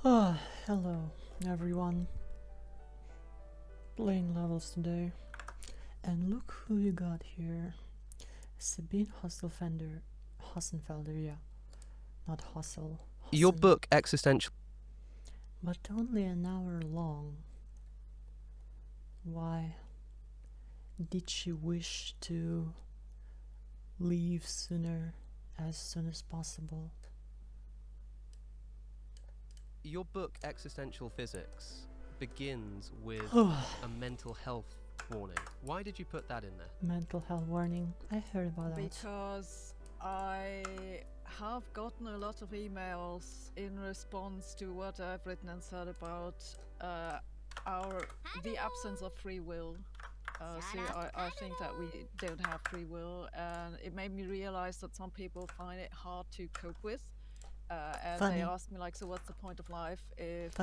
Ah, hello everyone. Playing levels today. And look who you got here. Sabine Hassenfelder, yeah. Not Hassel. Your Hassen. book, Existential... But only an hour long. Why? Did she wish to leave as soon as possible? Your book, Existential Physics, begins with a mental health warning. Why did you put that in there? Mental health warning. I heard about that. Because I have gotten a lot of emails in response to what I've written and said about the absence of free will. I think that we don't have free will, and it made me realize that some people find it hard to cope with. And Funny. they ask me, like, so what's the point of life if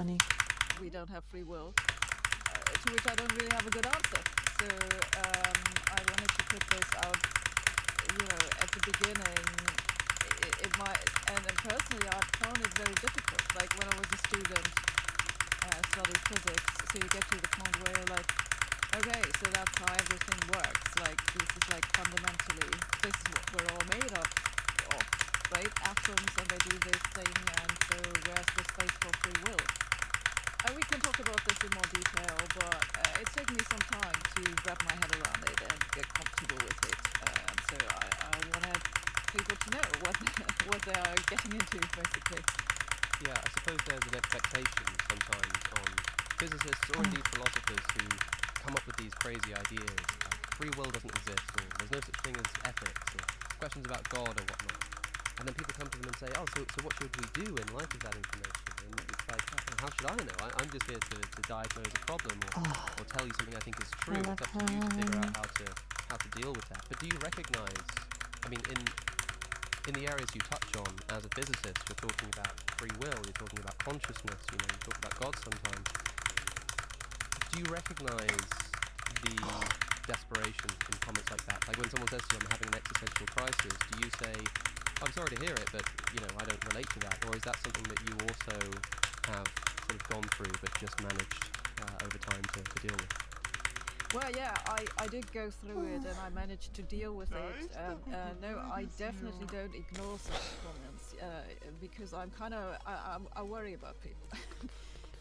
we don't have free will? To which I don't really have a good answer. So I wanted to put this out, at the beginning. It might, and personally, I found it very difficult. Like when I was a student, studied physics, so you get to the point where you're like, okay, so that's how everything works. Like this is like fundamentally, this is what we're all made of, right? Atoms, and they do this thing, and so where's the space for free will? And we can talk about this in more detail, but it's taken me some time to wrap my head around it and get comfortable with it. So I wanted people to know what they are getting into, basically. Yeah, I suppose there's an expectation sometimes on physicists or indeed philosophers who come up with these crazy ideas like free will doesn't exist, or there's no such thing as ethics, or questions about God or whatnot. And then people come to them and say, oh, so what should we do in light of that information? And it's like, how should I know? I'm just here to diagnose a problem or tell you something I think is true. It's up to you to figure out how to deal with that. But do you recognize, I mean, in the areas you touch on as a physicist, you're talking about free will, you're talking about consciousness, you talk about God sometimes. Do you recognize the desperation in comments like that? Like when someone says to you, I'm having an existential crisis, do you say, I'm sorry to hear it, but I don't relate to that? Or is that something that you also have sort of gone through but just managed over time to deal with? Well, yeah, I did go through it and I managed to deal with it. No, I definitely don't ignore such comments because I'm kind of, I worry about people.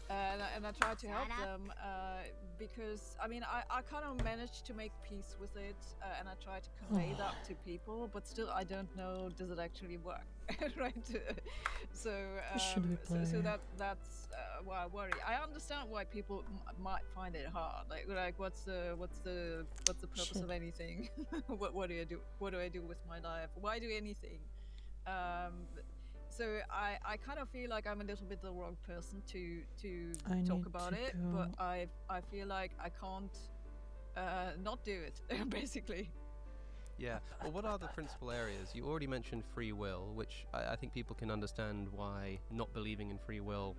And I try to help them because, I mean, I kind of managed to make peace with it and I try to convey that to people, but still I don't know, does it actually work, right? So that's why I worry. I understand why people might find it hard. Like what's the purpose of anything? What do I do? What do I do with my life? Why do anything? So I kind of feel like I'm a little bit the wrong person to talk about it, but I feel like I can't not do it, basically. Yeah. Well, what are the principal areas? You already mentioned free will, which I think people can understand why not believing in free will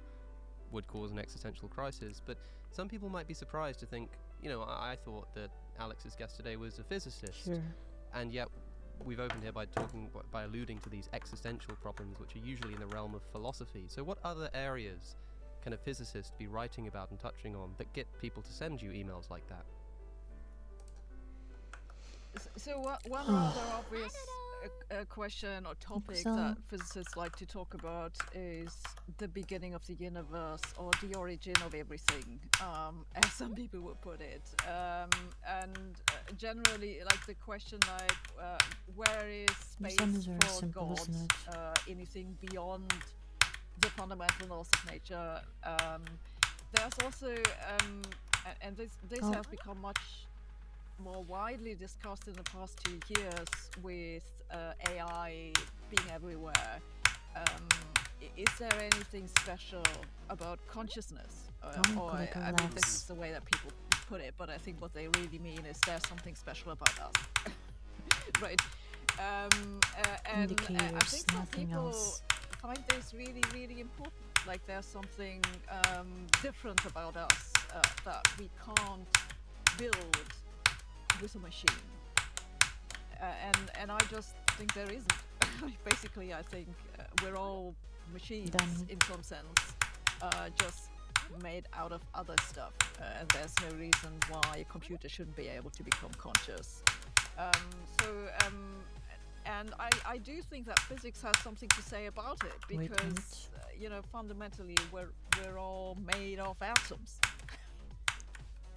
would cause an existential crisis. But some people might be surprised to think, I thought that Alex's guest today was a physicist. Sure. And yet we've opened here by alluding to these existential problems, which are usually in the realm of philosophy. So what other areas can a physicist be writing about and touching on that get people to send you emails like that? So one rather obvious question or topic that physicists like to talk about is the beginning of the universe or the origin of everything, as some people would put it. And generally, like the question like, where is space for God? Anything beyond the fundamental laws of nature? There's also, and this has become much more widely discussed in the past 2 years with AI being everywhere. Is there anything special about consciousness? I mean, this is the way that people put it, but I think what they really mean is there's something special about us, right? And I think some people find this really, really important. Like there's something different about us that we can't build with a machine, and I just think there isn't. Basically, I think we're all machines in some sense, just made out of other stuff, and there's no reason why a computer shouldn't be able to become conscious. And I do think that physics has something to say about it, because fundamentally we're all made of atoms.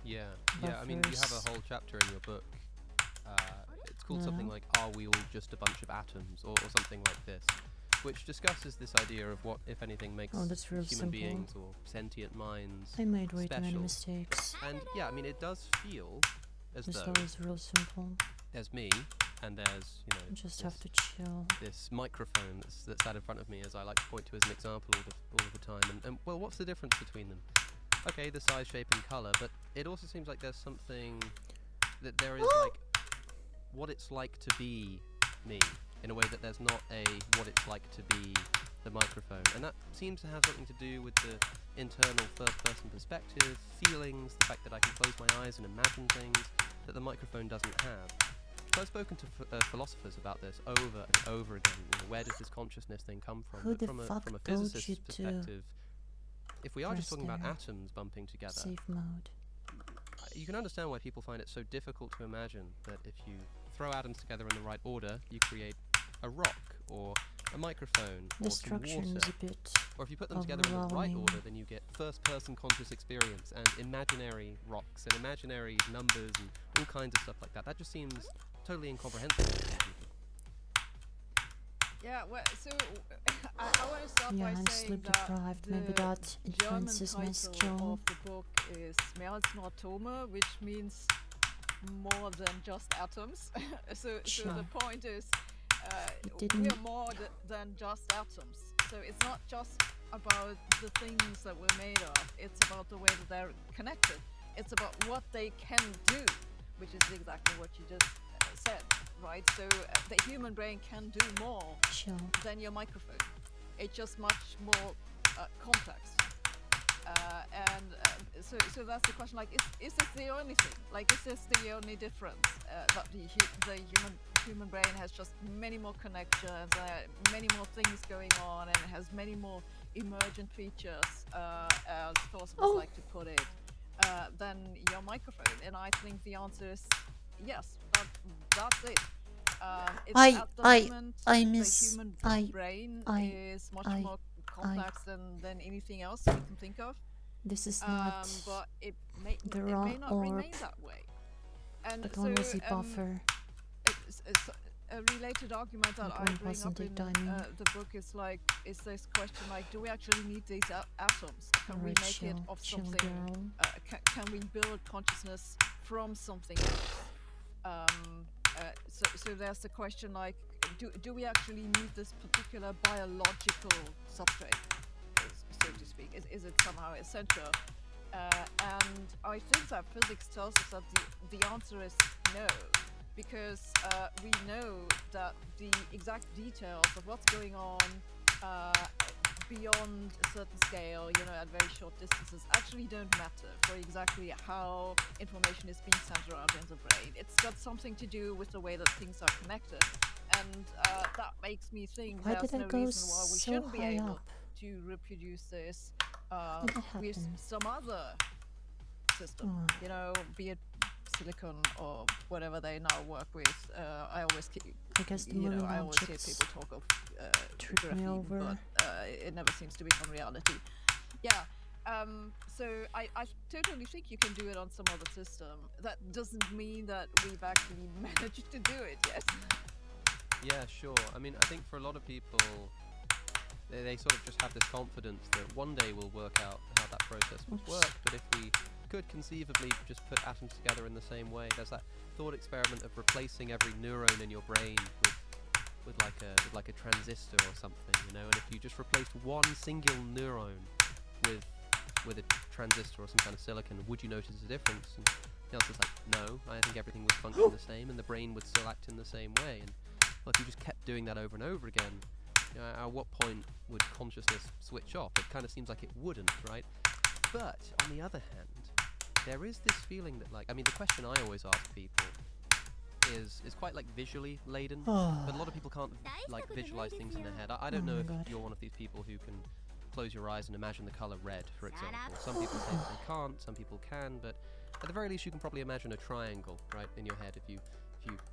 Yeah, I mean, you have a whole chapter in your book. It's called something like "Are we all just a bunch of atoms?" or something like this, which discusses this idea of what, if anything, makes human beings or sentient minds I made way too special. many mistakes. And yeah, I mean, it does feel as The though story is real simple. there's me and there's, You just have to chill. this microphone that's sat in front of me, as I like to point to as an example all of the time. And well, what's the difference between them? Okay, the size, shape, and color, but it also seems like there's something that there is like what it's like to be me, in a way that there's not a what it's like to be the microphone. And that seems to have something to do with the internal first-person perspective, feelings, the fact that I can close my eyes and imagine things that the microphone doesn't have. So I've spoken to philosophers about this over and over again. Where does this consciousness thing come from? Who But the from fuck a told physicist's you to perspective, if we are just talking about press atoms bumping together, Safe mode. you can understand why people find it so difficult to imagine that if you throw atoms together in the right order, you create a rock or a microphone or The some structure water. is a bit Or if you put them together in the right overwhelming. order, then you get first-person conscious experience and imaginary rocks and imaginary numbers and all kinds of stuff like that. That just seems totally incomprehensible to people. Yeah, well, so I want to start Yeah, by I'm saying sleep that deprived. Maybe the that German influences my title skill. of the book is Mehr als nur Atome, which means more than just atoms. so Sure. the point is, It we didn't- are more than just atoms. So it's not just about the things that we're made of, it's about the way that they're connected. It's about what they can do, which is exactly what you just said, right? So the human brain can do more Chill. than your microphone. It's just much more complex. So that's the question. Like, is this the only thing? Like, is this the only difference? That the human brain has just many more connections, many more things going on, and it has many more emergent features, as philosophers like to put it, than your microphone. And I think the answer is yes. That's it. It's at the moment, the human brain is much more complex than anything else we can think of. This is not But it may the not raw remain orb, that way. And but so one was the buffer. it's a related argument that Like I one bring up percentage in timing. the book is like, is this question like, do we actually need these atoms? Can we Alright, make it chill, of chill, something? girl. Can we build consciousness from something else? So there's the question like, do we actually need this particular biological substrate, so to speak? Is it somehow essential? And I think that physics tells us that the answer is no, because we know that the exact details of what's going on beyond a certain scale, at very short distances, actually don't matter for exactly how information is being sent around in the brain. It's got something to do with the way that things are connected, and that makes me think Why there's did I no go reason why we so shouldn't be high able up? to reproduce this Did that with happen? some other system, be it silicon or whatever they now work with. I always I guess the moving I always hear objects people talk of tripped me graphene, over. but it never seems to become reality. Yeah. So I totally think you can do it on some other system. That doesn't mean that we've actually managed to do it yet. Yeah, sure. I mean, I think for a lot of people, they sort of just have this confidence that one day we'll work out how that process would work, but if we could conceivably just put atoms together in the same way, there's that thought experiment of replacing every neuron in your brain with like a transistor or something, and if you just replaced one single neuron with a transistor or some kind of silicon, would you notice a difference? And the answer's like, no, I think everything would function the same and the brain would still act in the same way. And well, if you just kept doing that over and over again, at what point would consciousness switch off? It kind of seems like it wouldn't, right? But on the other hand, there is this feeling that, like, I mean, the question I always ask people is quite like visually laden, but a lot of people can't like visualize things in their head. I don't Oh know my if God. you're one of these people who can close your eyes and imagine the color red, for example. Some people say that they can't, some people can, but at the very least you can probably imagine a triangle, right, in your head if you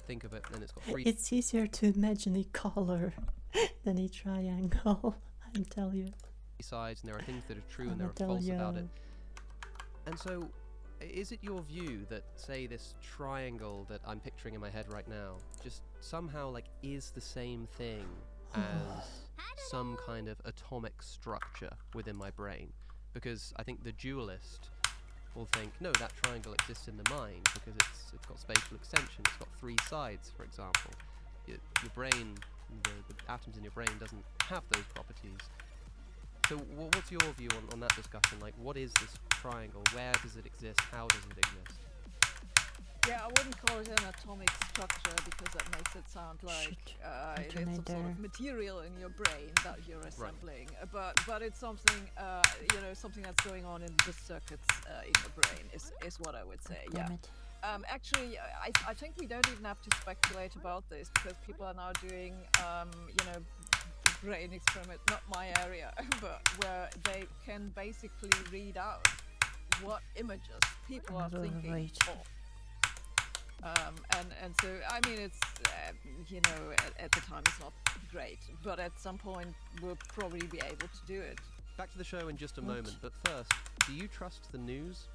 think of it, and it's got three It's easier to imagine a color than a triangle, I tell you. sides, and there are things that are true and there are false about it. And so, is it your view that, say, this triangle that I'm picturing in my head right now, just somehow, like, is the same thing as some kind of atomic structure within my brain? Because I think the dualist will think, no, that triangle exists in the mind because it's got spatial extension, it's got three sides, for example. Your brain, the atoms in your brain doesn't have those properties. So what's your view on that discussion? Like, what is this triangle? Where does it exist? How does it exist? Yeah, I wouldn't call it an atomic structure because that makes it sound like it is some sort of material in your brain that you're assembling. Right. But it's something, something that's going on in the circuits in your brain is what I would say. Yeah. Actually, I think we don't even have to speculate about this because people are now doing, brain experiment, not my area, but where they can basically read out what images people are thinking of. And so, I mean, it's, at the time it's not great, but at some point we'll probably be able to do it. Back to the show in just a moment, but first, do you trust the news?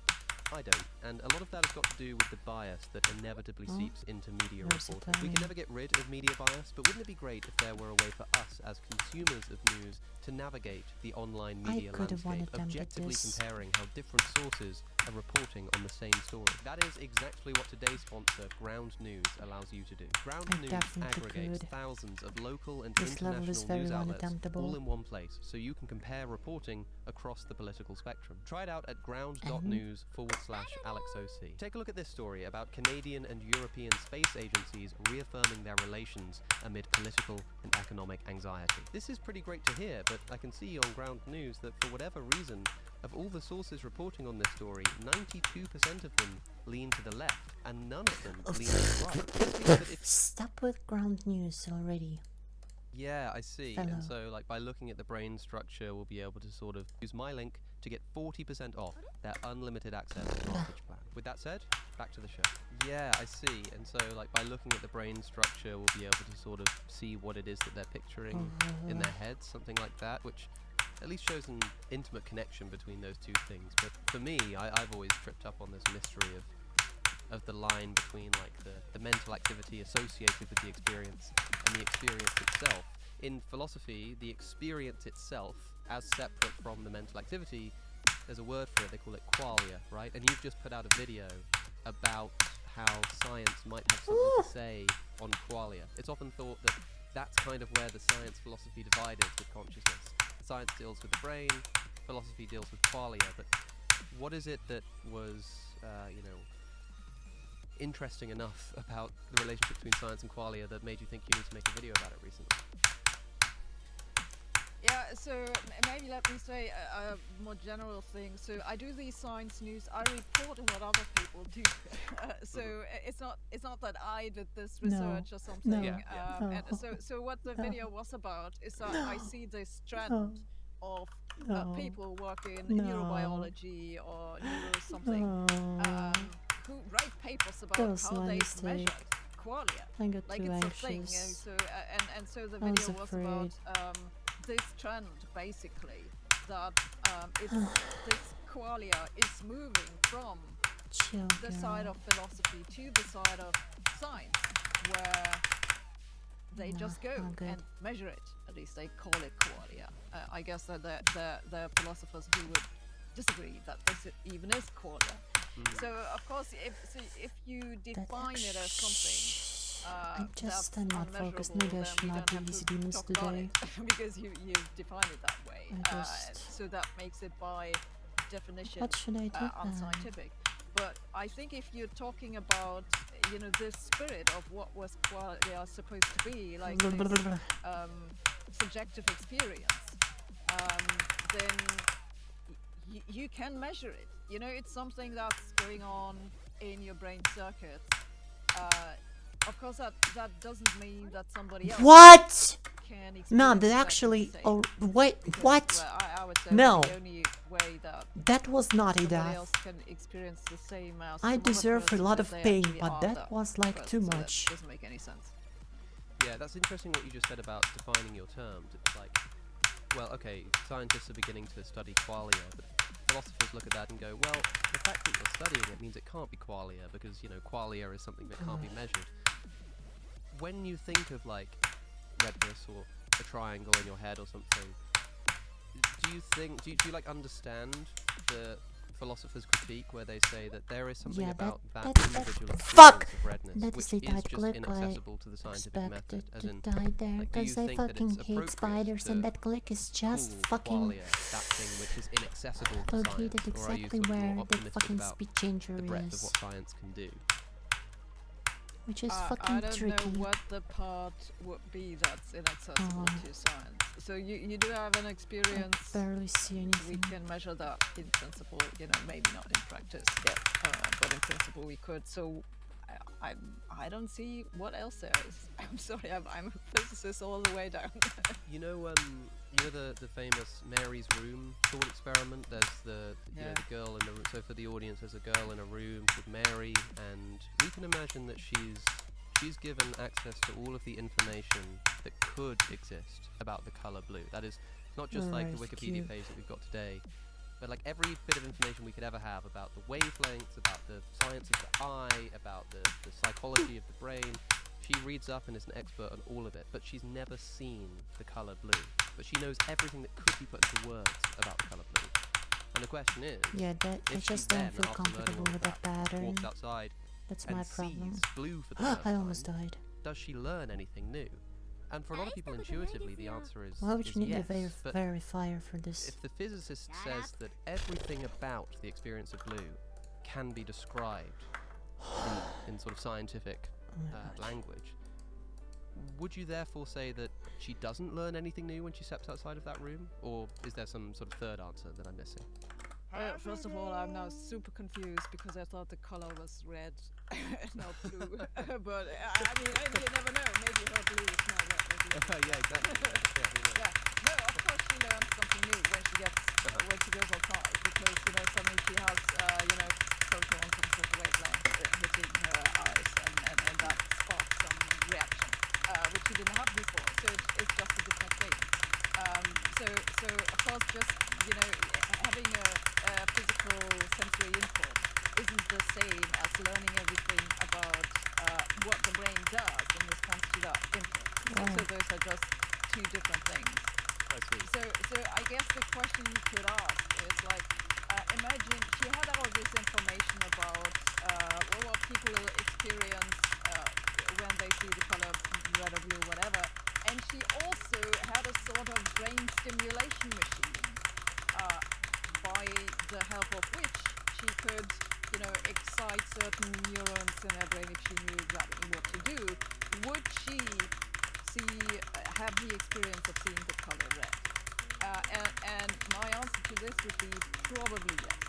I don't, and a lot of that has got to do with the bias that inevitably seeps into media reporting. We can never get rid of media bias, but wouldn't it be great if there were a way for us as consumers of news to navigate the online media landscape, objectively comparing how different sources are reporting on the same story? That is exactly what today's sponsor, Ground News, allows you to do. Ground News aggregates thousands of local and international news outlets all in one place, so you can compare reporting across the political spectrum. Try it out at ground.news/AlexOC. Take a look at this story about Canadian and European space agencies reaffirming their relations amid political and economic anxiety. This is pretty great to hear, but I can see on Ground News that for whatever reason, of all the sources reporting on this story, 92% of them lean to the left, and none of them lean to the right. Stop with Ground News already. Yeah, I see. Fellow. And so, like, by looking at the brain structure, we'll be able to sort of use my link to get 40% off their unlimited access advantage plan. With that said, back to the show. Yeah, I see. And so, like, by looking at the brain structure, we'll be able to sort of see what it is that they're picturing in their heads, something like that, which at least shows an intimate connection between those two things. But for me, I've always tripped up on this mystery of the line between, like, the mental activity associated with the experience and the experience itself. In philosophy, the experience itself, as separate from the mental activity, there's a word for it, they call it qualia, right? And you've just put out a video about how science might have something to say on qualia. It's often thought that that's kind of where the science-philosophy divide is with consciousness. Science deals with the brain, philosophy deals with qualia, but what is it that was, interesting enough about the relationship between science and qualia that made you think you need to make a video about it recently? Yeah, so maybe let me say a more general thing. So I do these science news, I report on what other people do. It's not that I did this research or something. And so what the video was about is that I see this trend of people working in neurobiology or neuro something, who write papers about how they measured qualia. Like it's a thing. And so the video was about this trend, basically, that this qualia is moving from the side of philosophy to the side of science, where they just go and measure it. At least they call it qualia. I guess that there are philosophers who would disagree that this even is qualia. So of course, if you define it as something I'm not focused. Maybe I should not do these demons today. Because you define it that way. So that makes it by definition unscientific. But I think if you're talking about, the spirit of what was qualia supposed to be, like this subjective experience, then you can measure it. It's something that's going on in your brain circuits. Of course, that doesn't mean that somebody else can experience that actually. Oh, wait, what? Well, I I would say No. the only way that That was not somebody enough. else can experience the same as I some other deserve a person lot that of they pain, actually but are that was like person, too so that much. doesn't make any sense. Yeah, that's interesting what you just said about defining your terms. It's like, well, okay, scientists are beginning to study qualia, but philosophers look at that and go, well, the fact that you're studying it means it can't be qualia, because, you know, qualia is something that can't be measured. When you think of, like, redness or a triangle in your head or something, do you like understand the philosopher's critique where they say that there is something about that individual Fuck! experience of redness That which is the is tight just click I inaccessible to the scientific method, expected as to in, die there, like, do you because I think that fucking it's hate appropriate spiders, to and that click is just call fucking qualia that thing which is inaccessible to located science, or are you exactly sort of where more the optimistic fucking about speed changer the breadth of is, what science can do? which is I fucking don't tricky. know what the part would be that's inaccessible to science. So you do have an I experience. barely see We anything. can measure that in principle, you know, maybe not in practice yet, but in principle we could. So I don't see what else there is. I'm sorry, I'm a physicist all the way down. You know the famous Mary's room thought experiment. There's the you know, the girl in the room. So for the audience, there's a girl in a room called Mary, and we can imagine that she's given access to all of the information that could exist about the color blue. That is not just like the Wikipedia page that we've got today, but like every bit of information we could ever have about the wavelengths, about the science of the eye, about the psychology of the brain. She reads up and is an expert on all of it, but she's never seen the colour blue. But she knows everything that could be put into words about the colour blue. And the question is, Yeah, that I if she just then, don't feel after learning comfortable all with of that pattern. walks outside That's and my problem. sees blue for the first I time, almost died. does she learn anything new? And for a lot of people, intuitively, the answer is Why would you need yes. a But verifier for this? if the physicist says that everything about the experience of blue can be described in sort of scientific language, would you therefore say that she doesn't learn anything new when she steps outside of that room? Or is there some sort of third answer that I'm missing? First of all, I'm now super confused because I thought the color was red, not blue. But I mean, you never know. Maybe her blue is not red. Yeah, exactly. Yeah. No, of course she learns something new when she gets when she goes outside, because you know suddenly she has photons of certain wavelengths hitting her eyes, and that sparks some reaction, which she didn't have before. So it's just a different thing. So of course, just you know, having a physical sensory input isn't the same as learning everything about what the brain does in response to that input. So those are just two different things. I see. So I guess the question you could ask is like, imagine she had all this information about what people experience when they see the color red or blue, whatever, and she also had a sort of brain stimulation machine by the help of which she could, you know, excite certain neurons in her brain if she knew exactly what to do. Would she have the experience of seeing the color red? And my answer to this would be probably yes.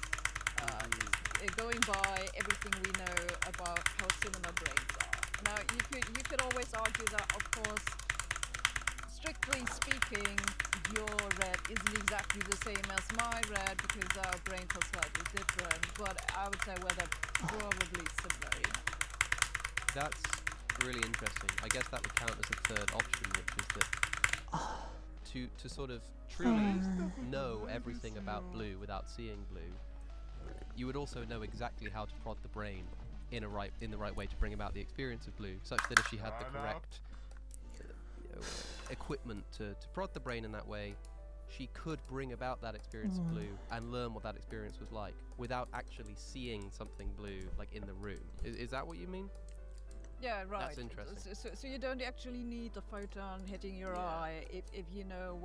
Going by everything we know about how similar brains are. Now you could always argue that, of course, strictly speaking, your red isn't exactly the same as my red because our brains are slightly different. But I would say they're probably similar enough. That's really interesting. I guess that would count as a third option, which is that to sort of truly know everything about blue without seeing blue, you would also know exactly how to prod the brain in the right way to bring about the experience of blue, such that if she had the correct equipment to prod the brain in that way, she could bring about that experience of blue and learn what that experience was like without actually seeing something blue like in the room. Is that what you mean? Yeah, right. That's interesting. So you don't actually need the photon hitting your eye if you know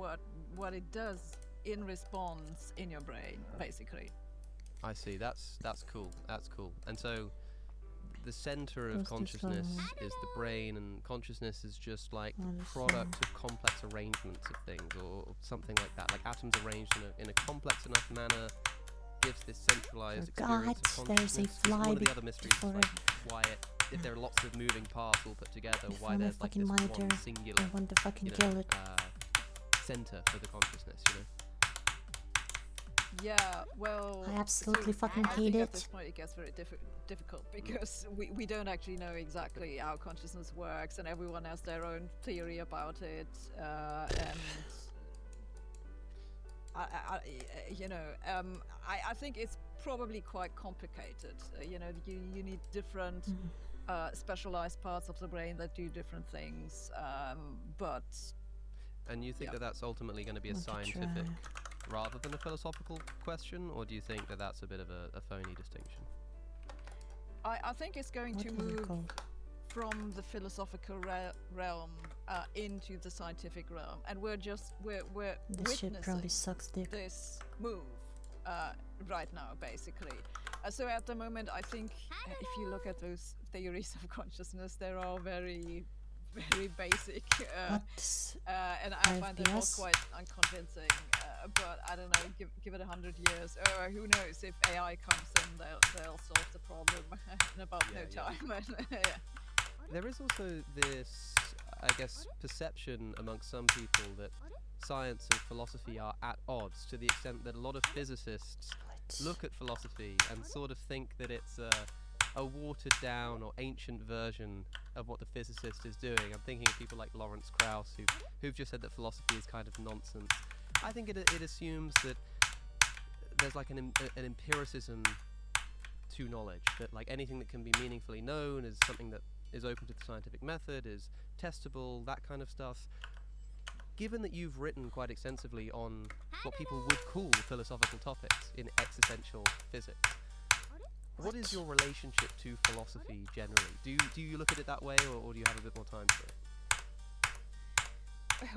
what it does in response in your brain, basically. I see. That's cool. That's cool. And so the center of consciousness is the brain, and consciousness is just like the product of complex arrangements of things, or something like that. Like atoms arranged in a complex enough manner gives this centralized experience of consciousness. One of the other mysteries is like why if there are lots of moving parts all put together, why there's like this one singular, I want to fucking kill it. center for the consciousness, you know? Yeah, well, I absolutely fucking I hate think at it. this point it gets very difficult because we don't actually know exactly how consciousness works, and everyone has their own theory about it, and I think it's probably quite complicated. You need different specialized parts of the brain that do different things, but. And you think that that's ultimately going to be a Want to scientific try. rather than a philosophical question, or do you think that that's a bit of a phony distinction? I think it's going What to was it move called? from the philosophical realm into the scientific realm, and we're This shit probably witnessing sucks dick. this move right now, basically. So at the moment, I think if you look at those theories of consciousness, they're all very, very basic, and I find them all RFBS? quite unconvincing. But I don't know, give it 100 years, or who knows, if AI comes in, they'll solve the problem in about no time. There is also this, I guess, perception amongst some people that science and philosophy are at odds, to the extent that a lot of physicists look at philosophy and sort of think that it's a watered down or ancient version of what the physicist is doing. I'm thinking of people like Lawrence Krauss who've just said that philosophy is kind of nonsense. I think it assumes that there's like an empiricism to knowledge, that like anything that can be meaningfully known is something that is open to the scientific method, is testable, that kind of stuff. Given that you've written quite extensively on what people would call philosophical topics in existential physics, what is your relationship to philosophy generally? Do you look at it that way, or do you have a bit more time for it?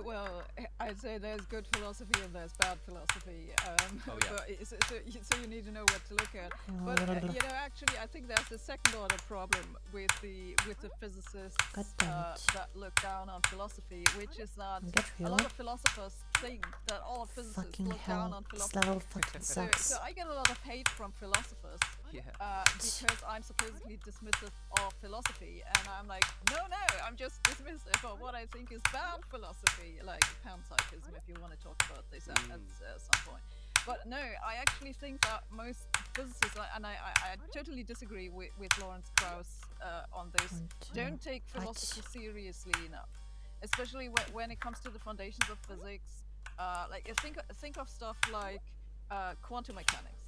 Well, I'd say there's good philosophy and there's bad philosophy. So you need to know what to look at. But actually, I think there's a second-order problem with the physicists that look down on philosophy, which is that a lot of philosophers think that all physicists Fucking look hell, down on this philosophy. level fucking sucks. So I get a lot of hate from philosophers because I'm supposedly dismissive of philosophy, and I'm like, no, I'm just dismissive of what I think is bad philosophy, like panpsychism, if you want to talk about this at some point. But no, I actually think that most physicists, and I totally disagree with Lawrence Krauss on this, don't take philosophy seriously enough, especially when it comes to the foundations of physics. Like think of stuff like quantum mechanics.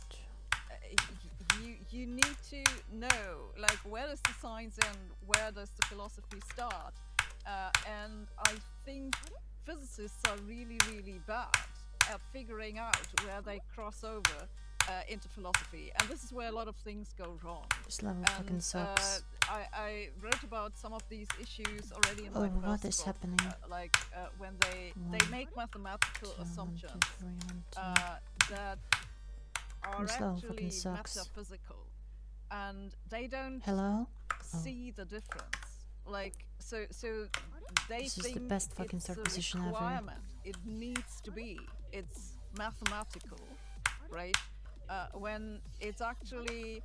You need to know, like, where does the science end, where does the philosophy start, and I think physicists are really, really bad at figuring out where they cross over into philosophy, and this is where a lot of things go wrong. This level fucking sucks. I wrote about some of these issues already in my first what is book, happening? When they make mathematical assumptions that are actually metaphysical, and they don't see the difference. Like, so they this think is the best fucking it's a position requirement. It needs to be. It's mathematical, right? When it's actually,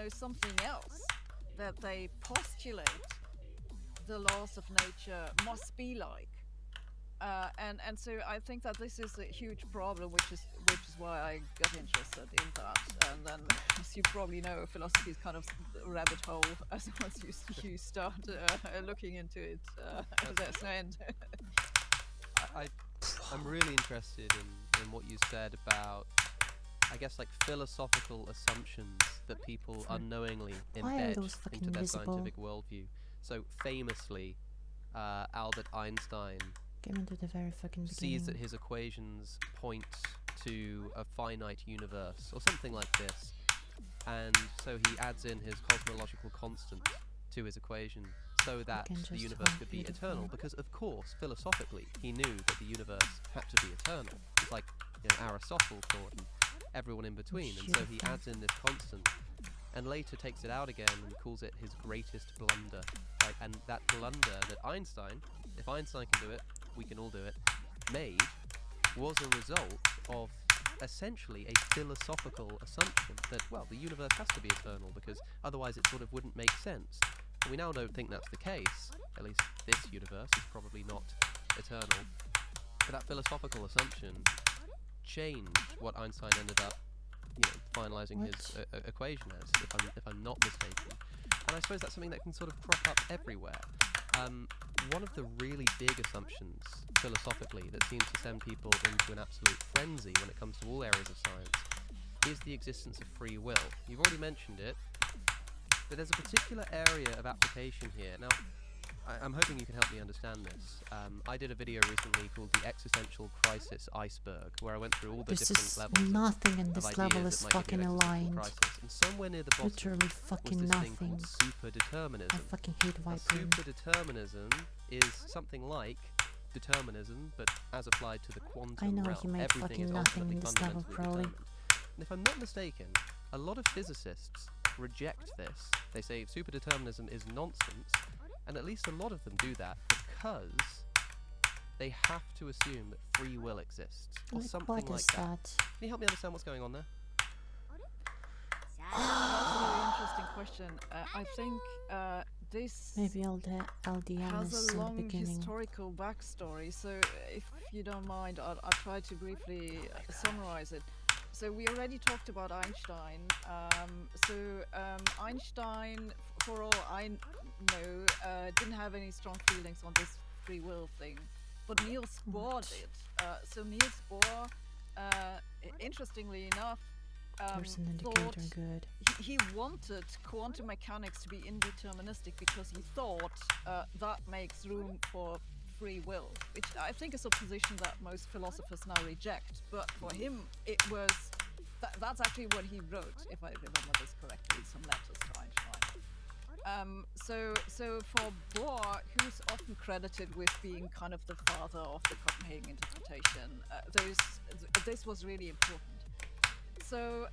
something else that they postulate the laws of nature must be like. And so I think that this is a huge problem, which is why I got interested in that. And then, as you probably know, philosophy is kind of a rabbit hole. As once you start looking into it, there's no end. I'm really interested in what you said about, I guess, like philosophical assumptions that people unknowingly embed into their scientific worldview. So famously, Albert Einstein sees that his equations point to a finite universe or something like this, and so he adds in his cosmological constant to his equation so that the universe could be eternal, because of course philosophically he knew that the universe had to be eternal. It's like Aristotle thought, and everyone in between, and so he adds in this constant and later takes it out again and calls it his greatest blunder, right? And that blunder that Einstein, if Einstein can do it, we can all do it, made was a result of essentially a philosophical assumption that, well, the universe has to be eternal because otherwise it sort of wouldn't make sense. And we now don't think that's the case, at least this universe is probably not eternal, but that philosophical assumption change what Einstein ended up, finalizing his equation as, if I'm not mistaken. And I suppose that's something that can sort of crop up everywhere. One of the really big assumptions philosophically that seems to send people into an absolute frenzy when it comes to all areas of science is the existence of free will. You've already mentioned it, but there's a particular area of application here. Now, I'm hoping you can help me understand this. I did a video recently called The Existential Crisis Iceberg, where I went through all the different levels nothing in of this ideas level that is might give fucking you an existential aligned. crisis. And somewhere near the bottom Literally was fucking this thing nothing. called superdeterminism. I fucking hate Now, Viper. superdeterminism is something like determinism, but as applied to the quantum I know realm. he made Everything fucking is nothing ultimately in this level, fundamentally probably. determined. And if I'm not mistaken, a lot of physicists reject this. They say superdeterminism is nonsense, and at least a lot of them do that because they have to assume that free will exists, or something What like is that. that? Can you help me understand what's going on there? That's a very interesting question. I think this Maybe LDM has is a in the long beginning. historical backstory, so if you don't mind, I'll try to briefly summarize it. So we already talked about Einstein. Einstein, for all I know, didn't have any strong feelings on this free will thing, but Niels Bohr did. So Niels Bohr, interestingly enough, There's an thought indicator, good. he wanted quantum mechanics to be indeterministic because he thought that makes room for free will, which I think is a position that most philosophers now reject. But for him, it was that's actually what he wrote, if I remember this correctly, some letters to Einstein. So for Bohr, who's often credited with being kind of the father of the Copenhagen interpretation, this was really important. So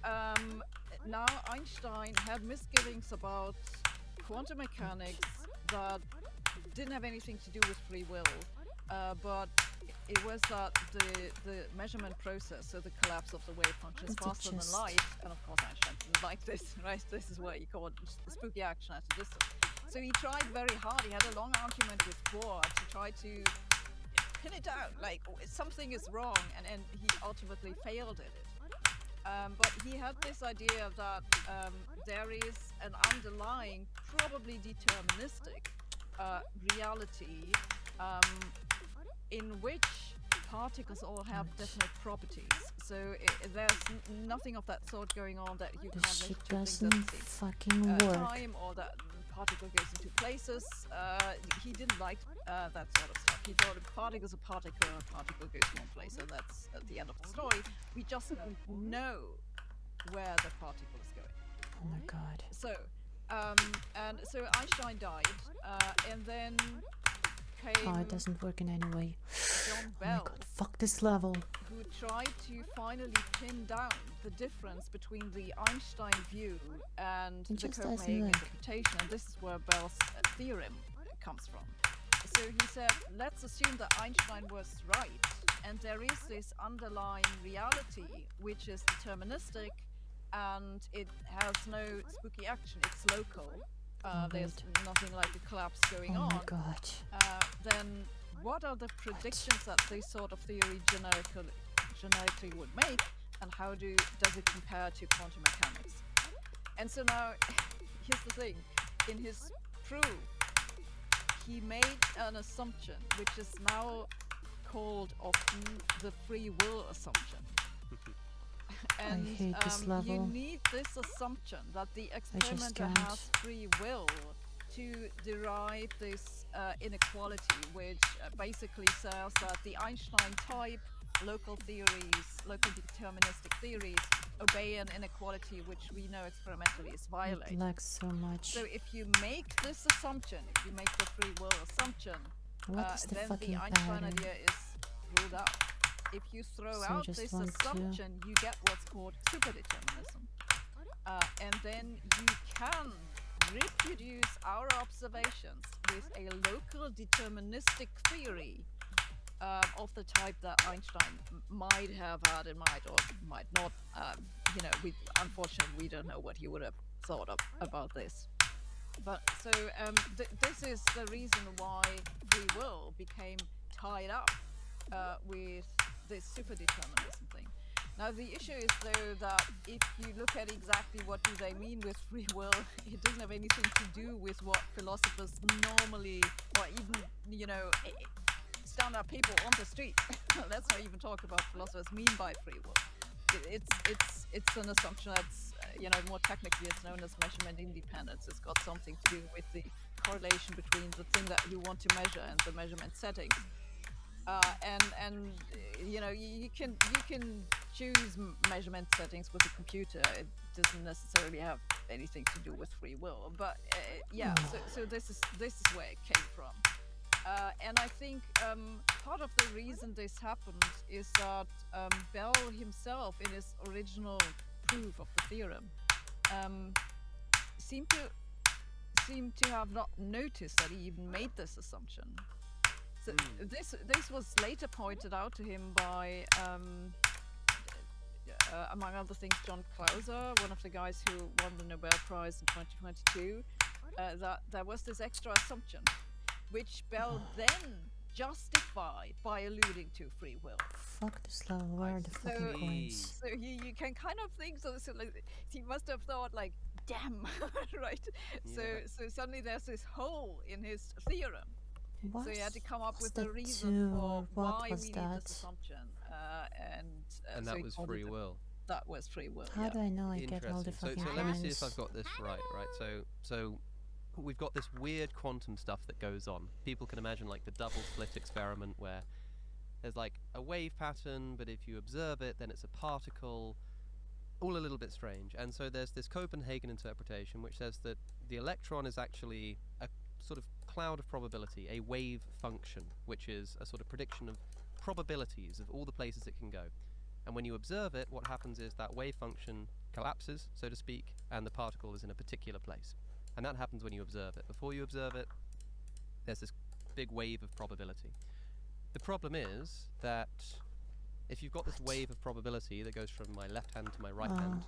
now Einstein had misgivings about quantum mechanics that didn't have anything to do with free will, but it was that the measurement process, so the collapse of the wave function, is faster than light, and of course Einstein didn't like this, right? This is what he called spooky action at a distance. So he tried very hard. He had a long argument with Bohr to try to pin it down, like something is wrong, and he ultimately failed at it. But he had this idea that there is an underlying, probably deterministic reality in which particles all have definite properties. So there's nothing of that sort going on that you This can't shit make two things doesn't at the same fucking work. time, or that particle goes into places. He didn't like that sort of stuff. He thought a particle is a particle goes to one place, and that's at the end of the story. We just don't know where the particle is going. Oh my god. So, so Einstein died, and then came Oh, it doesn't work in any way. John Oh my Bell, god, fuck this level. who tried to finally pin down the difference between the Einstein view and It the just doesn't Copenhagen work. interpretation, and this is where Bell's theorem comes from. So he said, let's assume that Einstein was right, and there is this underlying reality which is deterministic, and it has no spooky action, it's local. There's nothing like a collapse going Oh on. my god. Then what are the predictions that this sort of theory generically would make, and how does it compare to quantum mechanics? And so now, here's the thing. In his proof, he made an assumption, which is now called often the free will assumption. And I hate this you level. need this assumption that the experimenter can't. has free will to derive this inequality, which basically says that the Einstein type local deterministic theories obey an inequality which we know experimentally is It violated. lags so much. So if you make this assumption, if you make the free will assumption, What is the then fucking the Einstein pattern? idea is ruled out. If you throw So out just this want to- assumption, you get what's called superdeterminism. And then you can reproduce our observations with a local deterministic theory of the type that Einstein might have had in mind or might not. Unfortunately, we don't know what he would have thought about this. But so this is the reason why free will became tied up with this superdeterminism thing. Now the issue is though that if you look at exactly what do they mean with free will, it doesn't have anything to do with what philosophers normally, or even, you know, standard people on the street. Let's not even talk about philosophers mean by free will. It's an assumption that's, you know, more technically it's known as measurement independence. It's got something to do with the correlation between the thing that you want to measure and the measurement settings. And you know, you can choose measurement settings with a computer. It doesn't necessarily have anything to do with free will. But yeah, so this is where it came from. And I think part of the reason this happened is that Bell himself, in his original proof of the theorem, seemed to have not noticed that he even made this assumption. So this was later pointed out to him by, among other things, John Clauser, one of the guys who won the Nobel Prize in 2022, that there was this extra assumption, which Bell then justified by alluding to free will. Fuck this level, where are the fucking coins? So you can kind of think, so like, he must have thought like, damn, right? Yeah. So suddenly there's this hole in his theorem. What? So he had to come up with a reason for why we need this assumption. And that was free will. That was free will. How do I know I get all the fucking coins? So let me see if I've got this right. So we've got this weird quantum stuff that goes on. People can imagine like the double slit experiment where there's like a wave pattern, but if you observe it, then it's a particle. All a little bit strange. And so there's this Copenhagen interpretation which says that the electron is actually a sort of cloud of probability, a wave function, which is a sort of prediction of probabilities of all the places it can go. And when you observe it, what happens is that wave function collapses, so to speak, and the particle is in a particular place. And that happens when you observe it. Before you observe it, there's this big wave of probability. The problem is that if you've got this wave of probability that goes from my left hand to my right hand,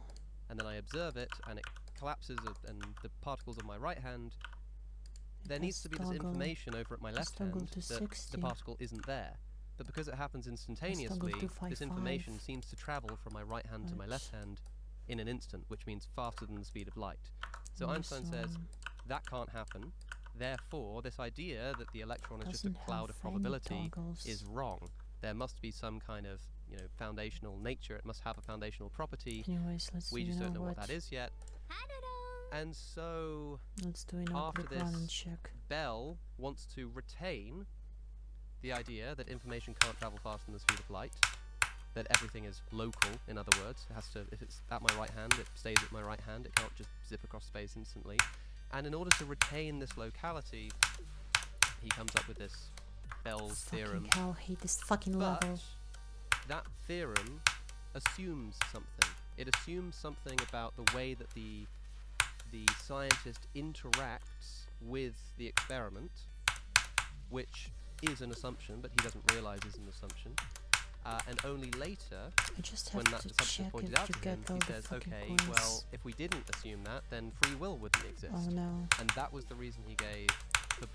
and then I observe it and it collapses and the particle's on my right hand, there needs to be this information over at my left hand that the particle isn't there. But because it happens instantaneously, this information seems to travel from my right hand to my left hand in an instant, which means faster than the speed of light. So Einstein says that can't happen. Therefore, this idea that the electron is just a cloud of probability is wrong. There must be some kind of, you know, foundational nature. It must have a foundational property. Anyways, we just don't know what that is yet. And so, after this, Bell wants to retain the idea that information can't travel faster than the speed of light, that everything is local, in other words. It has to, if it's at my right hand, it stays at my right hand. It can't just zip across space instantly. And in order to retain this locality, he comes up with this Bell's theorem. Hell, I hate this fucking level. That theorem assumes something. It assumes something about the way that the scientist interacts with the experiment, which is an assumption, but he doesn't realize is an assumption. And only later, when that assumption is pointed out to him, he says, okay, well, if we didn't assume that, then free will wouldn't exist. Oh no. And that was the reason he gave for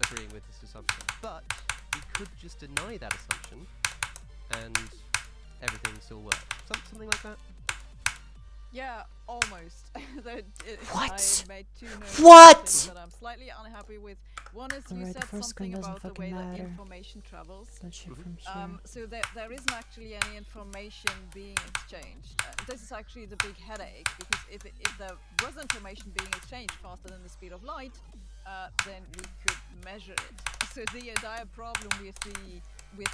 agreeing with this assumption. But he could just deny that assumption, and everything still works. Something like that? Yeah, almost. What? I made two notes that I'm slightly unhappy with. One is you said something about the way that information travels. So there isn't actually any information being exchanged. This is actually the big headache, because if there was information being exchanged faster than the speed of light, then we could measure it. So the entire problem with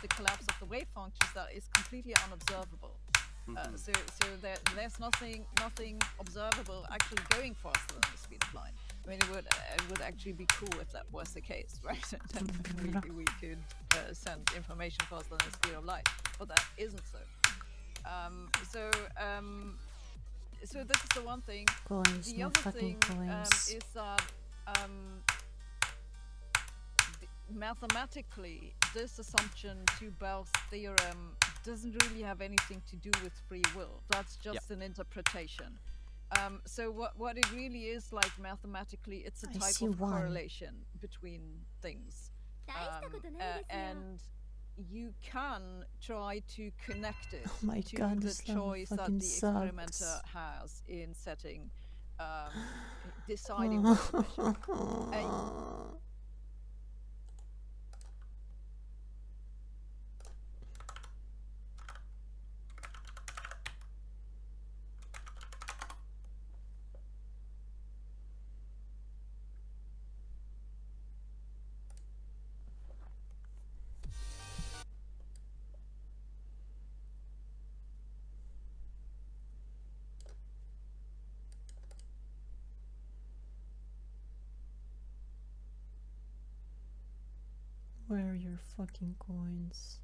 the collapse of the wave function is that it's completely unobservable. So there's nothing observable actually going faster than the speed of light. I mean, it would actually be cool if that was the case, right? And we could send information faster than the speed of light, but that isn't so. So this is the one thing. The other thing is that mathematically, this assumption to Bell's theorem doesn't really have anything to do with free will. That's just an interpretation. So what it really is like mathematically, it's a type of correlation between things. And you can try to connect it Oh my to God, the this level choice that fucking the experimenter sucks. has in setting, deciding what to measure. Where are your fucking coins?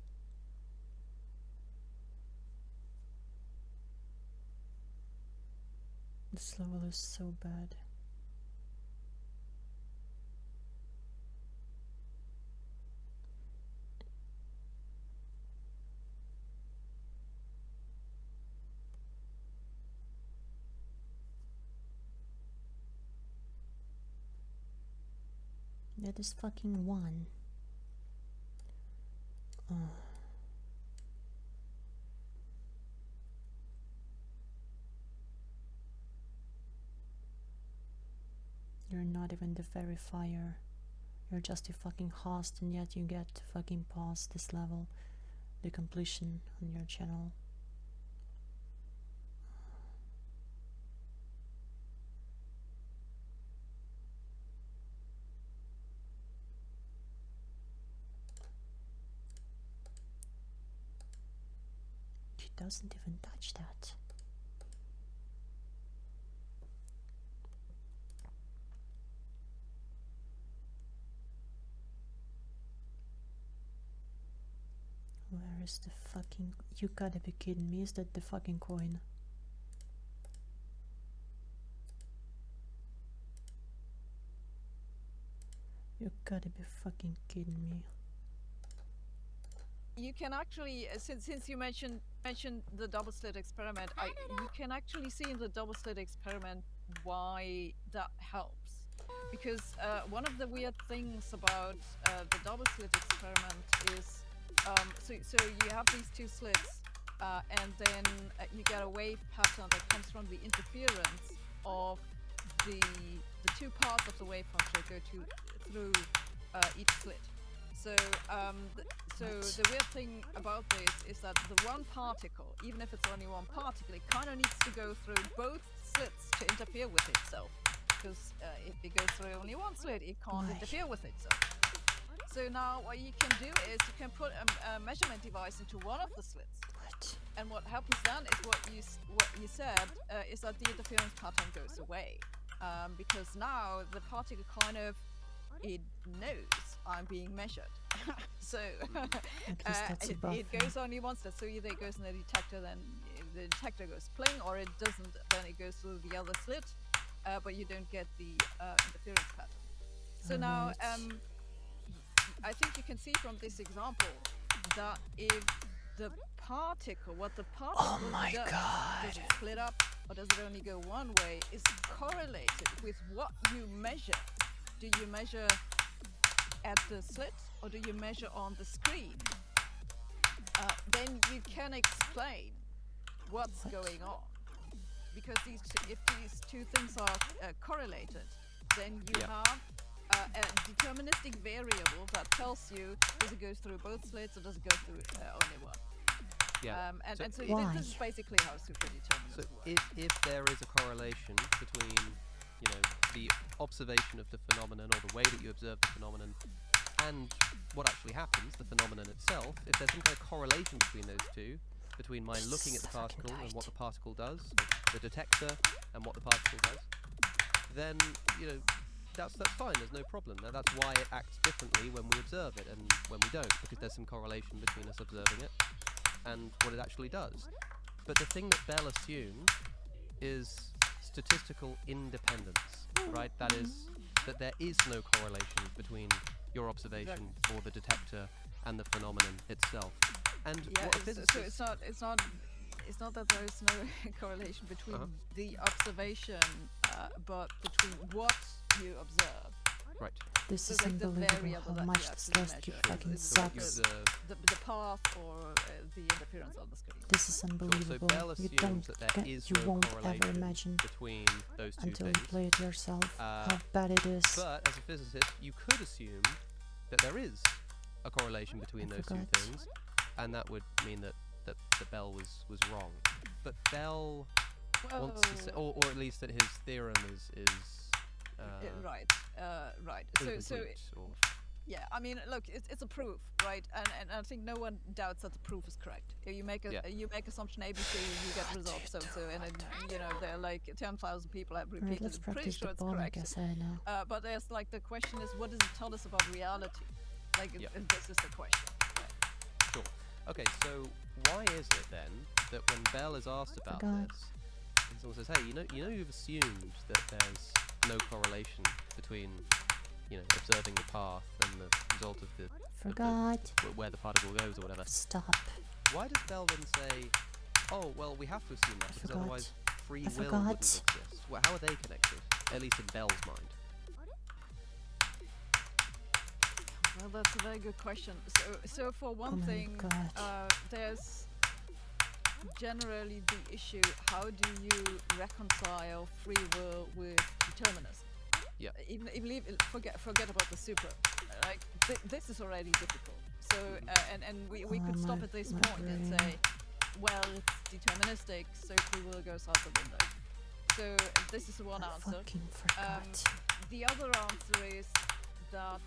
This level is so bad. That is fucking one. You're not even the verifier. You're just a fucking host, and yet you get to fucking pause this level, the completion on your channel. He doesn't even touch that. Where is the fucking... You gotta be kidding me, is that the fucking coin? You gotta be fucking kidding me. You can actually, since you mentioned the double slit experiment, you can actually see in the double slit experiment why that helps. Because one of the weird things about the double slit experiment is, so you have these two slits, and then you get a wave pattern that comes from the interference of the two parts of the wave function that go through each slit. So, the weird thing about this is that the one particle, even if it's only one particle, it kind of needs to go through both slits to interfere with itself. Because if it goes through only one slit, it can't interfere with itself. So now what you can do is you can put a measurement device into one of the slits. What? And what happens then is what you said is that the interference pattern goes away. Because now the particle kind of, it knows I'm being measured. So it goes only one slit. So either it goes in the detector, then the detector goes pling, or it doesn't, then it goes through the other slit, but you don't get the interference pattern. So now I think you can see from this example that if the particle, what the particle does it split up or does it only go one way, is correlated with what you measure. Do you measure at the slit or do you measure on the screen? Then you can explain what's going on. Because if these two things are correlated, then you have a deterministic variable that tells you, does it go through both slits or does it go through only one? Yeah. So this is basically how superdeterminism works. If there is a correlation between, the observation of the phenomenon or the way that you observe the phenomenon and what actually happens, the phenomenon itself, if there's some kind of correlation between those two, between my looking at the particle and what the particle does, the detector and what the particle does, then, that's fine, there's no problem. Now, that's why it acts differently when we observe it and when we don't, because there's some correlation between us observing it and what it actually does. But the thing that Bell assumed is statistical independence, right? That is, that there is no correlation between your observation or the detector and the phenomenon itself. And what a physicist... So it's not that there is no correlation between the observation, but between what you observe Right. This is So like the unbelievable variable how that much you this actually last keep measure. fucking It's So what you sucks. observe. the path or the interference on the screen. This is So unbelievable. Bell You assumes don't that there is you no won't ever correlation imagine between those two until you things. play it yourself Uh, how bad it is. But as a physicist, you could assume that there is a correlation between those two forgot. things, and that would mean that Bell was wrong. But Bell wants to say, or at least that his theorem is Right. So incomplete, or yeah, I mean, look, it's a proof, right? And I think no one doubts that the proof is correct. You make you make assumption ABC, you get results so, and you know there are like 10,000 people have Alright, repeated. let's it. Pretty practice sure the it's bomb, I correct. guess I know. But there's like the question is, what does it tell us about reality? Like this is the question. Right? sure. Okay, so why is it then that when Bell is asked about Forgot. this, and someone says, "Hey, you know, you've assumed that there's no correlation between, you know, observing the path and the result of the Forgot. where the particle goes or whatever." Stop. Why does Bell then say, "Oh, well, we have to assume that because forgot. otherwise free I will forgot. wouldn't exist"? Well, how are they connected? At least in Bell's mind. Well, that's a very good question. So for one Oh my thing, God. there's generally the issue: how do you reconcile free will with determinism? Yeah. Even forget about the super. Like this is already difficult. So and we could stop at this point and brain. say, well, it's deterministic, so free will goes out the window. So this is one I answer. fucking forgot. The other answer is that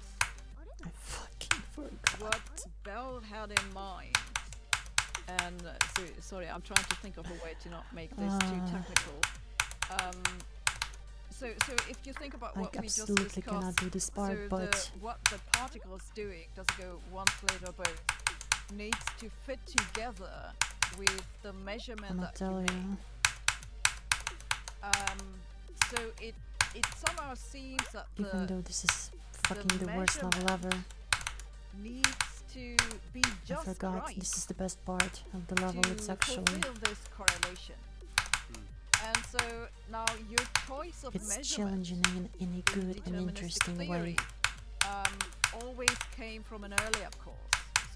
I fucking forgot. what Bell had in mind, and sorry, I'm trying to think of a way to not make this too technical. So if you think about what I we just absolutely cannot discussed, do this part, so but what the particle is doing, does it go one plate or both, needs to fit together with the measurement I'ma that you tell make. you. So it somehow seems that Even though this is fucking the worst level ever, needs to be I just forgot. right This is the best part of the level. to It's actually fulfill this correlation. And so now your choice of it's measurement challenging in a good and deterministic interesting theory way. always came from an earlier course.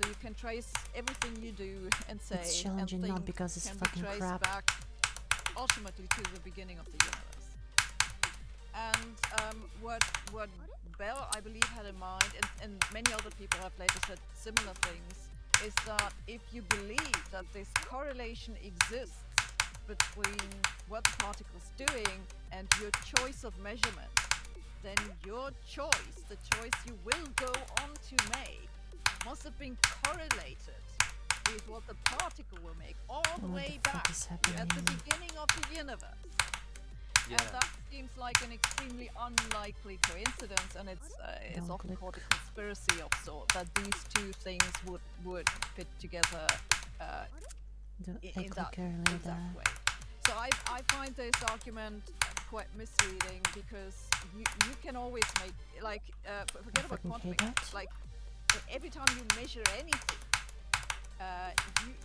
So you can trace everything you do and say It's challenging and not think because it's can fucking be traced crap. back ultimately to the beginning of the universe. And what Bell, I believe, had in mind, and many other people have later said similar things, is that if you believe that this correlation exists between what the particle is doing and your choice of measurement, then your choice, the choice you will go on to make, must have been correlated with what the particle will make all the What way the fuck back is at the happening? beginning of the universe. Yeah. And that seems like an extremely unlikely coincidence, and it's Don't often click. called a conspiracy of sort, that these two things would fit together in that exact way. So I find this argument quite misleading, because you can always make, like, forget about quantum mechanics, like every time you measure anything,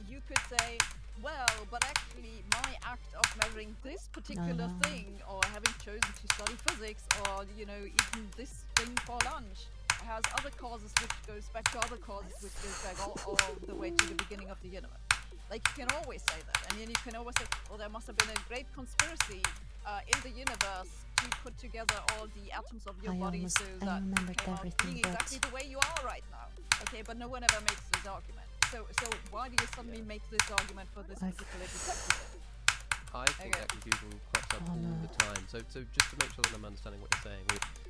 you could say, well, but actually my act of measuring this particular thing, or having chosen to study physics, or eating this thing for lunch, has other causes, which goes back to other causes, which goes back all the way to the beginning of the universe. Like, you can always say that, and then you can always say, well, there must have been a great conspiracy in the universe to put together all the atoms of your body so that you came out being exactly the way you are right now. Okay, but no one ever makes this argument. So why do you suddenly make this argument for this particular detective? I think that confusion crops up all the time. So just to make sure that I'm understanding what you're saying,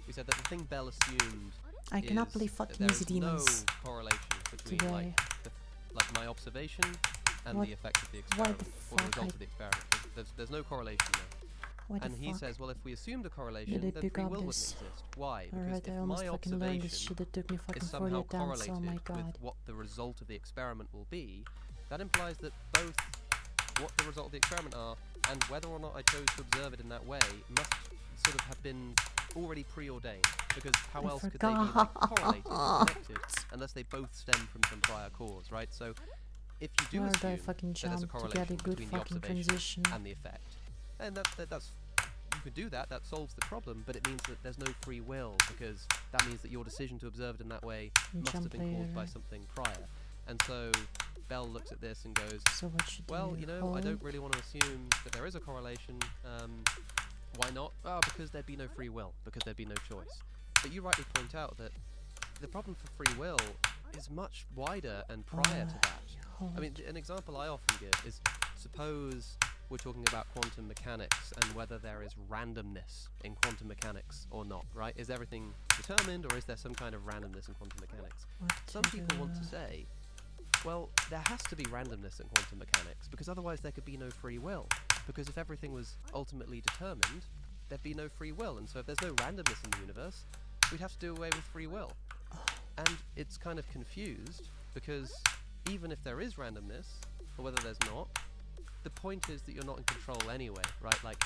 we said that the thing Bell assumed I cannot is believe that fucking there easy is no demons correlation between today. like my observation and the effect of the experiment, or the result of the experiment. There's no correlation there. And he says, well, if we assumed a correlation, then free will wouldn't exist. Why? Because if my observation is somehow correlated with what the result of the experiment will be, that implies that both what the result of the experiment are and whether or not I chose to observe it in that way must sort of have been already preordained. Because how else could they be correlated or connected unless they both stem from some prior cause, right? So if you do assume that there's a correlation between the observation and the effect, and that's could do that, that solves the problem, but it means that there's no free will, because that means that your decision to observe it in that way must have been caused by something prior. And so Bell looks at this and goes, So what should well, you you know, I don't really want to assume that there is a correlation. Why not? Oh, because there'd be no free will, because there'd be no choice. But you rightly point out that the problem for free will is much wider and prior to that. I mean, an example I often give is, suppose we're talking about quantum mechanics and whether there is randomness in quantum mechanics or not, right? Is everything determined, or is there some kind of randomness in quantum mechanics? Some people want to say, well, there has to be randomness in quantum mechanics, because otherwise there could be no free will. Because if everything was ultimately determined, there'd be no free will. And so if there's no randomness in the universe, we'd have to do away with free will. And it's kind of confused, because even if there is randomness, or whether there's not, the point is that you're not in control anyway, right? Like,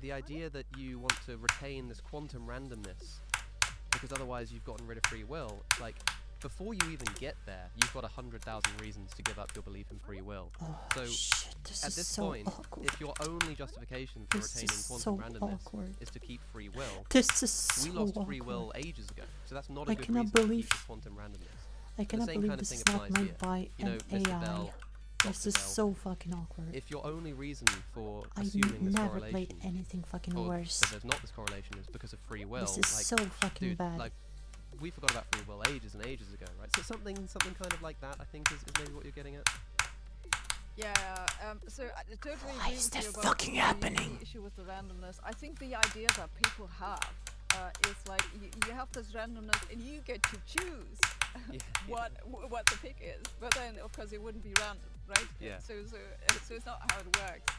the idea that you want to retain this quantum randomness, because otherwise you've gotten rid of free will, like, before you even get there, you've got 100,000 reasons to give up your belief in free will. So, at this point, if your only justification for retaining quantum randomness is to keep free will, we lost free will ages ago. So that's not a good reason to keep the quantum randomness. I cannot believe this is not made by an AI. This is so fucking awkward. If your only reason for assuming this never correlation, played anything fucking worse. that there's not this correlation, is because of free will. This is like, so fucking dude, bad. Like, we forgot about free will ages and ages ago, right? So something kind of like that, I think, is maybe what you're getting at. Yeah, so I totally Why agree is with that you about fucking happening? the issue with the randomness. I think the idea that people have is like you have this randomness and you get to choose what the pick is. But then, of course, it wouldn't be random, right? Yeah. So it's not how it works.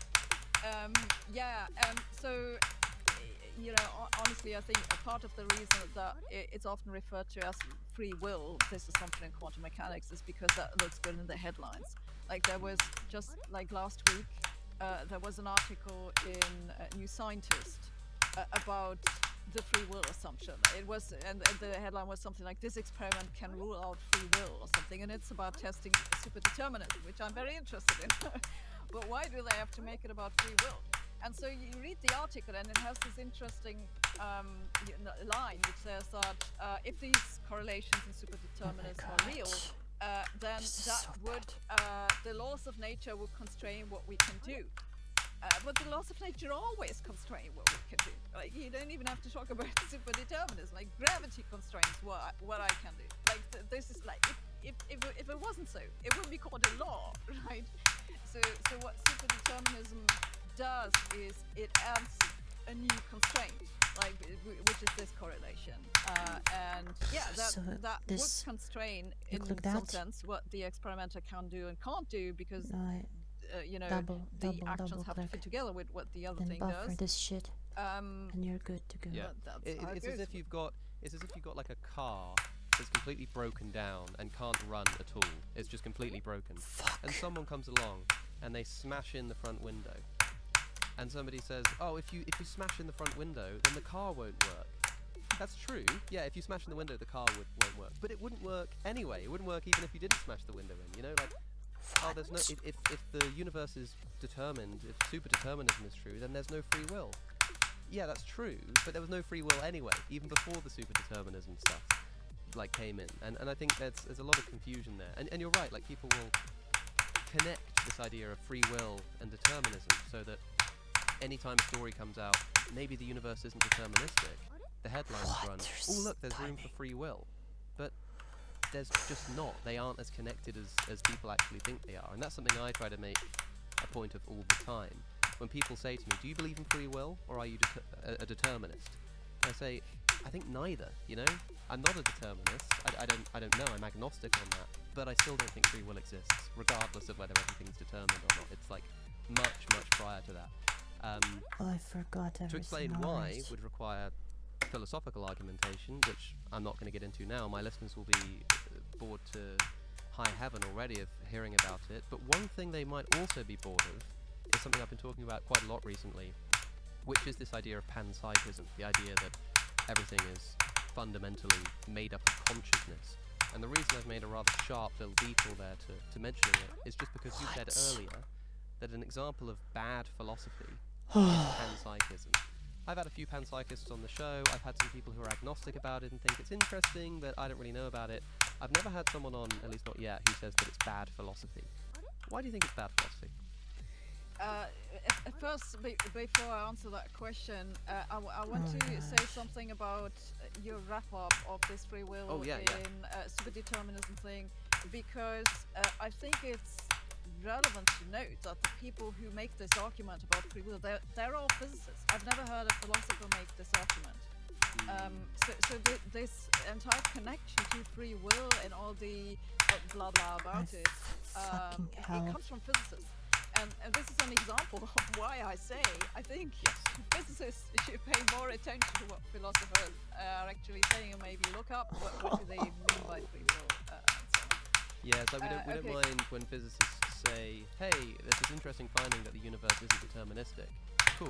So, you know, honestly, I think a part of the reason that it's often referred to as free will, this assumption in quantum mechanics, is because that looks good in the headlines. Like, there was just like last week, there was an article in New Scientist about the free will assumption. It was, and the headline was something like, "This experiment can rule out free will," or something, and it's about testing superdeterminism, which I'm very interested in. But why do they have to make it about free will? And so you read the article, and it has this interesting line which says that if these correlations in superdeterminism are real, then that would the laws of nature would constrain what we can do. But the laws of nature always constrain what we can do. Like, you don't even have to talk about superdeterminism. Like, gravity constrains what I can do. Like, this is like, if it wasn't so, it would be called a law, right? So what superdeterminism does is it adds a new constraint, like, which is this correlation, and yeah, that would constrain in some sense what the experimenter can do and can't do, because you know, the actions have to fit together with what the other thing does. This shit, and you're good to go. Yeah, it's as if you've got like a car that's completely broken down and can't run at all. It's just completely broken. And someone comes along and they smash in the front window. And somebody says, "Oh, if you smash in the front window, then the car won't work." That's true. Yeah, if you smash in the window, the car won't work. But it wouldn't work anyway. It wouldn't work even if you didn't smash the window in. You know, like, oh, there's no. If the universe is determined, if superdeterminism is true, then there's no free will. Yeah, that's true. But there was no free will anyway, even before the superdeterminism stuff like came in. And I think there's a lot of confusion there. And you're right. Like, people will connect this idea of free will and determinism, so that anytime a story comes out, maybe the universe isn't deterministic, the headlines run, "Oh, look, there's room for free will." But there's just not. They aren't as connected as people actually think they are. And that's something I try to make a point of all the time. When people say to me, "Do you believe in free will, or are you a determinist?" I say, I think neither, you know? I'm not a determinist. I don't know. I'm agnostic on that. But I still don't think free will exists, regardless of whether everything's determined or not. It's like much, much prior to that. I forgot everything. To explain why would require philosophical argumentation, which I'm not going to get into now. My listeners will be bored to high heaven already of hearing about it. But one thing they might also be bored of is something I've been talking about quite a lot recently, which is this idea of panpsychism, the idea that everything is fundamentally made up of consciousness. And the reason I've made a rather sharp little detour there to mentioning it is just because you said earlier that an example of bad philosophy panpsychism. I've had a few panpsychists on the show. I've had some people who are agnostic about it and think it's interesting, but I don't really know about it. I've never had someone on, at least not yet, who says that it's bad philosophy. Why do you think it's bad philosophy? First, before I answer that question, I want to say something about your wrap-up of this free will in superdeterminism thing, because I think it's relevant to note that the people who make this argument about free will, they're all physicists. I've never heard a philosopher make this argument. This entire connection to free will and all the blah blah about it comes from physicists. And this is an example of why I say I think physicists should pay more attention to what philosophers are actually saying, and maybe look up what do they mean by free will. And so on. Yeah, so we don't mind when physicists say, hey, there's this interesting finding that the universe isn't deterministic. Cool.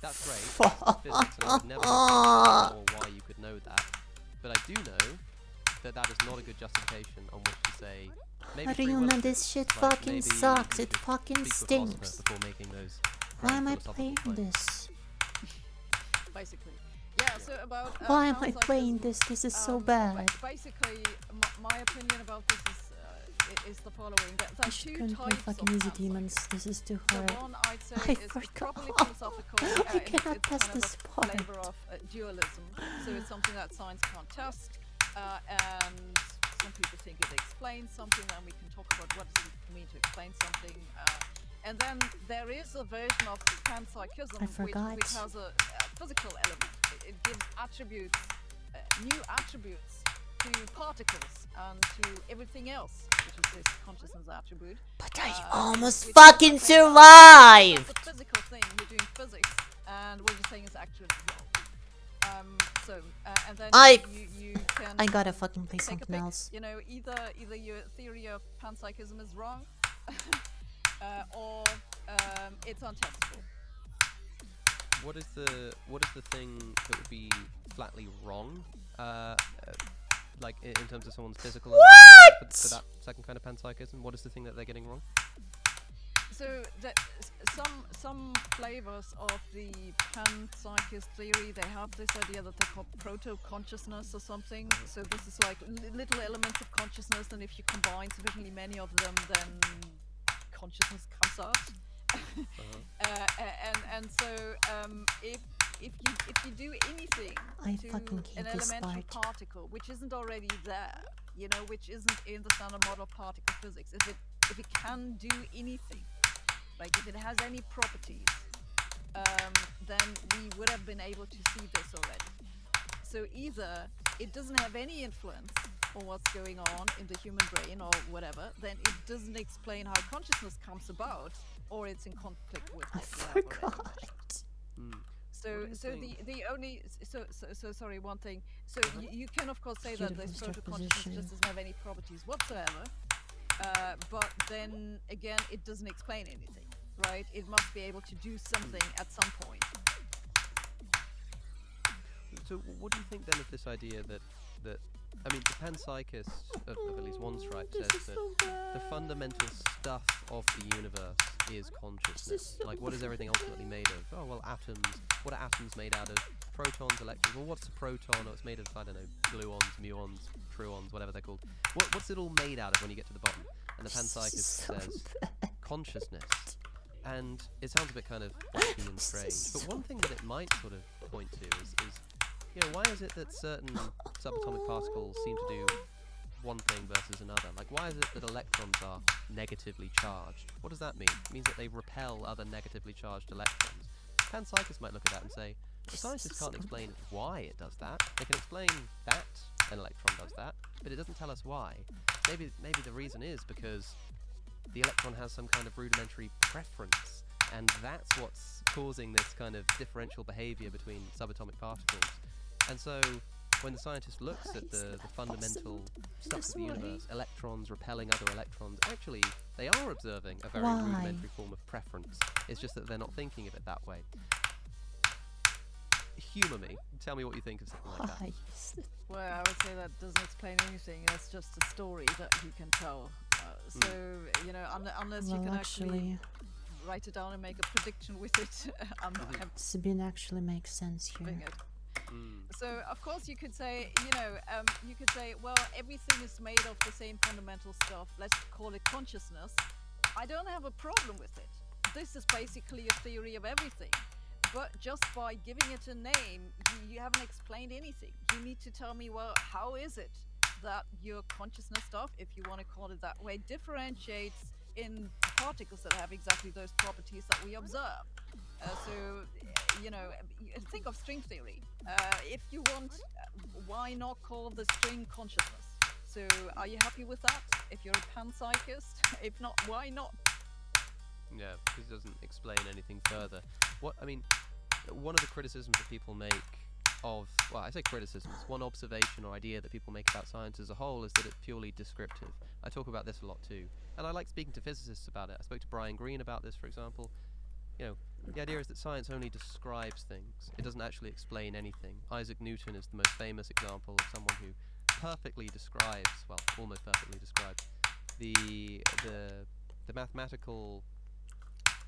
That's great. That's physics, and I would never know why you could know that. But I do know that that is not a good justification on which to say, Ryuna, this shit fucking sucks. It fucking stinks. Why am I playing this? Basically. Yeah, so about... Why am I playing this? This is so bad. Basically, my opinion about this is the following. I should couldn't play fucking easy demons. This is too hard. One I'd say is properly philosophical. I cannot test this part. Flavor of dualism. So it's something that science can't test. And some people think it explains something, and we can talk about what does it mean to explain something. And then there is a version of panpsychism which has a physical element. It gives attributes, new attributes to particles and to everything else, which is this consciousness attribute. But I almost fucking survived! It's a physical thing. You're doing physics, and what you're saying is actually wrong. And then you can I gotta fucking play something else. You know, either your theory of panpsychism is wrong, or it's untestable. What is the thing that would be flatly wrong? Like in terms of someone's physical. What? For that second kind of panpsychism, what is the thing that they're getting wrong? So some flavors of the panpsychist theory, they have this idea that they call proto-consciousness or something. So this is like little elements of consciousness, and if you combine sufficiently many of them, then consciousness comes out. And so if you do anything to an elementary particle which isn't already there, you know, which isn't in the standard model of particle physics, if it can do anything, like if it has any properties, then we would have been able to see this already. So either it doesn't have any influence on what's going on in the human brain or whatever, then it doesn't explain how consciousness comes about, or it's in conflict with what we have already. So sorry, one thing. So you can of course say that this proto-consciousness just doesn't have any properties whatsoever, but then again, it doesn't explain anything, right? It must be able to do something at some point. So what do you think then of this idea that I mean, the panpsychist of at least one stripe says that the fundamental stuff of the universe is consciousness. Like, what is everything ultimately made of? Oh, well, atoms. What are atoms made out of? Protons, electrons. Well, what's a proton? Oh, it's made of, I don't know, gluons, muons, truons, whatever they're called. What's it all made out of when you get to the bottom? And the panpsychist says, consciousness. And it sounds a bit kind of wacky and strange. But one thing that it might sort of point to is you know, why is it that certain subatomic particles seem to do one thing versus another? Like, why is it that electrons are negatively charged? What does that mean? It means that they repel other negatively charged electrons. Panpsychists might look at that and say, the scientists can't explain why it does that. They can explain that an electron does that, but it doesn't tell us why. Maybe the reason is because the electron has some kind of rudimentary preference, and that's what's causing this kind of differential behavior between subatomic particles. And so, when the scientist looks at the fundamental stuff of the universe, electrons repelling other electrons, actually, they are observing a very rudimentary form of preference. It's just that they're not thinking of it that way. Humour me. Tell me what you think of something like that. Well, I would say that doesn't explain anything. It's just a story that you can tell. So, you know, unless you can actually write it down and make a prediction with it. I'm Sabine actually makes sense here. doing it. So of course you could say, you could say, well, everything is made of the same fundamental stuff. Let's call it consciousness. I don't have a problem with it. This is basically a theory of everything. But just by giving it a name, you haven't explained anything. You need to tell me, well, how is it that your consciousness stuff, if you want to call it that way, differentiates in particles that have exactly those properties that we observe? Think of string theory. If you want, why not call the string consciousness? So are you happy with that? If you're a panpsychist? If not, why not? Yeah, because it doesn't explain anything further. One of the criticisms that people make of, well, I say criticisms, one observation or idea that people make about science as a whole is that it's purely descriptive. I talk about this a lot too, and I like speaking to physicists about it. I spoke to Brian Greene about this, for example. The idea is that science only describes things. It doesn't actually explain anything. Isaac Newton is the most famous example of someone who perfectly describes, well, almost perfectly describes, the mathematical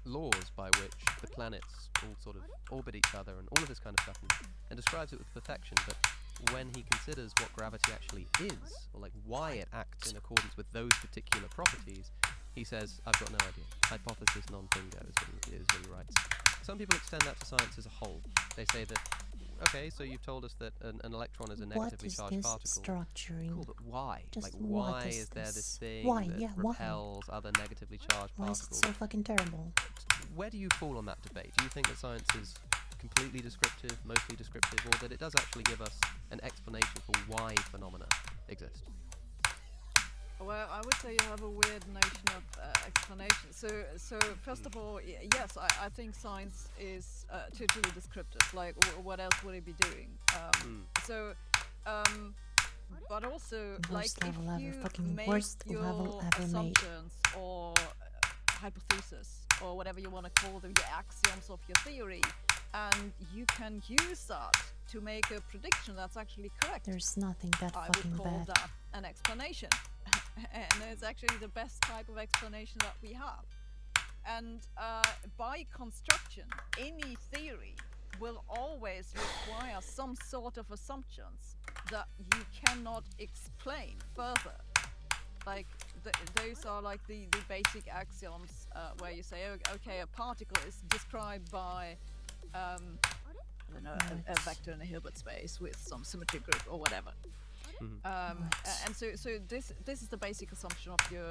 laws by which the planets all sort of orbit each other and all of this kind of stuff, and describes it with perfection. But when he considers what gravity actually is, or like why it acts in accordance with those particular properties, he says, I've got no idea. Hypothesis non bingo is what he writes. Some people extend that to science as a whole. They say that, okay, so you've told us that an electron is a negatively charged particle. Structuring? Cool, but why? Just why what is there this thing why? that Yeah, repels other negatively charged why particles? is it so fucking terrible? Where do you fall on that debate? Do you think that science is completely descriptive, mostly descriptive, or that it does actually give us an explanation for why phenomena exist? Well, I would say you have a weird notion of explanation. So first of all, yes, I think science is totally descriptive. Like, what else would it be doing? But also, Worst like, level if ever, you fucking make worst your level ever made. assumptions or hypothesis or whatever you want to call them, your axioms of your theory, and you can use that to make a prediction that's actually correct. There's nothing that I fucking would call bad. that an explanation. And it's actually the best type of explanation that we have. And by construction, any theory will always require some sort of assumptions that you cannot explain further. Like, those are like the basic axioms where you say, okay, a particle is described by I don't know, a vector in a Hilbert space with some symmetry group or whatever. And so this is the basic assumption of your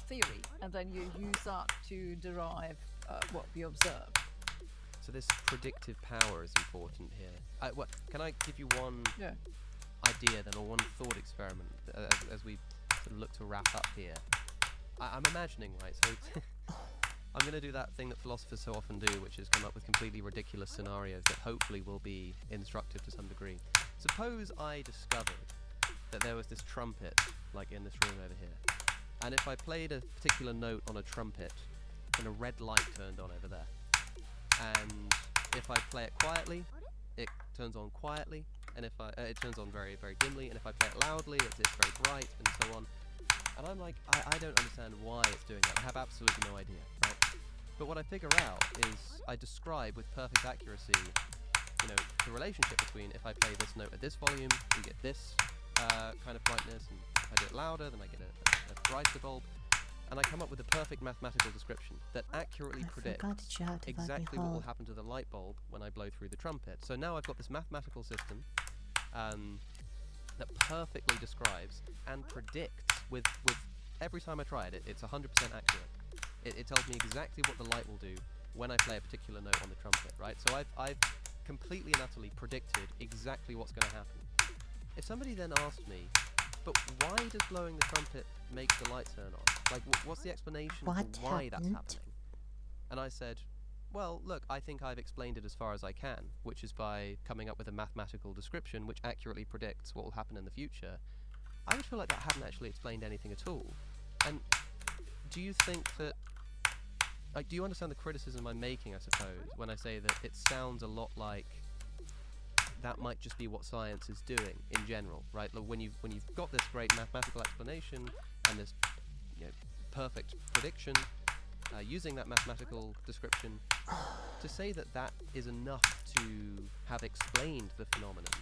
theory, and then you use that to derive what we observe. So this predictive power is important here. Can I give you one idea then, or one thought experiment as we sort of look to wrap up here? I'm imagining, right, so I'm going to do that thing that philosophers so often do, which is come up with completely ridiculous scenarios that hopefully will be instructive to some degree. Suppose I discovered that there was this trumpet, like in this room over here, and if I played a particular note on a trumpet, then a red light turned on over there. And if I play it quietly, it turns on quietly, and if it turns on very, very dimly, and if I play it loudly, it's very bright, and so on. And I'm like, I don't understand why it's doing that. I have absolutely no idea, right? But what I figure out is I describe with perfect accuracy, the relationship between if I play this note at this volume, we get this kind of brightness, and if I do it louder, then I get a brighter bulb. And I come up with a perfect mathematical description that accurately predicts exactly what will happen to the light bulb when I blow through the trumpet. So now I've got this mathematical system that perfectly describes and predicts with every time I try it, it's 100% accurate. It tells me exactly what the light will do when I play a particular note on the trumpet, right? So I've completely and utterly predicted exactly what's going to happen. If somebody then asked me, but why does blowing the trumpet make the light turn on? Like, what's the explanation for why that's happening? And I said, well, look, I think I've explained it as far as I can, which is by coming up with a mathematical description which accurately predicts what will happen in the future. I would feel like that hadn't actually explained anything at all. And do you think that, do you understand the criticism I'm making, I suppose, when I say that it sounds a lot like that might just be what science is doing in general, right? Like when you've got this great mathematical explanation and this perfect prediction, using that mathematical description to say that that is enough to have explained the phenomenon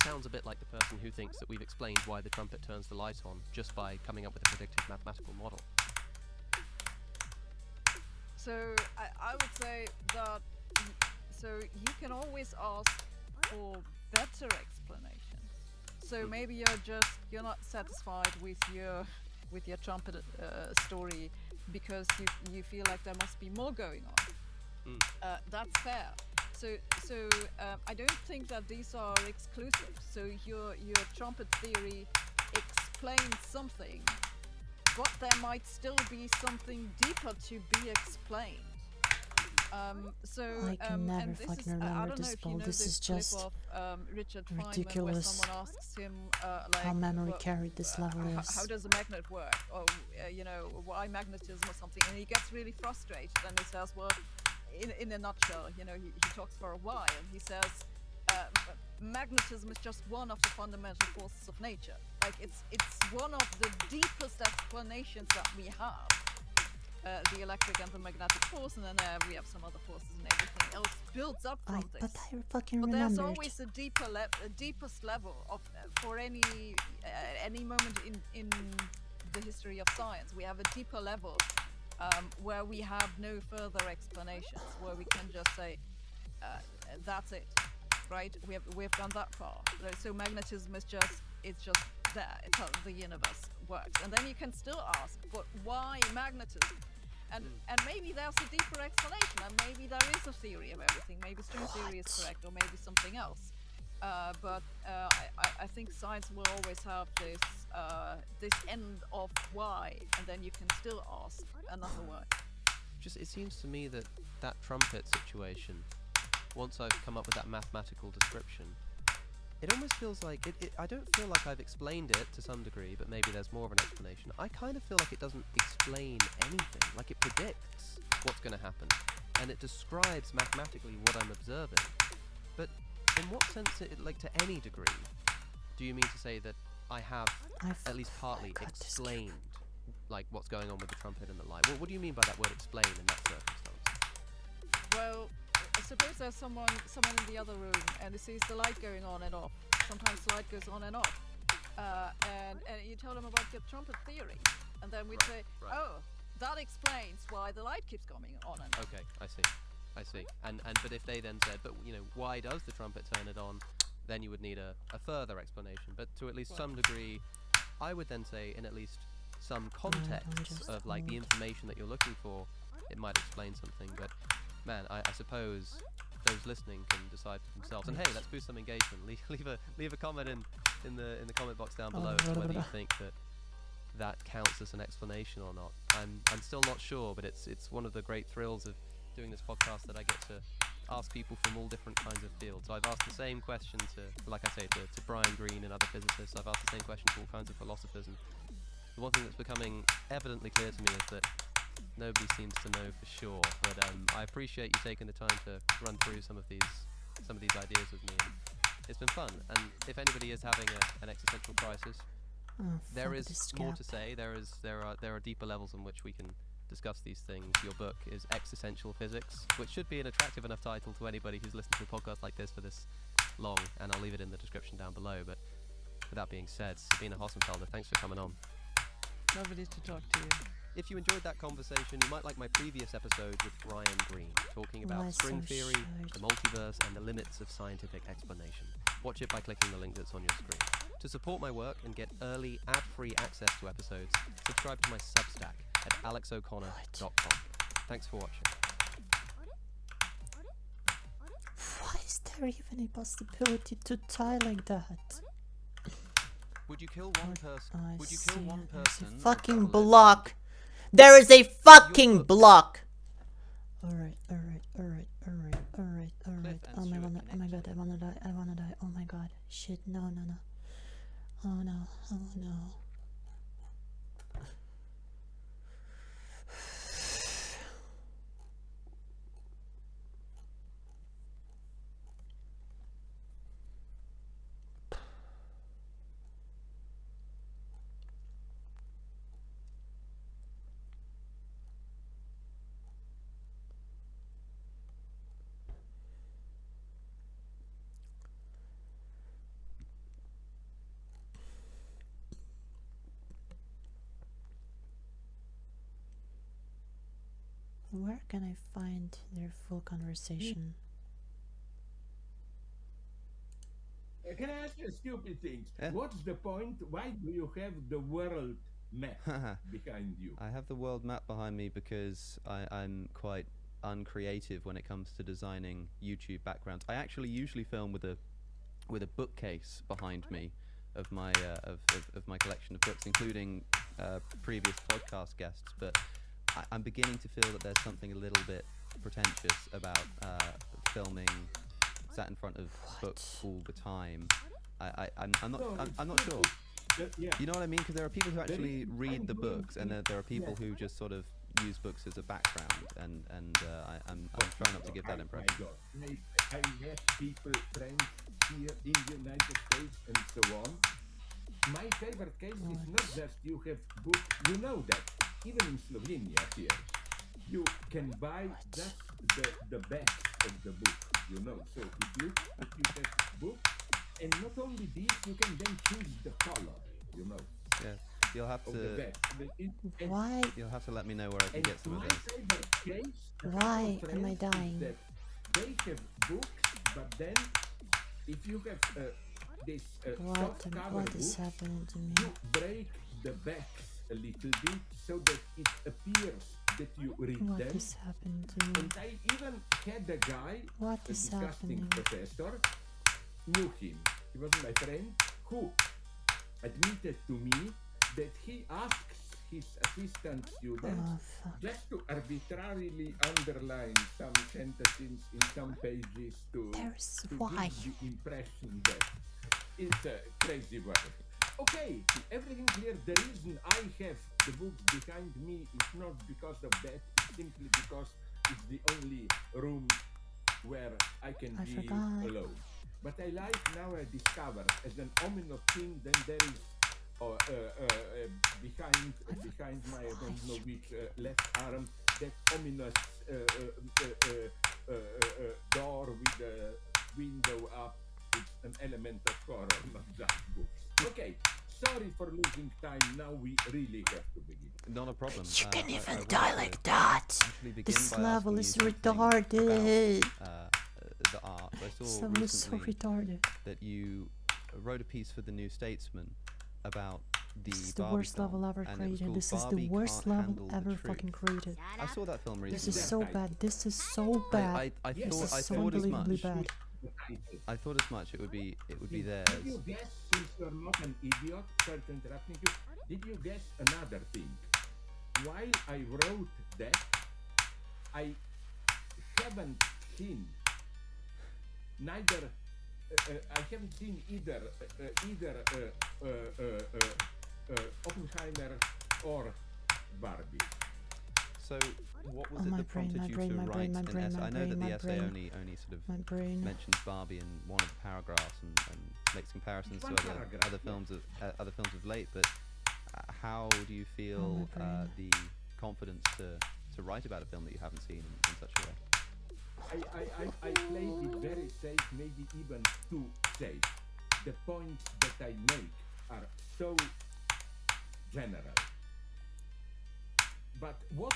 sounds a bit like the person who thinks that we've explained why the trumpet turns the light on just by coming up with a predictive mathematical model. So I would say that so you can always ask for better explanations. So maybe you're not satisfied with your trumpet story because you feel like there must be more going on. That's fair. So I don't think that these are exclusive. So your trumpet theory explains something, but there might still be something deeper to be explained. I can never and this fucking is, I remember don't this know if you ball. know This this is clip just of Richard Feynman, where ridiculous someone asks him like, how memory well, carried this level is. how does a magnet work, or why magnetism or something, and he gets really frustrated and he says, well, in a nutshell, he talks for a while and he says magnetism is just one of the fundamental forces of nature. Like it's one of the deepest explanations that we have. The electric and the magnetic force, and then we have some other forces, and everything else builds up from this. But I fucking But remembered. there's always a deepest level of for any moment in the history of science. We have a deeper level where we have no further explanations, where we can just say that's it, right? We've gone that far. So magnetism is just there. It's how the universe works, and then you can still ask, but why magnetism? And maybe there's a deeper explanation, and maybe there is a theory of everything. Maybe string theory is correct, or maybe something else. But I think science will always have this end of why, and then you can still ask another word. It seems to me that trumpet situation, once I've come up with that mathematical description, it almost feels like I don't feel like I've explained it to some degree, but maybe there's more of an explanation. I kind of feel like it doesn't explain anything, like it predicts what's going to happen, and it describes mathematically what I'm observing. But in what sense, like to any degree, do you mean to say that I have at least partly explained like what's going on with the trumpet and the light? What do you mean by that word explain in that circumstance? Well, suppose there's someone in the other room and he sees the light going on and off. Sometimes the light goes on and off. And you tell them about your trumpet theory. And then we'd say, oh, that explains why the light keeps coming on and off. Okay, I see. And but if they then said, but why does the trumpet turn it on? Then you would need a further explanation. But to at least some degree, I would then say in at least some context of like the information that you're looking for, it might explain something. But man, I suppose those listening can decide for themselves. And hey, let's boost some engagement. Leave a comment in the comment box down below as to whether you think that counts as an explanation or not. I'm still not sure, but it's one of the great thrills of doing this podcast that I get to ask people from all different kinds of fields. So I've asked the same question to Brian Greene and other physicists. I've asked the same question to all kinds of philosophers, and the one thing that's becoming evidently clear to me is that nobody seems to know for sure. But I appreciate you taking the time to run through some of these ideas with me. It's been fun, and if anybody is having an existential crisis, there is more to say. There are deeper levels on which we can discuss these things. Your book is Existential Physics, which should be an attractive enough title to anybody who's listened to a podcast like this for this long, and I'll leave it in the description down below. But with that being said, Sabina Hossenfelder, thanks for coming on. Lovely to talk to you. If you enjoyed that conversation, you might like my previous episode with Brian Greene, talking about string theory, the multiverse, and the limits of scientific explanation. Watch it by clicking the link that's on your screen. To support my work and get early, ad-free access to episodes, subscribe to my Substack at alexoconnor.com. Thanks for watching. Why is there even a possibility to tie like that? Would you kill one person? Would you kill one person? There's a fucking block. There is a fucking block. Alright. Oh my god, I wanna die. Oh my god. Shit, no. Oh no. Where can I find their full conversation? Can I ask you a stupid thing? Yeah. What's the point? Why do you have the world map behind you? I have the world map behind me because I'm quite uncreative when it comes to designing YouTube backgrounds. I actually usually film with a bookcase behind me of my my collection of books, including previous podcast guests. But I'm beginning to feel that there's something a little bit pretentious about filming sat in front of books all the time. I'm not sure. Yeah. You know what I mean? Because there are people who actually read the books, and there are people who just sort of use books as a background, and I'm trying not to give that impression. My God. I have people, friends here in the United States and so on. My favorite case is not just you have books, you know that, even in Slovenia here, you can buy just the back of the book, you know. So if you have books, and not only this, you can then choose the color, you know. Yeah, you'll have of the to. back. Why? You'll have to let me know where I can get some of my those. favorite case, Why am I friends, is dying? that they have books, but then if you have this soft cover What is book, happening to me? you break the backs a little bit so that it appears that you read What them. is happening to me? And I even had a guy, What a is disgusting happening? professor, knew him. He was my friend, who admitted to me that he asks his assistant students Oh fuck. just to arbitrarily underline some sentences in some pages to Why? give the impression that it's a crazy word. Okay, everything clear. The reason I have the book behind me is not because of that, it's simply because it's the only room where I can I be forgot. alone. But I like now I discover as an ominous thing, then there is behind my I don't know which left arm, that ominous door with the window up. It's an element of horror, not just books. Okay, sorry for losing time. Now we really have to begin. Not a problem. You can I even wanted die to like that. actually begin This by level asking is you something retarded. about, the art. I saw This level is so recently retarded. that you wrote a piece for the New Statesman about the This is the Barbie worst level film, ever and it was created. called This is the Barbie worst Can't level Handle the ever Truth. fucking created. I saw that film This recently. is so bad. This is so bad. I Yes, thought This I is so thought as unbelievably much. bad. I thought as much. It would be theirs. Did you guess, since you're not an idiot, sorry to interrupting you, did you guess another thing? While I wrote that, I haven't seen either Oppenheimer or Barbie. So, what was Oh, it my that prompted brain, you my to brain, write my an brain, essay? my I know that brain, the my essay brain. only sort of My brain. mentions Barbie in one of the paragraphs and makes comparisons to One paragraph, other films of late. But how do you feel my brain. the confidence to write about a film that you haven't seen in such a way? I played it very safe, maybe even too safe. The points that I make are so general. But what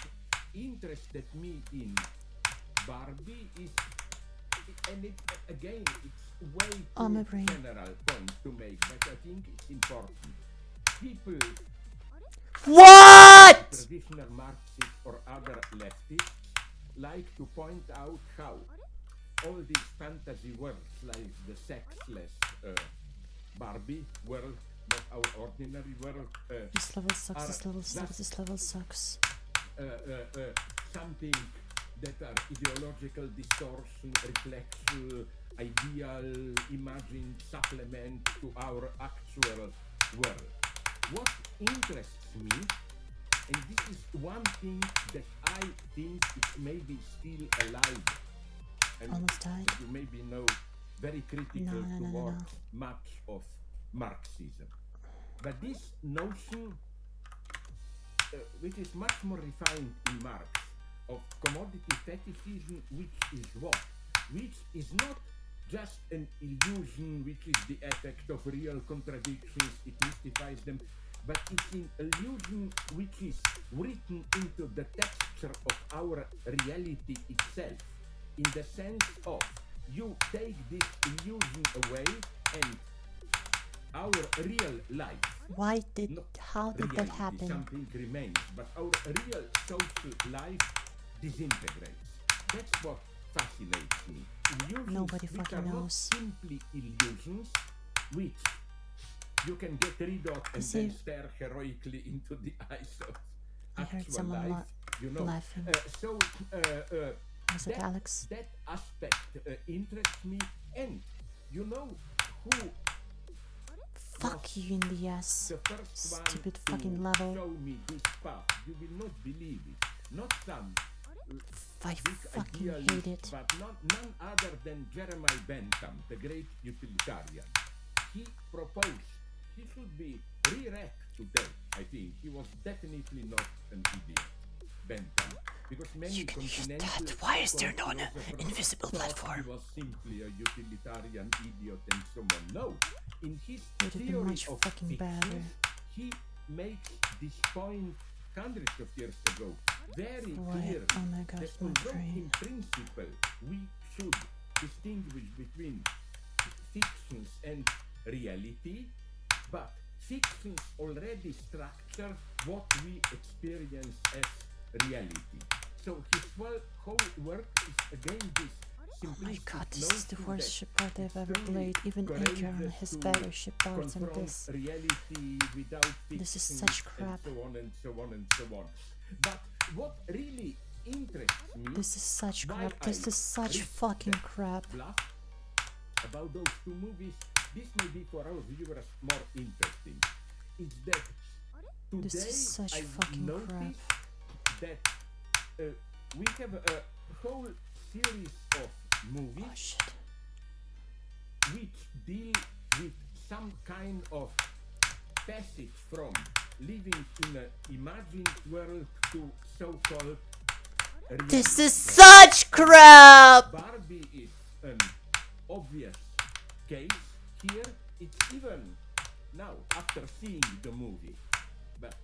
interested me in Barbie is, and again, it's way Oh, my too brain. general point to make, but I think it's important. People, What? traditional Marxists or other leftists, like to point out how all these fantasy worlds, like the sexless Barbie world, not our ordinary world, This level sucks. are This level sucks. just This level sucks. something that are ideological distortion, reflection, ideal, imagined supplement to our actual world. What interests me, and this is one thing that I think is maybe still alive, and Almost died. you maybe know, very critical No. towards much of Marxism. But this notion, which is much more refined in Marx, of commodity fetishism, which is what? Which is not just an illusion, which is the effect of real contradictions, it mystifies them. but it's an illusion which is written into the texture of our reality itself, in the sense of you take this illusion away and our real life, How did that reality, happen? something remains, but our real social life disintegrates. That's what fascinates me. Illusions Nobody which fucking are not knows. simply illusions, which you can get rid of and see- then stare heroically into the eyes of I heard actual someone life, you know. laughing. Was it Alex? That aspect interests me, and you know who Fuck you in the ass. the first one Stupid to fucking level. show me this path? You will not believe it. Not some I big fucking idealist, hate it. but none other than Jeremiah Bentham, the great utilitarian. He proposed he should be re-read today. I think he was definitely not an idiot, Bentham, because many continental Why is there not an philosophers invisible thought platform? he was simply a utilitarian idiot and so on. No, in his Would have been theory much of fucking fiction, better. he makes this point hundreds of years ago very Why? clear Oh my god, that my although brain. in principle we should distinguish between fictions and reality, but fictions already structure what we experience as reality. So his whole work is again this Oh my simplistic god, this is the notion worst that ship part I've ever truly played. Even Aker courageous has to better ship parts than confront this. reality without This is fictions such crap. and so on and so on and so on. But what really interests me This is such why crap. This I is such read fucking that crap. bluff about those two movies, this may be for our viewers more interesting, is that today This is such I fucking noticed crap. that we have a whole series of Oh movies shit. which deal with some kind of passage from living in an imagined world to so-called reality. This is such crap! Barbie is an obvious case here. It's even now after seeing the movie, but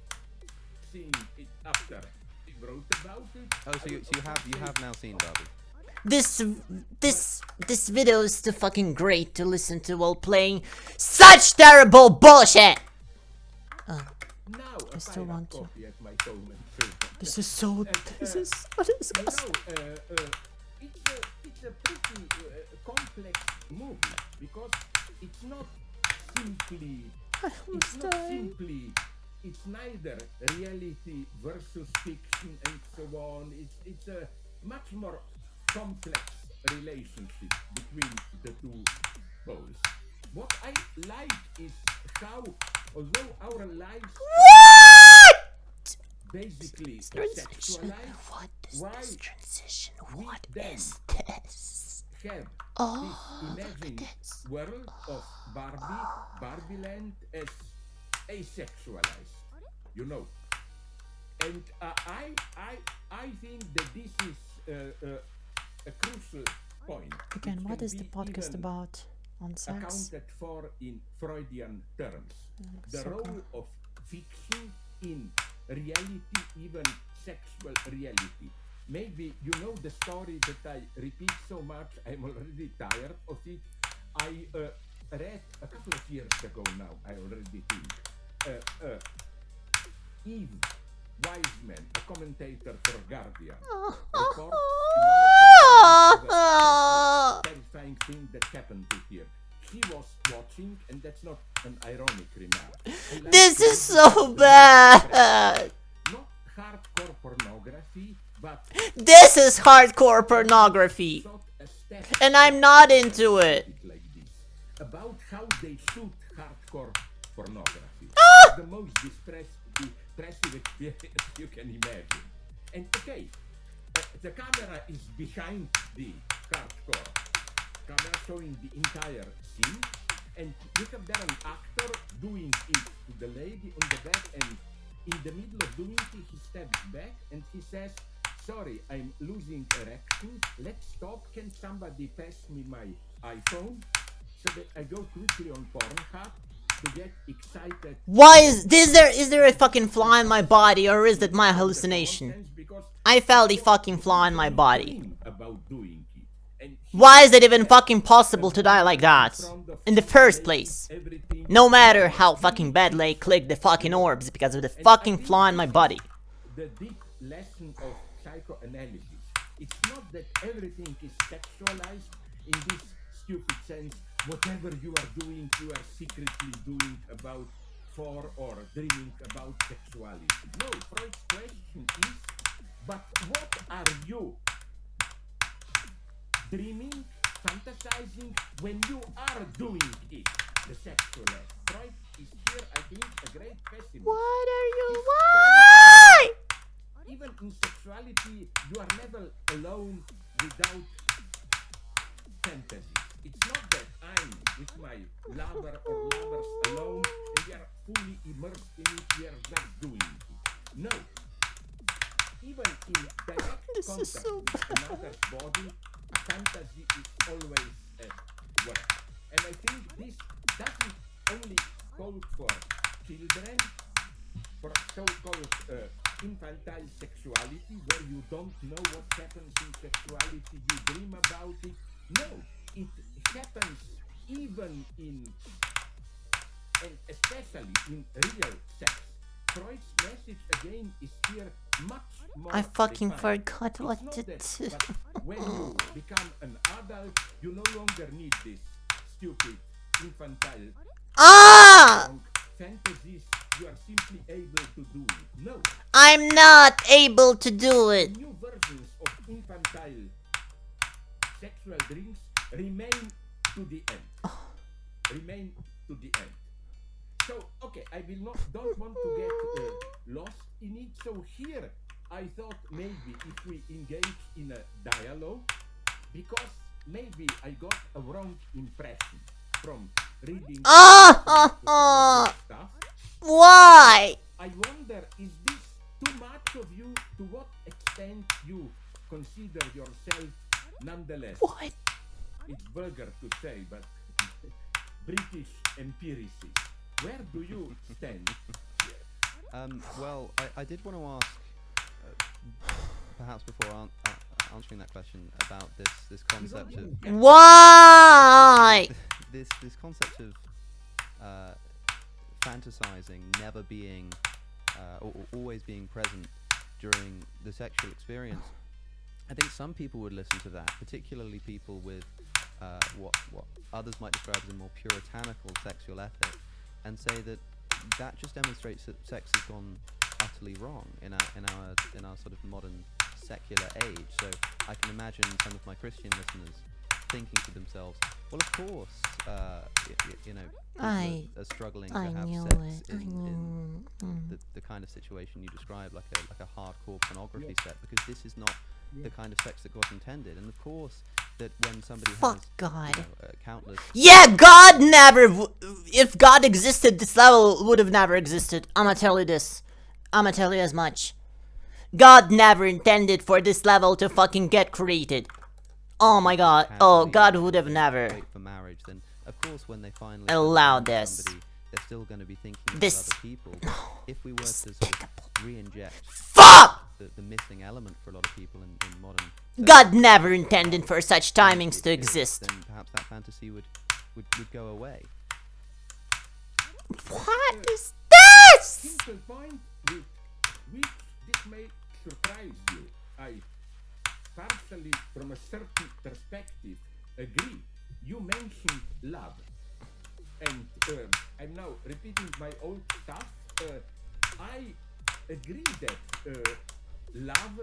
seeing it after we wrote about it. Oh, so you have now seen Barbie. This video is too fucking great to listen to while playing such terrible bullshit! Now I still want to. copy at my home and so on. This is so disgusting. It's a pretty complex movie because it's not simply. It's not simply. It's neither reality versus fiction and so on. It's a much more complex relationship between the two poles. What I like is how, although our lives What? basically Transition. sexualized, What is why this transition? we What then is this? have Oh, this look at imagined this. world of Barbieland as asexualized, you know. And I think that this is a crucial point. Again, which what can is the be podcast even about? On sex? accounted for in Freudian terms. The so role cool. of fiction in reality, even sexual reality. Maybe you know the story that I repeat so much, I'm already tired of it. I read a couple of years ago now, I already think, Eve Wiseman, a commentator for Guardian, reports terrifying thing that happened to her. She was watching, and that's not an ironic remark. I like This to is use so the bad! not hardcore pornography, but This is hardcore pornography! sought a step And I'm not into it! like this about how they shoot hardcore pornography. Ah! The most depressive experience you can imagine. And okay, the camera is behind the hardcore camera showing the entire scene, and you have there an actor doing it to the lady on the back, and in the middle of doing it he steps back and he says, sorry, I'm losing erection, let's stop, can somebody pass me my iPhone? So that I go quickly on Pornhub, to get excited. Why is there a fucking fly in my body, or is it my hallucination? I felt a fucking fly in my body. About doing it. And Why is it even fucking possible to die like that? In the first place. everything. No matter how fucking badly I click the fucking orbs because of the fucking fly in my body. The deep lesson of psychoanalysis. It's not that everything is sexualized in this stupid sense. Whatever you are doing, you are secretly doing about for or dreaming about sexuality. No, Freud's question is, but what are you dreaming, fantasizing when you are doing it? The sexual act. Freud is here, I think, a great pessimist. What are you? His Why? Even in sexuality, you are never alone without fantasy. It's not that I'm with my lover or lovers alone and we are fully immersed in it, we are just doing it. No. Even in direct This is contact so with another's body, a fantasy is always at work. And I think this doesn't only call for children, for so-called infantile sexuality, where you don't know what happens in sexuality, you dream about it. No, it happens even in, and especially in real sex. Freud's message again is here much more I fucking refined. forgot It's what not to that, do. but when you become an adult, you no longer need this stupid infantile Ah! fantasies. You are simply able to do it. No, I'm not able to do it. new versions of infantile sexual dreams remain to the end. Remain to the end. So, okay, I don't want to get lost in it. So here, I thought maybe if we engage in a dialogue, because maybe I got a wrong impression from reading stuff. Why? I wonder, is this too much of you? To what extent you consider yourself, nonetheless, What? it's vulgar to say, but British empiricist. Where do you stand here? Well, I did want to ask, perhaps before answering that question, about this concept of Why? this concept of fantasizing never being or always being present during the sexual experience. I think some people would listen to that, particularly people with what others might describe as a more puritanical sexual ethic, and say that just demonstrates that sex has gone utterly wrong in our sort of modern secular age. So I can imagine some of my Christian listeners thinking to themselves, well, of course, you know, people are struggling to have sex in the kind of situation you describe, like a hardcore pornography set, because this is not the kind of sex that God intended. And of course, that when somebody Fuck has God. countless Yeah, God never. If God existed, this level would have never existed. I'ma tell you this. I'ma tell you as much. God never intended for this level to fucking get created. Oh my God. Oh, God would have never wait for marriage, then of course when they finally allowed find this. somebody, they're still going to be thinking about This- other people. If we were to sort of re-inject Fuck! the missing element for a lot of people in modern God never intended for such timings to experience, exist. then perhaps that fantasy would go away. What is this? Simple point with which this may surprise you. I partially, from a certain perspective, agree. You mentioned love, and I'm now repeating my old stuff. I agree that love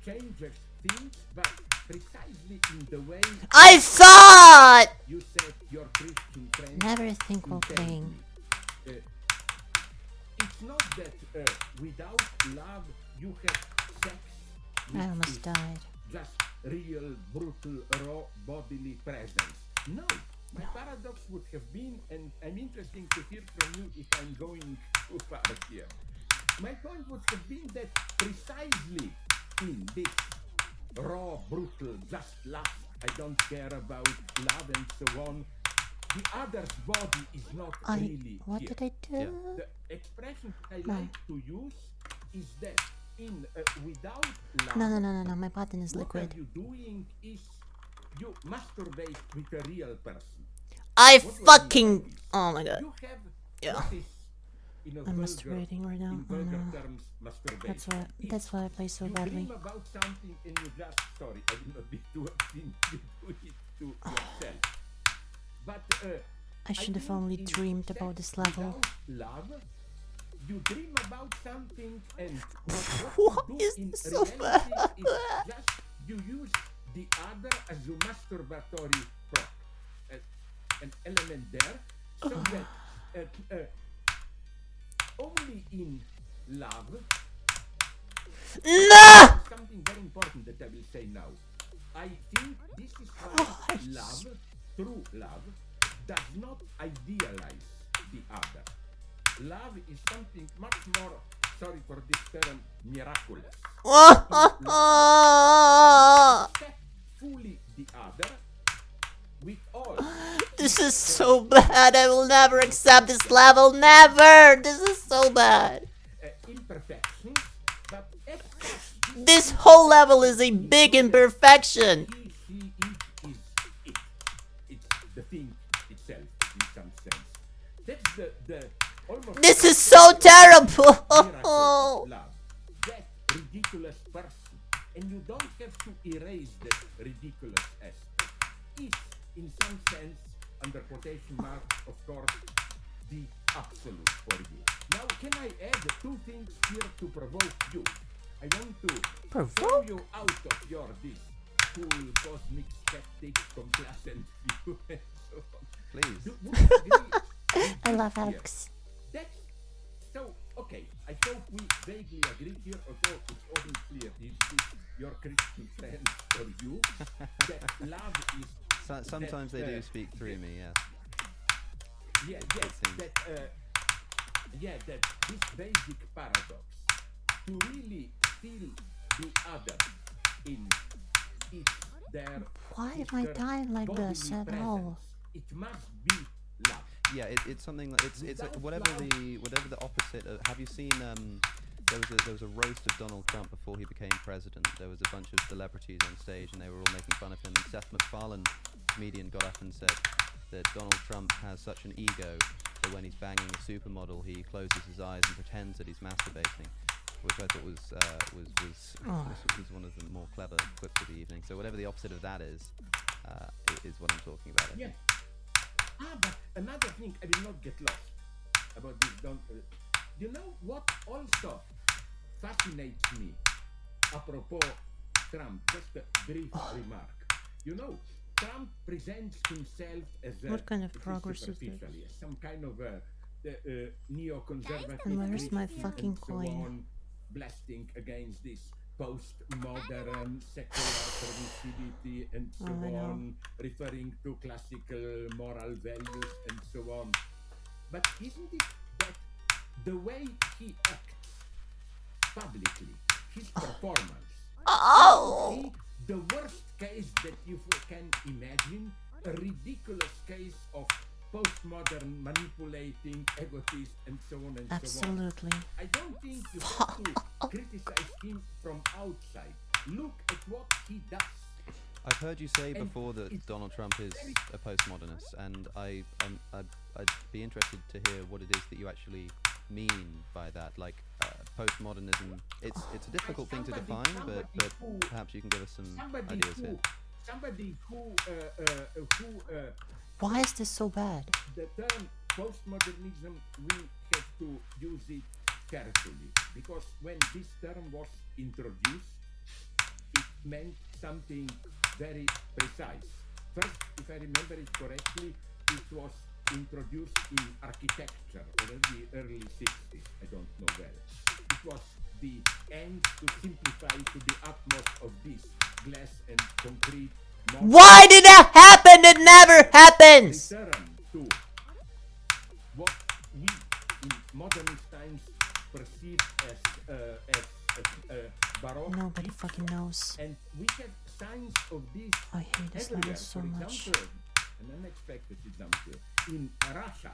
changes things, but precisely in the way I thought. you said your Christian friends Never think while intend playing. me. It's not that without love you have sex, I which almost is died. just real, brutal, raw bodily presence. No, my paradox would have been, and I'm interested to hear from you if I'm going too far here. My point would have been that precisely in this raw, brutal, just love, I don't care about love and so on, the other's body is not really What here. did I do? The expression I No. like to use is that in without love, No, my button is what liquid. are you doing is you masturbate with a real person. I What was fucking... in Oh my god. You have Yeah. what is in a I'm vulgar, masturbating right now. in I vulgar know. terms, masturbation. That's why I play so You badly. dream about something and you just, sorry, I will not be too obscene, you do it to yourself. But I should have think only in dreamed sex about this level. without love, you dream about something and What you do is in this so reality bad? is just you use the other as a masturbatory prop, an element there, so that only in love. No! Something very important that I will say now. I think this is why love, true love, does not idealize the other. Love is something much more, sorry for this term, miraculous. Accept fully the other with all. This is so bad. I will never accept this level. Never. This is so bad. Imperfections, but accept This whole level is a big imperfection. he, she, it is it. It's the thing itself in some sense. That's the almost. This is so terrible. miracle of love. That ridiculous person, and you don't have to erase that ridiculous aspect. Is in some sense, under quotation marks, of course, the absolute for you. Now, can I add two things here to provoke you? I want to throw you out of your this cool cosmic skeptic complacent view and so on. Please. Would you agree? I love Here. Alex. That's so okay. I hope we vaguely agree here, although it wasn't clear. Is this your Christian friend or you? That love is. Sometimes they do speak through me, yes. Yes, seems- that this basic paradox to really feel the other in its their Why am I sister dying like bodily this at presence. all? It must be love. Yeah, it's something like it's Without whatever love. the opposite of. Have you seen there was a roast of Donald Trump before he became president. There was a bunch of celebrities on stage and they were all making fun of him. And Seth MacFarlane, comedian, got up and said that Donald Trump has such an ego that when he's banging a supermodel, he closes his eyes and pretends that he's masturbating, which I thought was one of the more clever quips of the evening. So whatever the opposite of that is what I'm talking about. I Yeah. think. But another thing, I will not get lost about this. Don't. You know what also fascinates me? Apropos Trump, just a brief remark. You know, Trump presents himself as What kind of at least progress is this? superficially, as some kind of neoconservative. And where's my Christian fucking and so coin? on, blasting against this postmodern secular permissivity and so Oh, I know. on, referring to classical moral values and so on. But isn't it that the way he acts publicly, his performance, Oh! is the worst case that you can imagine, a ridiculous case of postmodern manipulating, egotist, and so on and so on. Absolutely. I don't think you have to criticize him from outside. Look at what he does. I've heard you say And before that it's Donald Trump is a postmodernist, and I'd be interested to hear what it is that you actually mean by that. Like postmodernism, it's a difficult thing to define, but perhaps you can give us some ideas here. Somebody who Why is this so bad? the term postmodernism, we have to use it carefully, because when this term was introduced, it meant something very precise. First, if I remember it correctly, it was introduced in architecture already early 60s, I don't know well. It was the end to simplify to the utmost of this glass and concrete. Why did that happen? It never happens! Return to what we in modernist times perceive as Baroque. Nobody fucking knows. And we have signs of this I hate this everywhere. level so For much. example, an unexpected example. In Russia,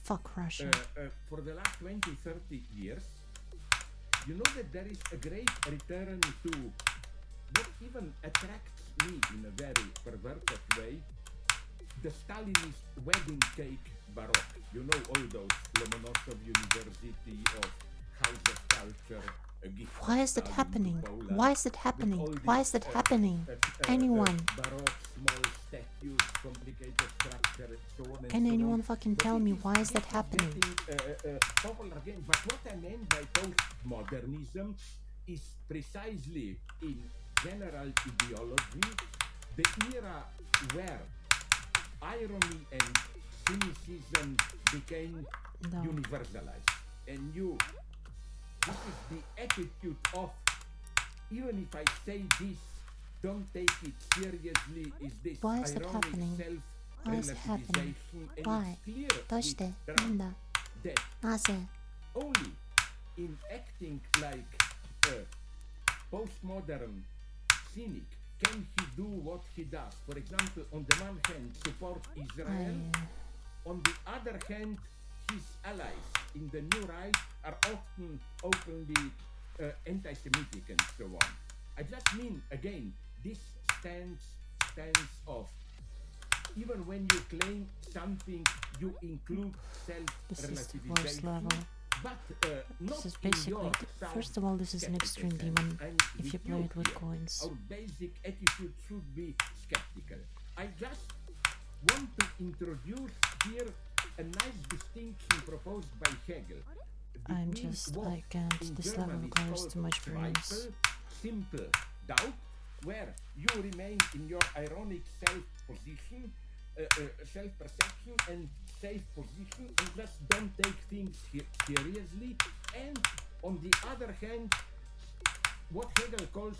Fuck Russia. for the last 20, 30 years, you know that there is a great return to what even attracts me in a very perverted way, the Stalinist wedding cake baroque. You know all those Lomonosov University of House of Culture. Why is that happening? Why is that happening? Why is that happening? Anyone? Baroque, small statues, complicated structure, so on and Can so anyone on. fucking But tell it me is why is that happening? getting, popular again. But what I meant by postmodernism is precisely in general ideology the era where irony and cynicism became No. universalized. And this is the attitude of, even if I say this, don't take it seriously, is this Why is that ironic happening? Why is it happening? self-relativization. And Why? it's clear どうして with なんだ that なぜ only in acting like a postmodern cynic can he do what he does. For example, on the one hand, support Israel. On the other hand, his allies in the new right are often openly anti-Semitic and so on. I just mean, again, this stance of even when you claim something, you include This is the worst self-relativization. level. But not This is in basically, your first of all, this is an extreme self-skepticism. demon I'm if you with play it with here. coins. Our basic attitude should be skeptical. I just want to introduce here a nice distinction proposed by Hegel. I'm between just, what I can't, in this level German is requires called too much brains. Zweifel, simple doubt, where you remain in your ironic self-position, self-perception and safe position and just don't take things seriously. And on the other hand, what Hegel calls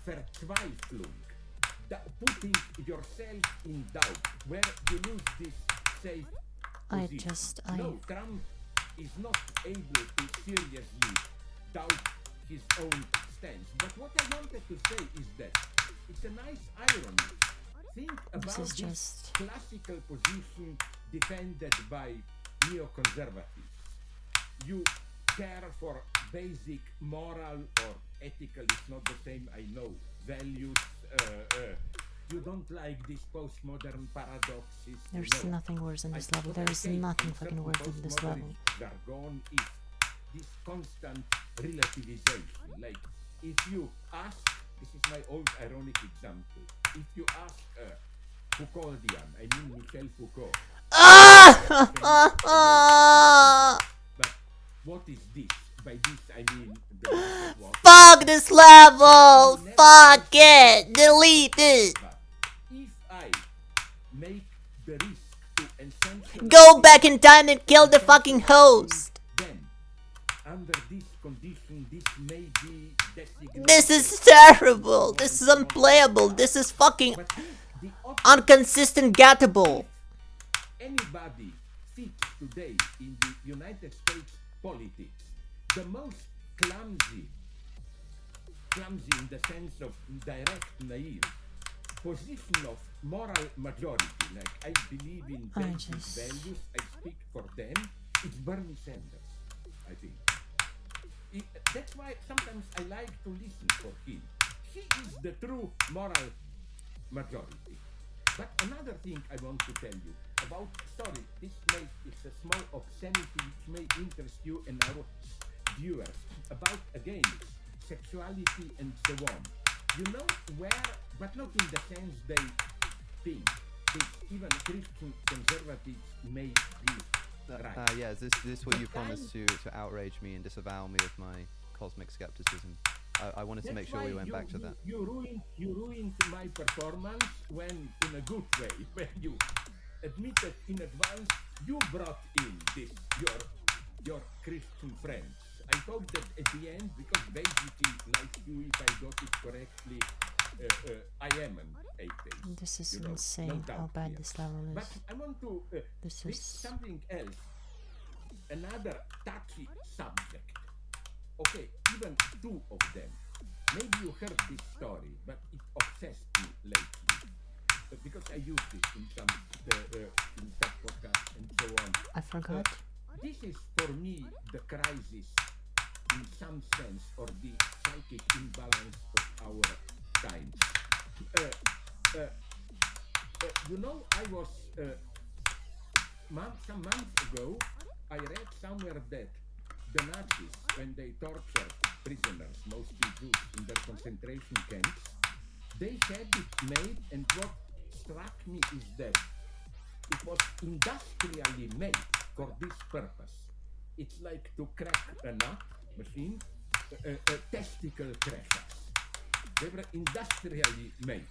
Verzweiflung, putting yourself in doubt, where you lose this safe position. No, Trump is not able to seriously doubt his own stance. But what I wanted to say is that it's a nice irony. Think about this classical position defended by neoconservatives. You care for basic moral or ethical, it's not the same, I know, values. You don't like this postmodern paradoxes. There's nothing worse than this level. There is nothing fucking worse than this level. Jargon is this constant relativization. Like, if you ask, this is my old ironic example, if you ask Foucauldian, I mean Michel Foucault, but what is this? By this I mean the what? Fuck this level! Fuck it! Delete it! But if I make the risk to essentially Go back in time and kill the fucking host! then under this condition this may be designated. This is terrible! This is unplayable! This is fucking But the inconsistent gettable! anybody fits today in the United States politics, the most clumsy in the sense of direct naive position of moral majority, like I believe in basic values, I speak for them, it's Bernie Sanders, I think. That's why sometimes I like to listen for him. He is the true moral majority. But another thing I want to tell you about, sorry, it's a small obscenity which may interest you and our viewers, about, again, sexuality and so on. You know where, but not in the sense they think, even Christian conservatives may be right. Yeah, is this what you promised to outrage me and disavow me of my cosmic skepticism? I wanted to make sure we went back to that. You ruined my performance when, in a good way, when you admitted in advance you brought in this your Christian friends. I hope that at the end, because basically, like you, if I got it correctly, I am an atheist. This is you know, insane no how doubt bad here. this level is. But I want to This reach is something else, another touchy subject. Okay, even two of them. Maybe you heard this story, but it obsessed me lately. Because I I used it in some podcasts and so on. I forgot. This is for me the crisis in some sense, or the psychic imbalance of our times. You know, I was some months ago, I read somewhere that the Nazis, when they tortured prisoners, mostly Jews, in their concentration camps, they had it made, and what struck me is that it was industrially made for this purpose. It's like to crack a nut machine, testicle crushers. They were industrially made.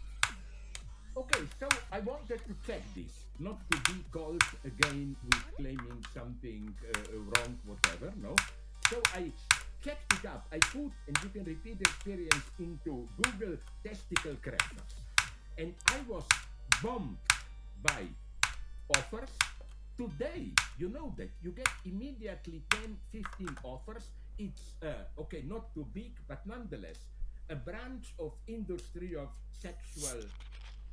Okay, so I wanted to check this, not to be called again with claiming something wrong, whatever, no? So I checked it up. I put, and you can repeat the experience, into Google testicle crushers. And I was bombed by offers. Today, you know that you get immediately 10, 15 offers. It's, okay, not too big, but nonetheless, a branch of industry of sexual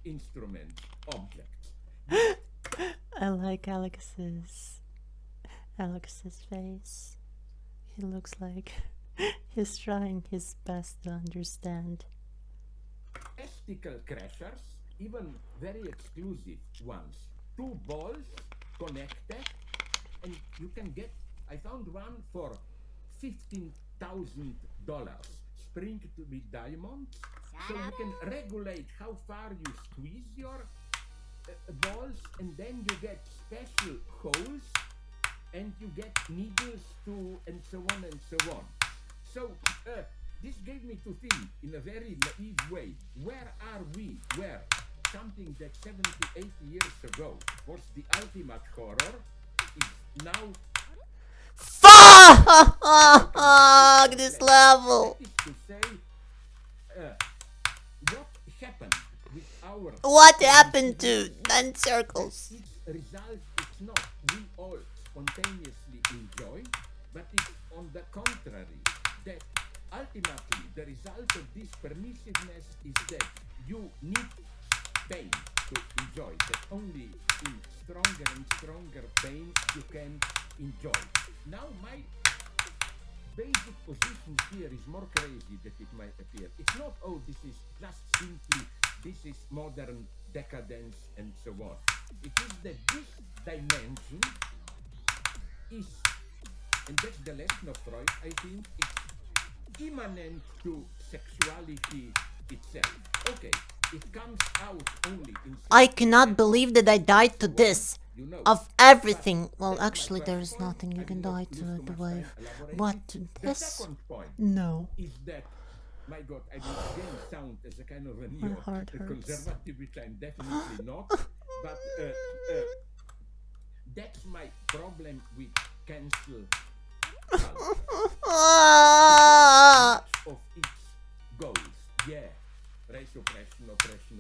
instrument objects. I like Alex's face. He looks like he's trying his best to understand. Testicle crashers, even very exclusive ones. 2 balls connected, and you can get, I found one for $15,000, springed with diamonds, so you can regulate how far you squeeze your balls, and then you get special holes, and you get needles too, and so on and so on. So this gave me to think in a very naive way, where are we, where something that 70, 80 years ago was the ultimate horror is now... Fuck this level! That is to say, what happened with our... What happened to 9 circles? Its result is not we all spontaneously enjoy, but it's on the contrary, that ultimately the result of this permissiveness is that you need pain to enjoy, that only in stronger and stronger pain you can enjoy. Now my basic position here is more crazy than it might appear. It's not, oh, this is just simply, this is modern decadence and so on. It is that this dimension is, and that's the lesson of Freud, I think, it's immanent to sexuality itself. Okay, it comes out only in... I cannot believe that I died to this. You know, Of everything. Well, actually, there is nothing you can die to the way. What to the this? second point No. is that, my God, I will again sound as a kind of a My heart hurts. neo-conservative, which I'm definitely not, but that's my problem with cancel culture. Ah! Of its goals, yeah, race oppression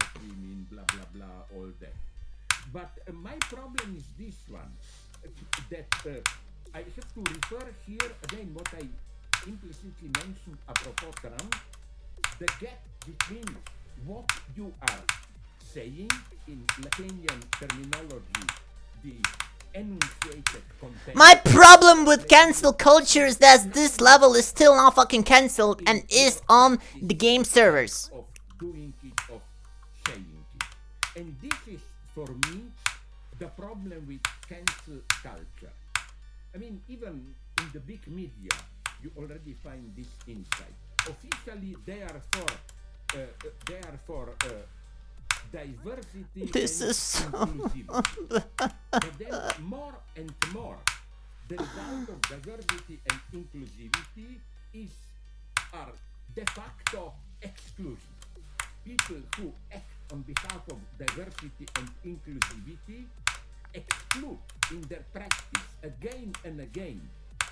of women, blah blah blah, all that. But my problem is this one, that I have to refer here again what I implicitly mentioned apropos Trump, the gap between what you are saying in Lacanian terminology, the enunciated content. My problem with cancel culture is that this level is still not fucking cancelled and is on the game servers. Of doing it, of saying it. And this is, for me, the problem with cancel culture. I mean, even in the big media, you already find this insight. Officially, they are for diversity This and is so inclusivity. But then more and more, the result of diversity and inclusivity are de facto exclusion. People who act on behalf of diversity and inclusivity exclude in their practice again and again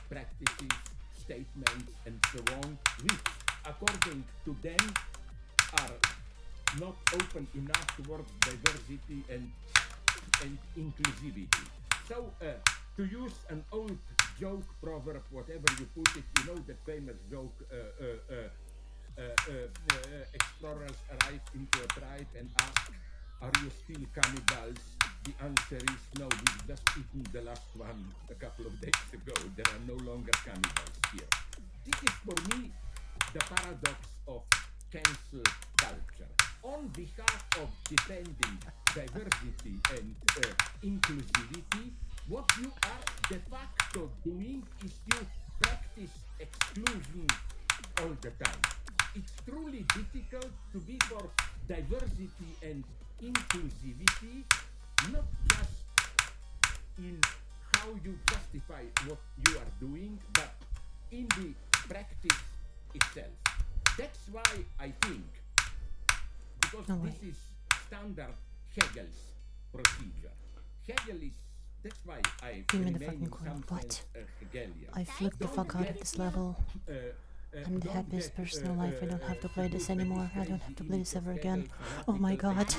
practices, statements, and so on, which, according to them, are not open enough towards diversity and inclusivity. So, to use an old joke, proverb, whatever you put it, you know the famous joke, explorers arrive into a tribe and ask, Are you still cannibals? The answer is no. We've just eaten the last one a couple of days ago. There are no longer cannibals here. This is for me the paradox of cancel culture. On behalf of defending diversity and inclusivity, what you are de facto doing is you practice exclusion all the time. It's truly difficult to be for diversity and inclusivity, not just in how you justify what you are doing, but in the practice itself. That's why I think, because this is standard Hegel's procedure. Hegel is, that's why I Give me the remain fucking in some coin. sense a Hegelian. I flipped the fuck out of this level. I'm the happiest person in life. I don't have to play this anymore. I don't have to play this ever again. Oh my god.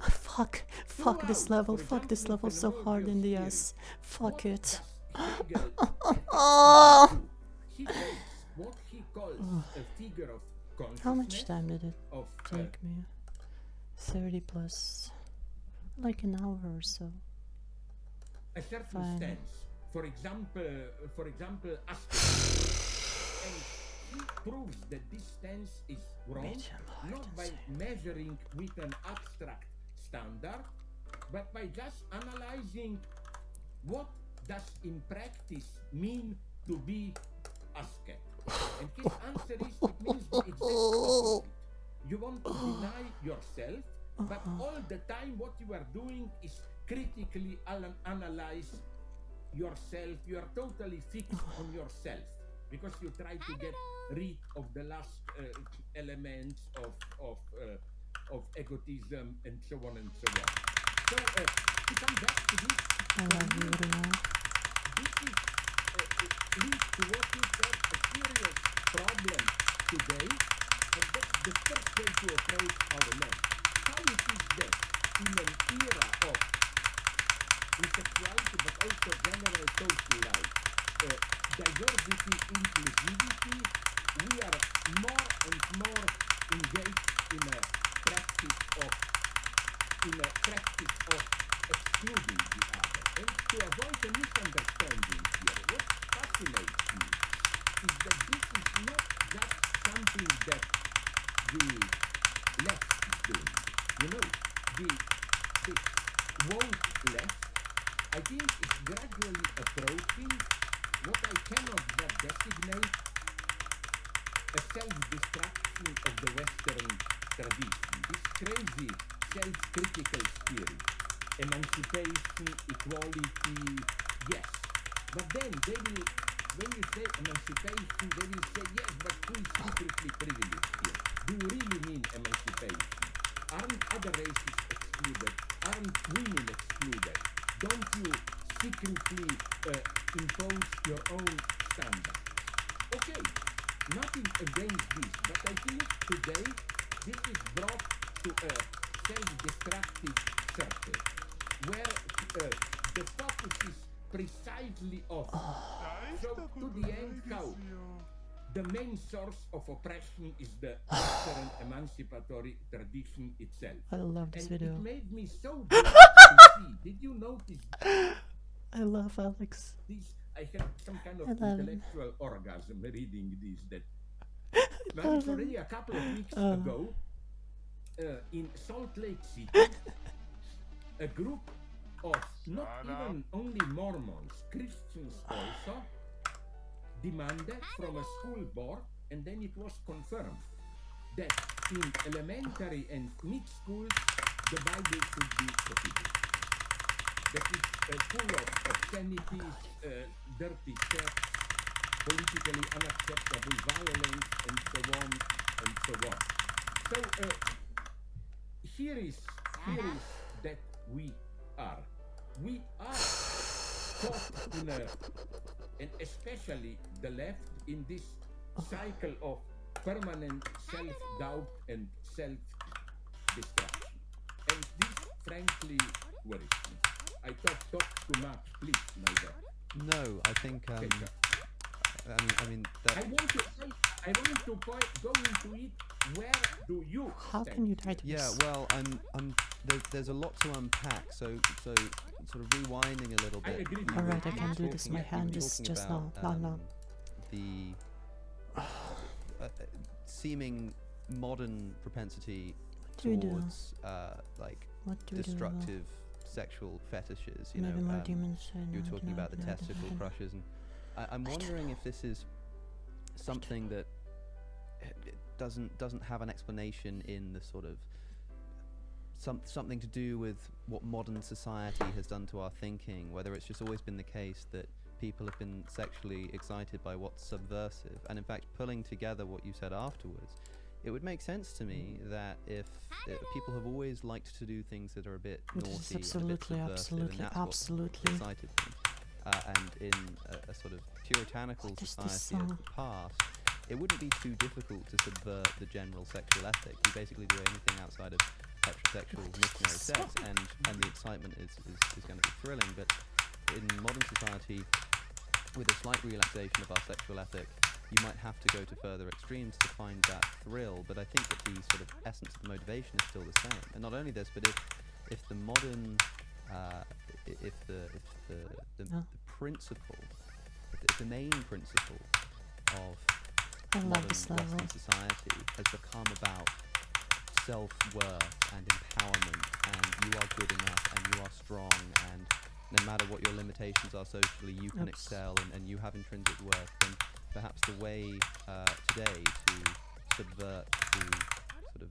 Fuck. Fuck this level. Fuck this level so hard in the ass. Fuck it. Oh. He takes what he calls a figure of consciousness. How much time did it of, take me? 30 plus like an hour or so. a certain Fine. stance. For example, aspect. And he proves that this stance is wrong, Medium height not and by say. measuring with an abstract standard, but by just analyzing what does in practice mean to be asket. And his answer is it means the exact opposite. You want to deny yourself, but all the time what you are doing is critically analyze yourself. You are totally fixed on yourself because you try to get rid of the last elements of egotism and so on and so on. So to come back to this, I love you, Rina. this is linked to what is a serious problem today, and that's the first way to approach our life. How it is that in an era of sexuality, but also general social life, diversity, inclusivity, we are more and more engaged in a practice of excluding the other. And to avoid a misunderstanding here, what fascinates me is that this is not just something that the left is doing. You know, this woke left, I think, is gradually approaching what I cannot but designate a self-destruction of the Western tradition. This crazy self-critical spirit, emancipation, equality, yes. But then they will, when you say emancipation, they will say, yes, but who is secretly privileged here? Do you really mean emancipation? Aren't other races excluded? Aren't women excluded? Don't you secretly impose your own standards? Okay, nothing against this, but I think today this is brought to a self-destructive circle where the focus is precisely off. So to the end, how the main source of oppression is the Western emancipatory tradition itself. I love this And video. it made me so glad to see. Did you notice I love Alex. this? I had some kind of I love him. intellectual orgasm reading this. That now it's already a couple of weeks ago in Salt Lake City, a group of not even only Mormons, Christians also, demanded from a school board, and then it was confirmed that in elementary and mid schools the Bible should be prohibited. That is full of obscenities, dirty sex, politically unacceptable violence, and so on and so on. So here is that we are caught in a, and especially the left, in this cycle of permanent self-doubt and self-destruction. And this frankly worries me. I talk too much, please, my God. No, I think Okay, sir. I mean that. I want to go into it. Where do you How stand? can you try to be Yeah, well, I'm there's a lot to unpack. So sort of rewinding a little I bit. agree with you were Alright, I can do this. My hand is talking just about, no. The seeming modern propensity do you do? towards like What do you do? destructive sexual fetishes. You Maybe know, more demons. you were talking about the testicle crushes, and I'm wondering if this is something that doesn't have an explanation in the sort of something to do with what modern society has done to our thinking, whether it's just always been the case that people have been sexually excited by what's subversive, and in fact pulling together what you said afterwards, it would make sense to me that if people have always liked to do things that are a bit This naughty, is and a bit subversive, and that's absolutely. what excited them, and in a sort of puritanical What is this society of song? the past, it wouldn't be too difficult to subvert the general sexual ethic. You basically do anything outside of heterosexual missionary sex, and the excitement is going to be thrilling. But in modern society, with a slight relaxation of our sexual ethic, you might have to go to further extremes to find that thrill. But I think that the sort of essence of the motivation is still the same. And not only this, but if the modern if the principle, if the main principle of I love modern this level. Western society has become about self-worth and empowerment, and you are good enough and you are strong, and no matter what your limitations are socially, you can excel, and you have intrinsic worth, then perhaps the way today to subvert the sort of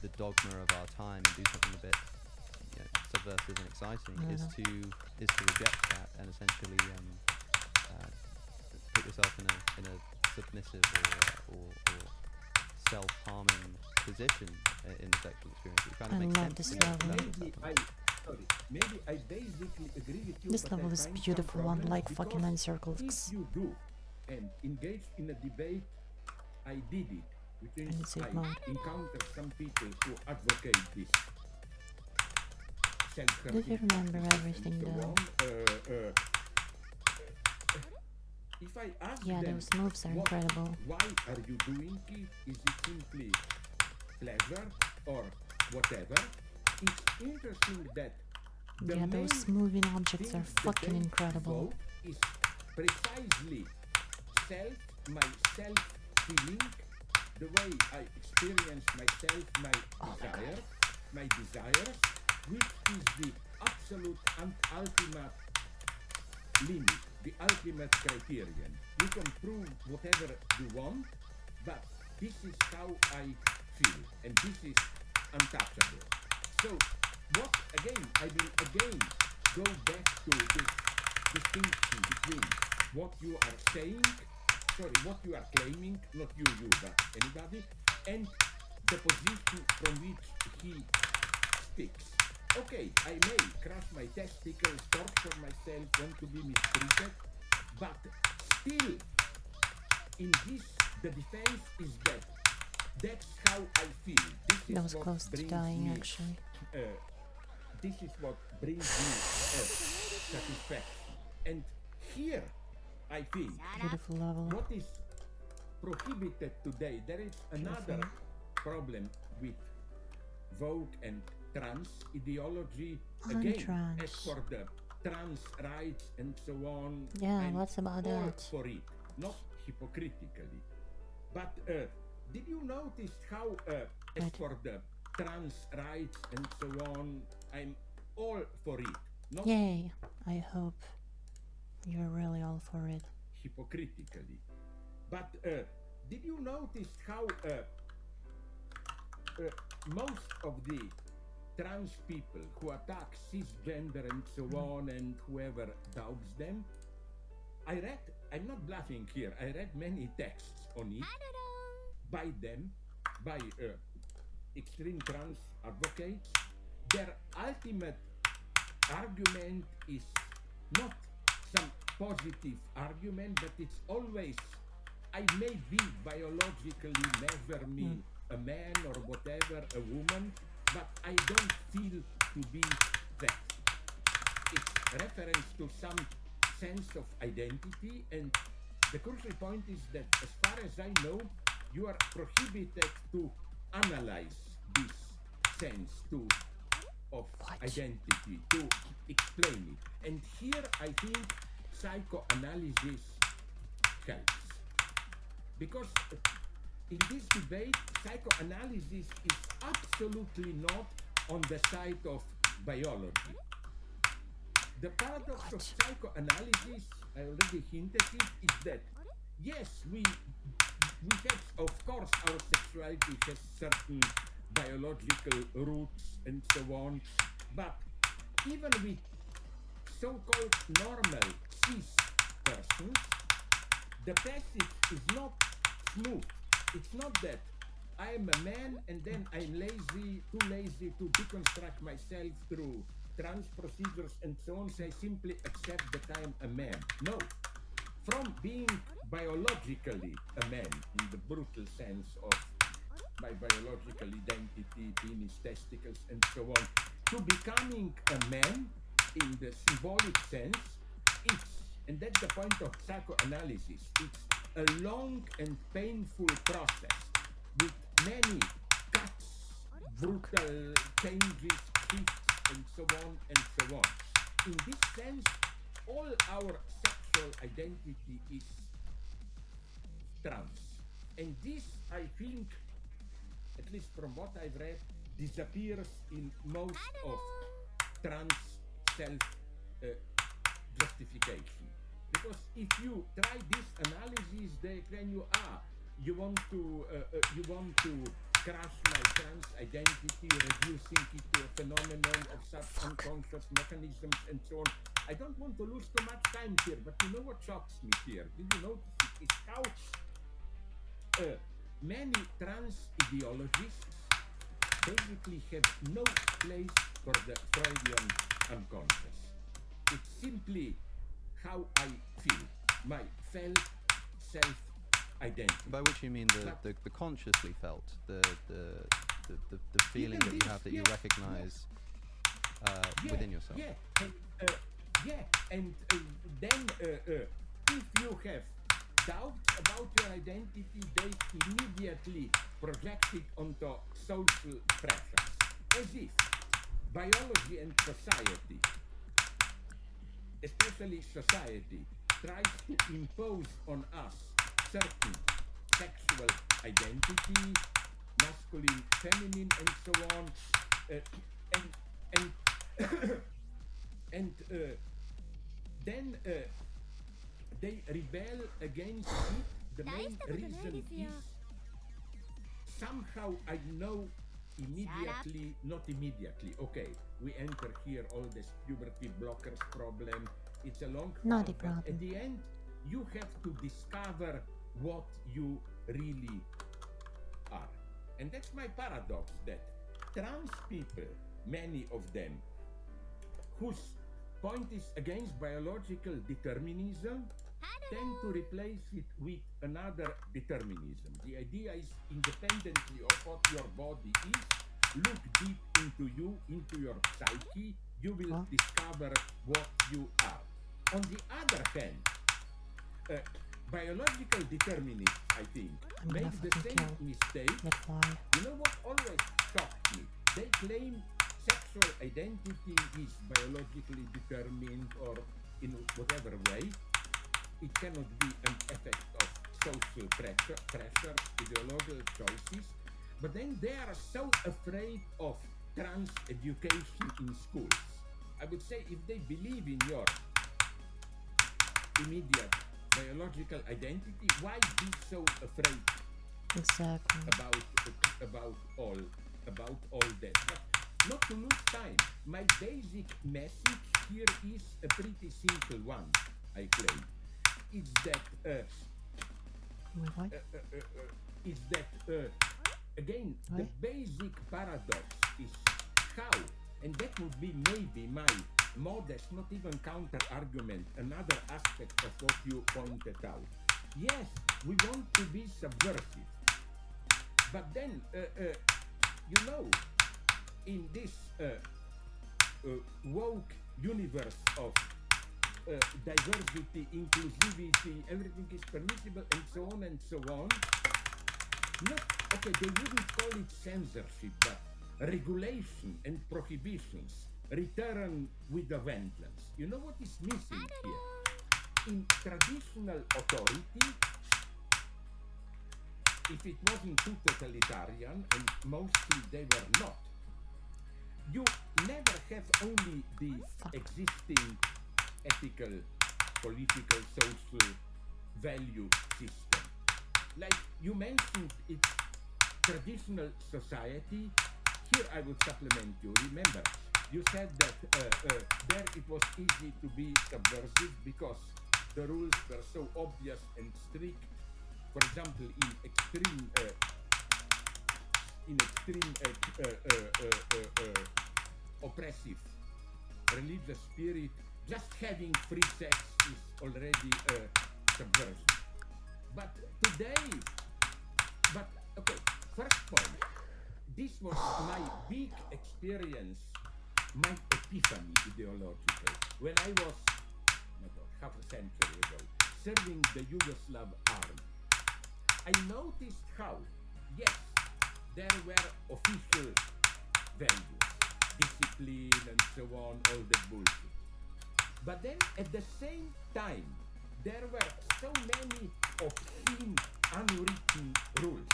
the dogma of our time and do something a bit subversive and exciting is to reject that and essentially put yourself in a submissive or self-harming position in the sexual experience. It kind of I makes love sense this to me that level. that's what's happening. Maybe I basically agree with you. This but I level is find some beautiful, problems unlike fucking because CircleX. if you do and engage in a debate, I did it, which And means it's safe I mode. encounter some people who advocate this. Do you remember everything though? If I ask Yeah, them, those moves are "What- incredible. why are you doing it? Is it simply pleasure or whatever? It's interesting that the Yeah, main those moving objects thing are fucking that they incredible. vote is precisely my self-feeling, the way I experience myself, my desires, which is the absolute and ultimate limit, the ultimate criterion. You can prove whatever you want, but this is how I feel, and this is untouchable. So, I will again go back to this distinction between what you are saying, what you are claiming, not you, but anybody, and the position from which he speaks. Okay, I may crush my testicles, torture myself, want to be mistreated, but still, in this, the defense is that that's how I feel. This is That was what close to brings dying, me, actually. This is what brings me satisfaction. And here, I think, Beautiful level. what is prohibited today, there is another problem with Vogue and trans ideology. I'm Again, trans. as for the trans rights and so on, Yeah, I'm what's about all that? for it, not hypocritically. But did you notice how, as Right. for the trans rights and so on, I'm all for it, not Yay! I hope you're really all for it. hypocritically. But did you notice how most of the trans people who attack cisgender and so on, and whoever doubts them, I'm not bluffing here, I read many texts on it by them, by extreme trans advocates. Their ultimate argument is not some positive argument, but it's always, I may be biologically never me a man or whatever, a woman, but I don't feel to be that. It's reference to some sense of identity, and the crucial point is that, as far as I know, you are prohibited to analyze this sense of identity to explain it. And here I think psychoanalysis helps. Because in this debate, psychoanalysis is absolutely not on the side of biology. The paradox of psychoanalysis, I already hinted it, is that yes, we have, of course, our sexuality has certain biological roots and so on, but even with so-called normal cis persons, the passage is not smooth. It's not that I am a man and then I'm too lazy to deconstruct myself through trans procedures and so on, so I simply accept that I am a man. No. From being biologically a man, in the brutal sense of my biological identity, penis, testicles, and so on, to becoming a man in the symbolic sense, and that's the point of psychoanalysis, it's a long and painful process with many cuts, brutal changes, shifts, and so on and so on. In this sense, all our sexual identity is trans. And this, I think, at least from what I've read, disappears in most of trans self-justification. Because if you try this analysis, they claim you want to crush my trans identity, reducing it to a phenomenon of such unconscious mechanisms and so on. I don't want to lose too much time here, but you know what shocks me here? Did you notice it? Is how many trans ideologists basically have no place for the Freudian unconscious. It's simply how I feel, my felt self-identity. By which you mean the consciously felt, the feeling that you have that you recognize within yourself. And then if you have doubts about your identity, they immediately project it onto social pressures, as if biology and society, especially society, tries to impose on us certain sexual identity, masculine, feminine, and so on, then they rebel against it. The main reason is somehow I know immediately, not immediately. Okay, we enter here all this puberty blockers problem. It's a long Not a path, but problem. at the end, you have to discover what you really are. And that's my paradox, that trans people, many of them, whose point is against biological determinism, tend to replace it with another determinism. The idea is, independently of what your body is, look deep into you, into your psyche, you will discover what you are. On the other hand, biological determinists, I think, I'm gonna make the fucking same kill mistake. that fly. You know what always shocked me? They claim sexual identity is biologically determined, or in whatever way. It cannot be an effect of social pressure, ideological choices. But then they are so afraid of trans education in schools. I would say, if they believe in your immediate biological identity, why be so afraid Exactly. about all that? But not to lose time, my basic message here is a pretty simple one, I claim. It's that again, the basic paradox is how, and that would be maybe my modest, not even counter-argument, another aspect of what you pointed out. Yes, we want to be subversive, but then, you know, in this woke universe of diversity, inclusivity, everything is permissible, and so on and so on. Not, okay, they wouldn't call it censorship, but regulation and prohibitions return with a vengeance. You know what is missing here? In traditional authority, if it wasn't too totalitarian, and mostly they were not, you never have only the existing ethical, political, social value system. Like you mentioned, it's traditional society. Here I would supplement you. Remember, you said that there it was easy to be subversive because the rules were so obvious and strict. For example, in extreme oppressive religious spirit, just having free sex is already subversive. But today, okay, first point, this was my big experience, my epiphany ideological, when I was, half a century ago, serving the Yugoslav army. I noticed how, yes, there were official values, discipline and so on, all the bullshit. But then at the same time, there were so many obscene, unwritten rules,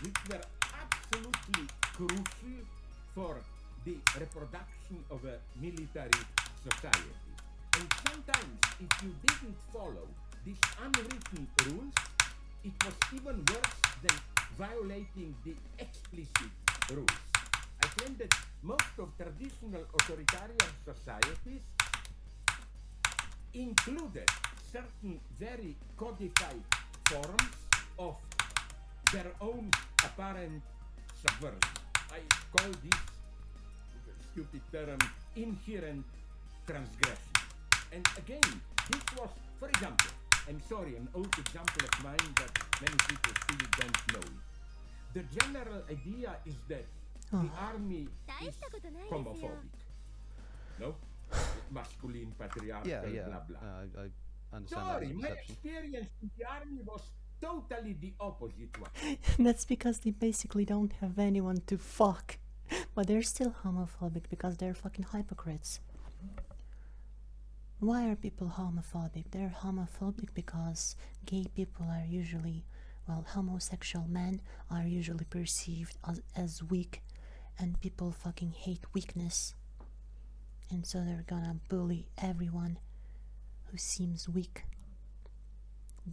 which were absolutely crucial for the reproduction of a military society. And sometimes, if you didn't follow these unwritten rules, it was even worse than violating the explicit rules. I claim that most of traditional authoritarian societies included certain very codified forms of their own apparent subversion. I call this, stupid term, inherent transgression. And again, this was, for example, I'm sorry, an old example of mine that many people still don't know. The general idea is that the army is homophobic. No? Masculine, patriarchal, blah, blah. I understand Sorry, that as a my perception. experience in the army was totally the opposite one. That's because they basically don't have anyone to fuck. But they're still homophobic because they're fucking hypocrites. Why are people homophobic? They're homophobic because gay people are usually, well, homosexual men are usually perceived as weak, and people fucking hate weakness. And so they're gonna bully everyone who seems weak.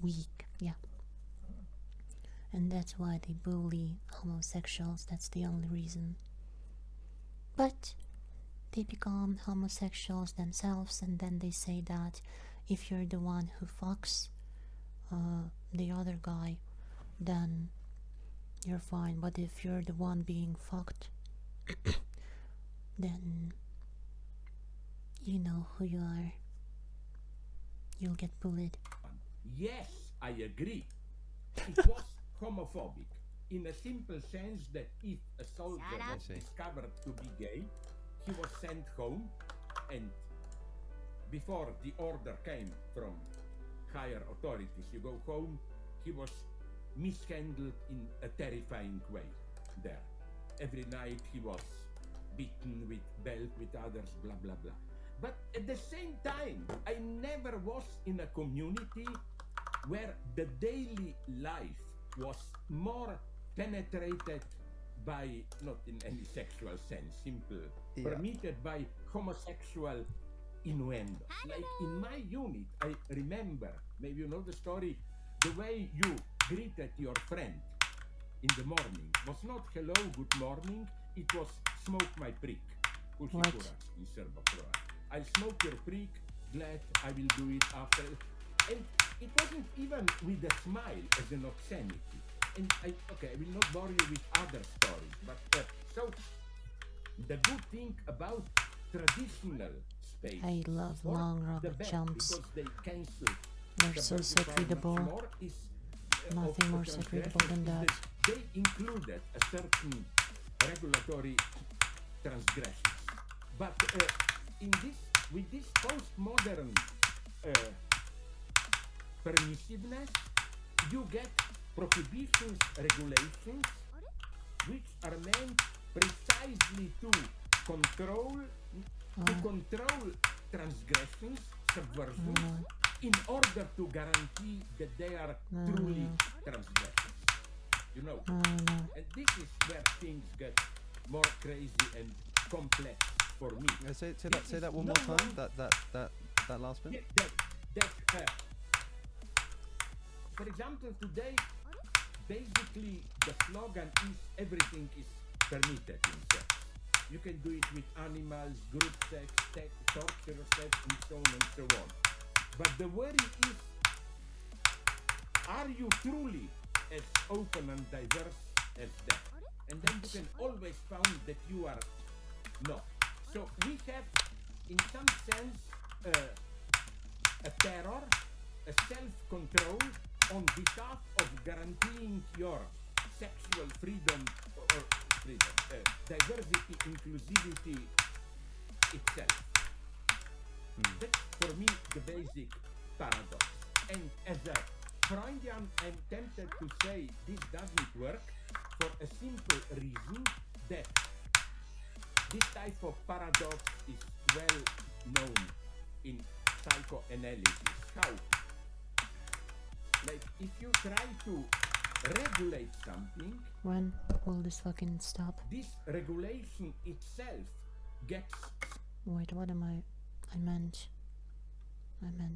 Weak, yeah. And that's why they bully homosexuals, that's the only reason. But they become homosexuals themselves, and then they say that if you're the one who fucks the other guy, then you're fine. But if you're the one being fucked, then you know who you are. You'll get bullied. Yes, I agree. It was homophobic in a simple sense that if a soldier was discovered to be gay, he was sent home, and before the order came from higher authorities, you go home, he was mishandled in a terrifying way there. Every night he was beaten with belt, with others, blah, blah, blah. But at the same time, I never was in a community where the daily life was more penetrated by, not in any sexual sense, simple, permitted by homosexual innuendo. Like in my unit, I remember, maybe you know the story, the way you greeted your friend in the morning was not hello, good morning, it was smoke my prick. What? In Serbo-Croat. I'll smoke your prick, glad I will do it after. And it wasn't even with a smile as an obscenity. And I will not bore you with other stories, but so the good thing about traditional space, I love long robot jumps. because they cancel They're so readable. Nothing more readable than that. They included a certain regulatory transgressions, but with this postmodern permissiveness, you get prohibitions, regulations, which are meant precisely to control transgressions, subversions, in order to guarantee that they are truly transgressions. You know, and this is where things get more crazy and complex for me. Say that one more time. That last bit. For example, today, basically the slogan is everything is permitted in sex. You can do it with animals, group sex, torture sex, and so on and so on. But the worry is, are you truly as open and diverse as that? And then you can always find that you are not. So we have, in some sense, a terror, a self-control on behalf of guaranteeing your sexual freedom or diversity, inclusivity itself. That's for me the basic paradox. And as a Freudian, I'm tempted to say this doesn't work for a simple reason that this type of paradox is well known in psychoanalysis. How? Like if you try to regulate something, When will this fucking stop? this regulation itself gets Wait, what am I meant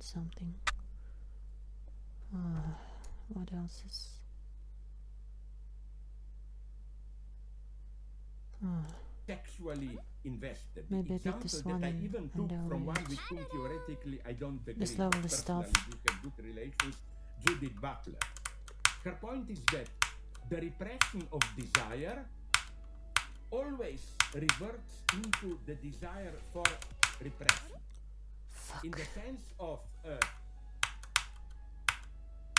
something. What else is... sexually invested. Maybe I The get this example one that I and- even and took I'll from one read. with whom theoretically I don't agree. This level but is tough. personally we have good relations, Judith Butler. Her point is that the repression of desire always reverts into the desire for repression. Fuck. In the sense of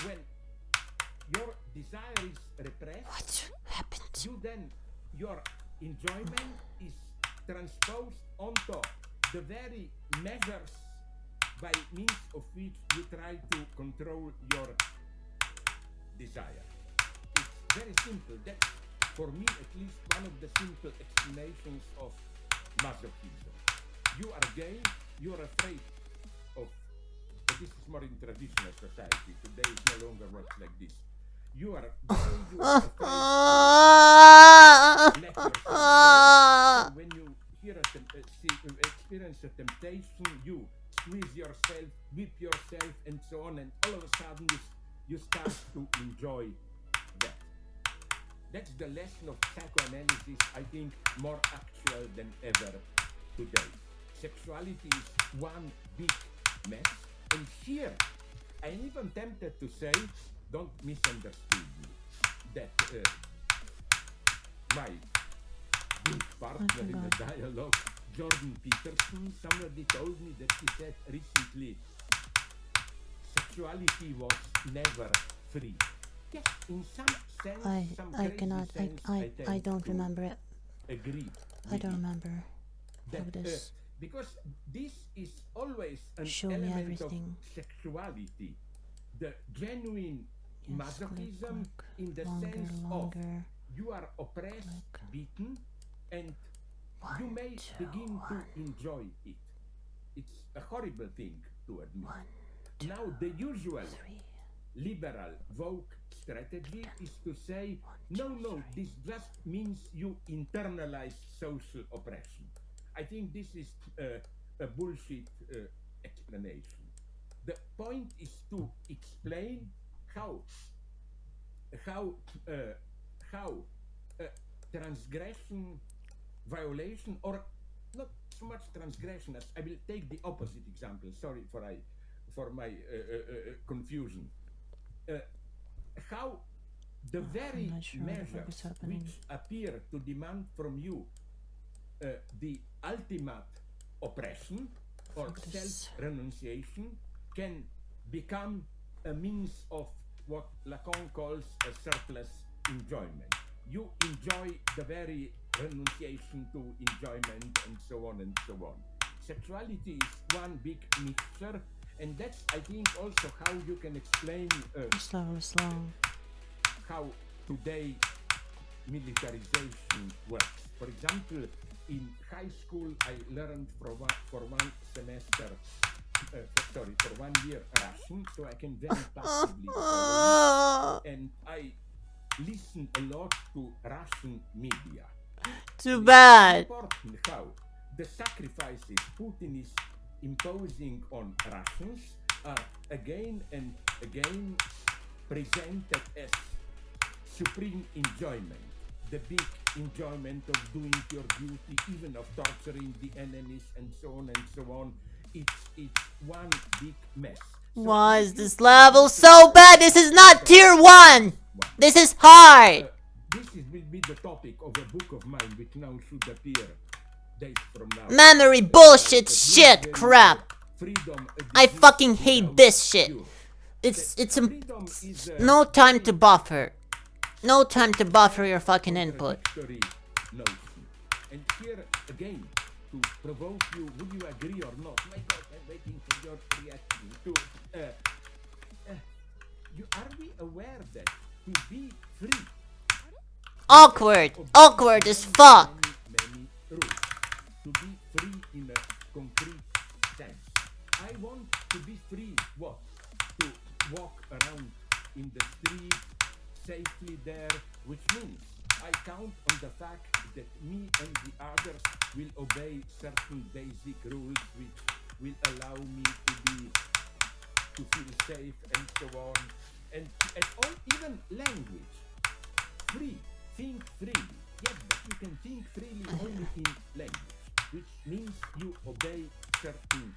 when your desire is repressed, What happened? your enjoyment is transposed onto the very measures by means of which you try to control your desire. It's very simple. That's, for me at least, one of the simple explanations of masochism. You are gay, you are afraid of, but this is more in traditional society. Today it no longer works like this. You are gay, you are afraid to let yourself go. So when you hear experience a temptation, you squeeze yourself, whip yourself, and so on, and all of a sudden you start to enjoy that. That's the lesson of psychoanalysis, I think, more actual than ever today. Sexuality is one big mess, and here I'm even tempted to say, don't misunderstand me, that my good partner in the dialogue, Jordan Peterson, somebody told me that he said recently, sexuality was never free. Yes, in some sense, some I crazy cannot, sense, I tend don't to remember it. agree I with don't you. remember how That, this... because this is always an Show me element everything. of sexuality, the genuine Yes, masochism click, in the longer, sense longer. of you are oppressed, Click. beaten, and you One, may two, begin one. to enjoy it. It's a horrible thing to admit. 1, Now, the usual 3. liberal woke strategy is to say, no, this just means you internalize social oppression. I think this is a bullshit explanation. The point is to explain how transgression, violation, or not so much transgression as I will take the opposite example. Sorry for my confusion. How the very not sure what the fuck measures is happening. which appear to demand from you the ultimate oppression or Fuck this. self-renunciation can become a means of what Lacan calls a surplus enjoyment. You enjoy the very renunciation to enjoyment and so on and so on. Sexuality is one big mixture, and that's, I think, also how you can explain This level is long. how today militarization works. For example, in high school, I learned for one semester, for 1 year Russian, so I can very passively follow it. And I listen a lot to Russian media. Too bad. It's important how the sacrifices Putin is imposing on Russians are again and again presented as supreme enjoyment, the big enjoyment of doing your duty, even of torturing the enemies and so on and so on. It's one big mess. So Why if is you this level so bad? This is not tier 1! This is hard! This will be the topic of a book of mine which now should appear days from now. Memory bullshit shit crap! Freedom, I fucking hate without this shit. cure. It's Freedom is no time to buffer. No time to buffer your fucking input. contradictory notion. And here again, to provoke you, would you agree or not? My God, I'm waiting for your reaction. Are we aware that to be free? Awkward. Awkward as fuck. Many rules. To be free in a concrete sense. I want to be free. What? To walk around in the street safely there, which means I count on the fact that me and the others will obey certain basic rules which will allow me to feel safe and so on. And all, even language. Free. Think freely. Yes, but you can think freely only in language, which means you obey certain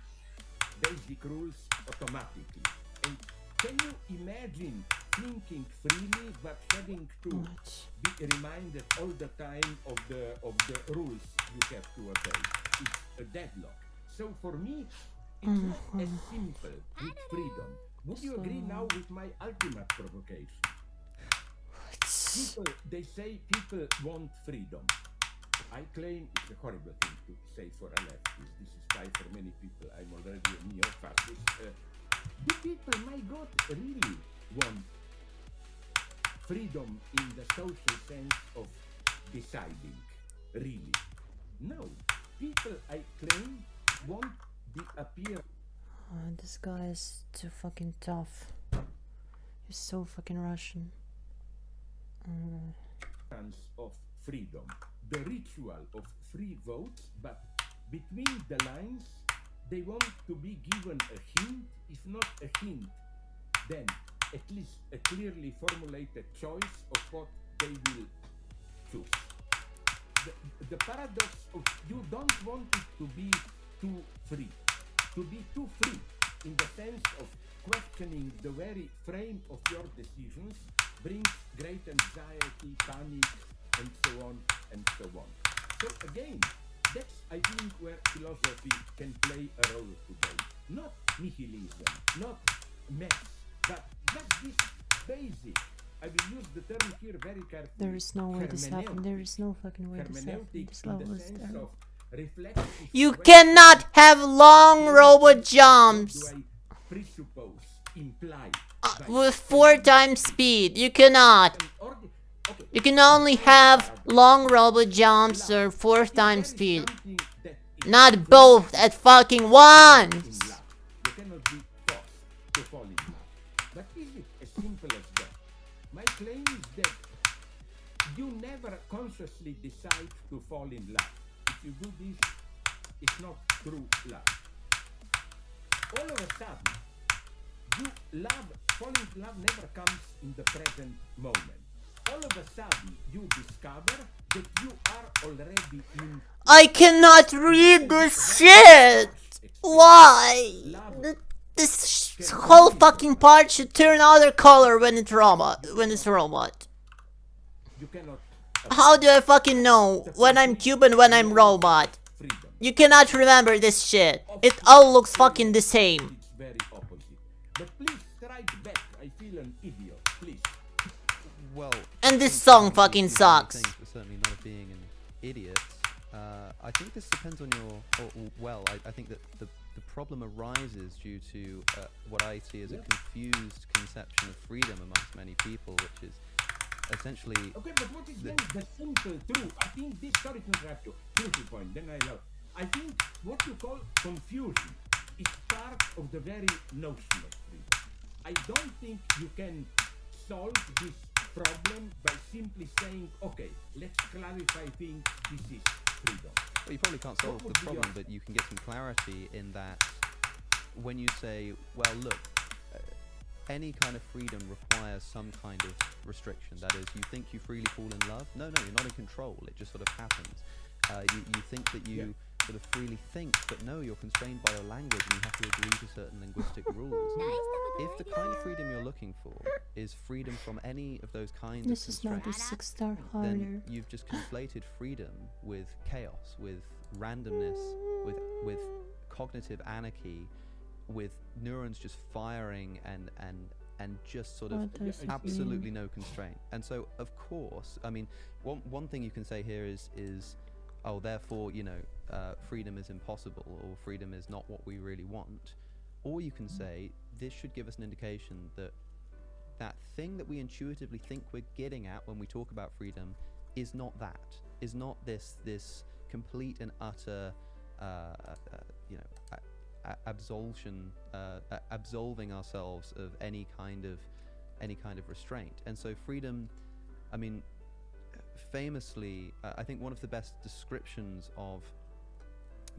basic rules automatically. And can you imagine thinking freely but having to be reminded all the time of the rules you have to obey? It's a deadlock. So for me, it's not as simple with freedom. Would you agree now with my ultimate provocation? People, they say people want freedom. I claim it's a horrible thing to say for a leftist. This is why for many people I'm already a neo-fascist. Do people, my God, really want freedom in the social sense of deciding? Really? No. People, I claim, want the appearance This guy is too fucking tough. He's so fucking Russian. of freedom, the ritual of free votes, but between the lines, they want to be given a hint, if not a hint, then at least a clearly formulated choice of what they will choose. The paradox of you don't want it to be too free. To be too free in the sense of questioning the very frame of your decisions brings great anxiety, panic, and so on and so on. So again, that's I think where philosophy can play a role today. Not nihilism, not mess, but just this basic. I will use the term here very carefully. There is no way this happened. There is no fucking way this happened. This level is terrible. You cannot have long robot jumps with 4 times speed. You cannot. You can only have long robot jumps or 4 times speed. Not both at fucking once. You cannot be forced to fall in love. But is it as simple as that? My claim is that you never consciously decide to fall in love. If you do this, it's not true love. All of a sudden, falling in love never comes in the present moment. All of a sudden, you discover that you are already in. I cannot read this shit! Why? This whole fucking part should turn other color when it's robot. You cannot. How do I fucking know when I'm Cuban, when I'm robot? You cannot remember this shit. It all looks fucking the same. It's very opposite. But please strike back. I feel an idiot. Please. Well, And this song fucking sucks. Things, but certainly not being an idiot. I think this depends on your. I think that the problem arises due to what I see as a confused conception of freedom amongst many people, which is essentially, Okay, but what is then the simple truth? I think this, sorry to interrupt you, crucial point, then I love. I think what you call confusion is part of the very notion of freedom. I don't think you can solve this problem by simply saying, okay, let's clarify things, this is freedom. well, you probably can't solve the would be problem, your- but you can get some clarity in that when you say, well, look, any kind of freedom requires some kind of restriction. That is, you think you freely fall in love? No, you're not in control. It just sort of happens. You think that you sort of freely think, but no, you're constrained by your language and you have to agree to certain linguistic rules. If the kind of freedom you're looking for is freedom from any of those kinds This of is not a constraints, 6-star harder. then you've just conflated freedom with chaos, with randomness, with cognitive anarchy, with neurons just firing and just sort of What does it absolutely mean? no constraint. And so, of course, I mean, one thing you can say here is oh, therefore, freedom is impossible, or freedom is not what we really want. Or you can say, this should give us an indication that that thing that we intuitively think we're getting at when we talk about freedom is not that, is not this complete and utter, absolving ourselves of any kind of restraint. And so freedom, I mean, famously, I think one of the best descriptions of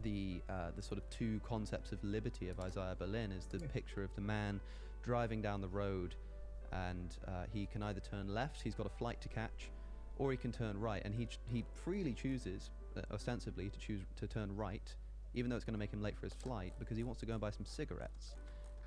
the sort of two concepts of liberty of Isaiah Berlin is the picture of the man driving down the road, and he can either turn left, he's got a flight to catch, or he can turn right, and he freely chooses, ostensibly, to turn right, even though it's going to make him late for his flight, because he wants to go and buy some cigarettes,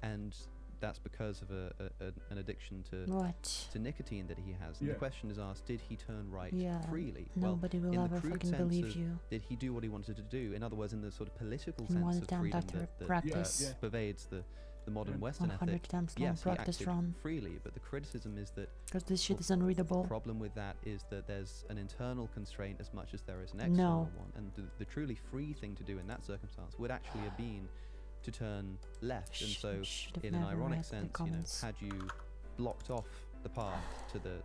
and that's because of an addiction to nicotine that he has. And the question is asked, did he turn right freely? Nobody will in ever the crude fucking sense believe of, you. did he do what he wanted to do? In other words, in the sort of political In sense one of time freedom doctor that practice. pervades the modern Western 100 ethic, times long yes, he practice acted run. freely, but the criticism is that Because this shit Well, is unreadable. the problem with that is that there's an internal constraint as much as there is an external one, and the truly free thing to do in that circumstance would actually have been to turn left. And so, Should've in an never ironic read the sense, comments. had you blocked off the path to the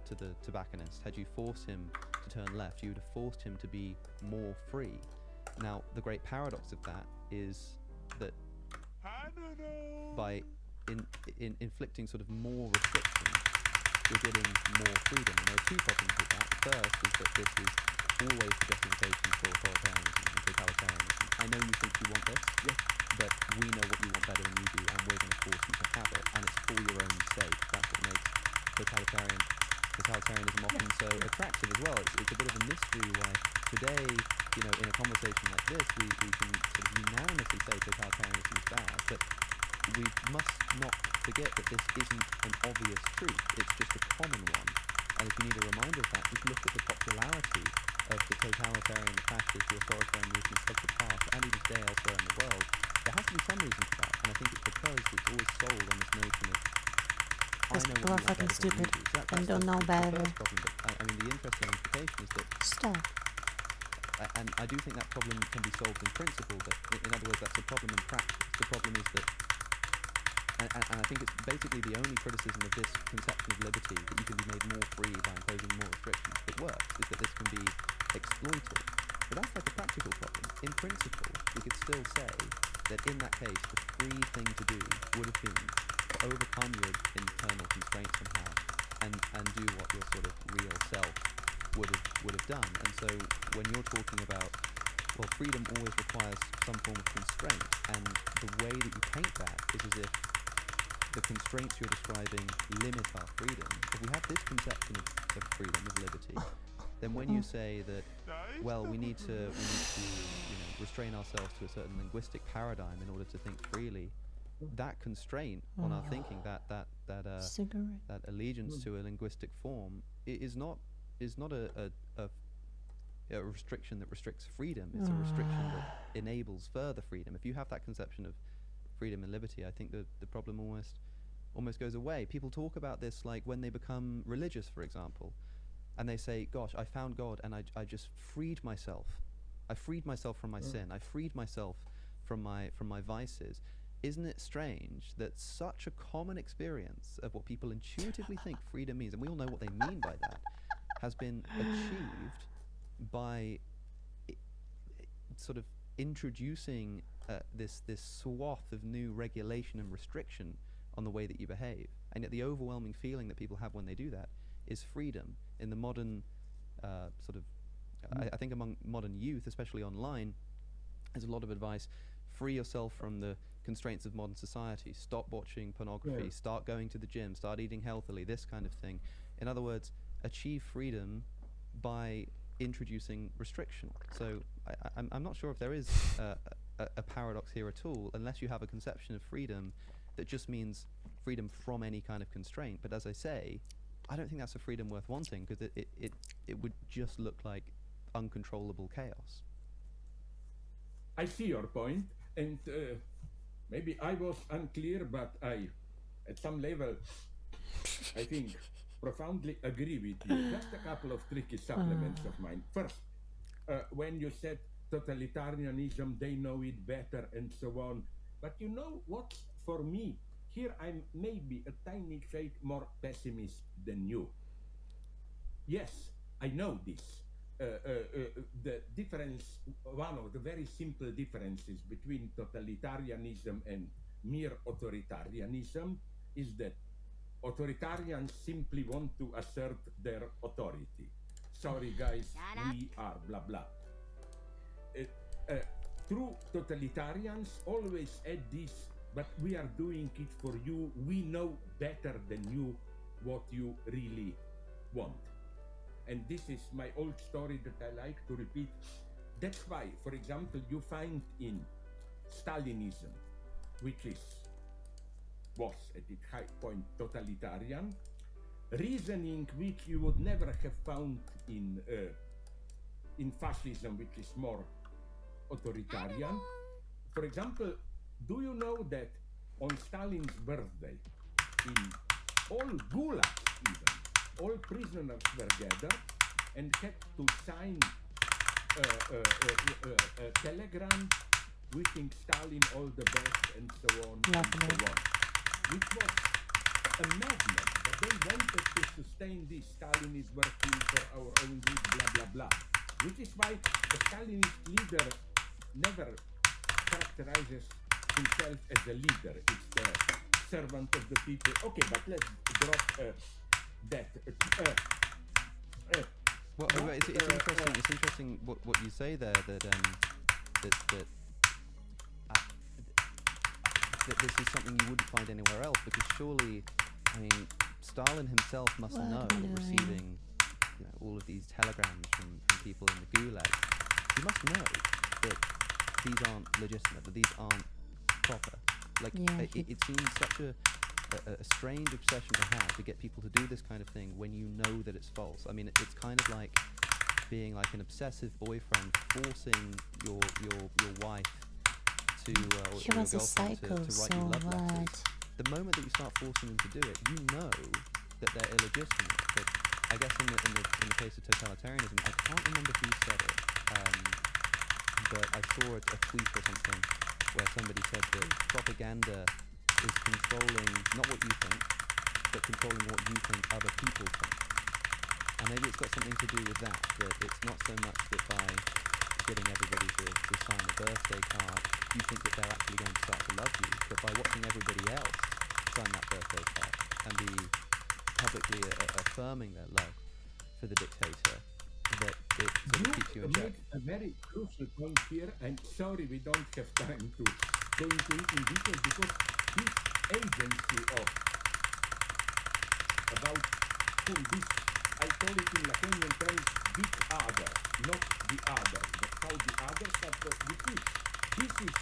tobacconist, had you forced him to turn left, you would have forced him to be more free. Now, the great paradox of that is that by inflicting sort of more restrictions, you're getting more freedom. And there are two problems with that. The first is that this is always the justification for authoritarianism and totalitarianism. I know you think you want this, but we know what you want better than you do, and we're going to force you to have it, and it's for your own sake. That's what makes totalitarianism often so attractive as well. It's a bit of a mystery why today, in a conversation like this, we can sort of unanimously say totalitarianism is bad, but we must not forget that this isn't an obvious truth. It's just a common one. And if you need a reminder of that, just look at the popularity of the totalitarian, the fascist, the authoritarian movements of the past, and even today elsewhere in the world. There has to be some reason for that, and I think it's because it's always sold on this notion of Because I know people what are you want fucking better than you stupid do. So and that's don't know the better. first problem. But I mean, the interesting implication is that Stop. and I do think that problem can be solved in principle, but in other words, that's a problem in practice. The problem is that, and I think it's basically the only criticism of this conception of liberty, that you can be made more free by imposing more restrictions, that works, is that this can be exploited. But that's like a practical problem. In principle, we could still say that in that case, the free thing to do would have been to overcome your internal constraints somehow, and do what your sort of real self would have done. And so when you're talking about, well, freedom always requires some form of constraint, and the way that you paint that is as if the constraints you're describing limit our freedom. If we have this conception of freedom, of liberty, then when you say that, well, we need to restrain ourselves to a certain linguistic paradigm in order to think freely, that constraint on our thinking, that Cigarette. allegiance to a linguistic form, is not a restriction that restricts freedom. It's a restriction that enables further freedom. If you have that conception of freedom and liberty, I think the problem almost goes away. People talk about this like when they become religious, for example, and they say, gosh, I found God and I just freed myself. I freed myself from my sin. I freed myself from my vices. Isn't it strange that such a common experience of what people intuitively think freedom means, and we all know what they mean by that, has been achieved by sort of introducing this swath of new regulation and restriction on the way that you behave. And yet the overwhelming feeling that people have when they do that is freedom. In the modern I think among modern youth, especially online, there's a lot of advice: free yourself from the constraints of modern society, stop watching pornography, start going to the gym, start eating healthily, this kind of thing. In other words, achieve freedom by introducing restriction. So I'm not sure if there is a paradox here at all, unless you have a conception of freedom that just means freedom from any kind of constraint. But as I say, I don't think that's a freedom worth wanting, because it would just look like uncontrollable chaos. I see your point, and maybe I was unclear, but I, at some level, I think, profoundly agree with you. Just a couple of tricky supplements of mine. First, when you said totalitarianism, they know it better, and so on. But you know what, for me, here I'm maybe a tiny shade more pessimist than you. Yes, I know this. The difference, one of the very simple differences between totalitarianism and mere authoritarianism is that authoritarians simply want to assert their authority. Sorry guys, we are blah blah. True totalitarians always add this, but we are doing it for you. We know better than you what you really want. And this is my old story that I like to repeat. That's why, for example, you find in Stalinism, which was at its high point totalitarian, reasoning which you would never have found in fascism, which is more authoritarian. For example, do you know that on Stalin's birthday, in all gulags even, all prisoners were gathered and had to sign a telegram wishing Stalin all the best and so on and so on, which was a madness, but they wanted to sustain this. Stalin is working for our own good, blah blah blah, which is why a Stalinist leader never characterizes himself as a leader. It's the servant of the people. Okay, but let's drop that. Well, it's interesting. It's interesting what you say there. That this is something you wouldn't find anywhere else, because surely, I mean, Stalin himself must know, receiving all of these telegrams from people in the gulag. He must know that these aren't legitimate, that these aren't proper. Like, it seems such a strange obsession to have, to get people to do this kind of thing when you know that it's false. I mean, it's kind of like being like an obsessive boyfriend forcing your wife to or He your was a girlfriend psycho to write so you love letters. much. The moment that you start forcing them to do it, you know that they're illegitimate. But I guess in the case of totalitarianism, I can't remember who said it, but I saw a tweet or something where somebody said that propaganda is controlling not what you think, but controlling what you think other people think. And maybe it's got something to do with that it's not so much that by getting everybody to sign a birthday card, you think that they're actually going to start to love you, but by watching everybody else sign that birthday card and be publicly affirming their love for the dictator, that it sort of keeps you in check. A very crucial point here, and sorry we don't have time to go into it in detail, because this agency of about whom this, I call it in Lacanian terms, big other, not the other, but how the others are this is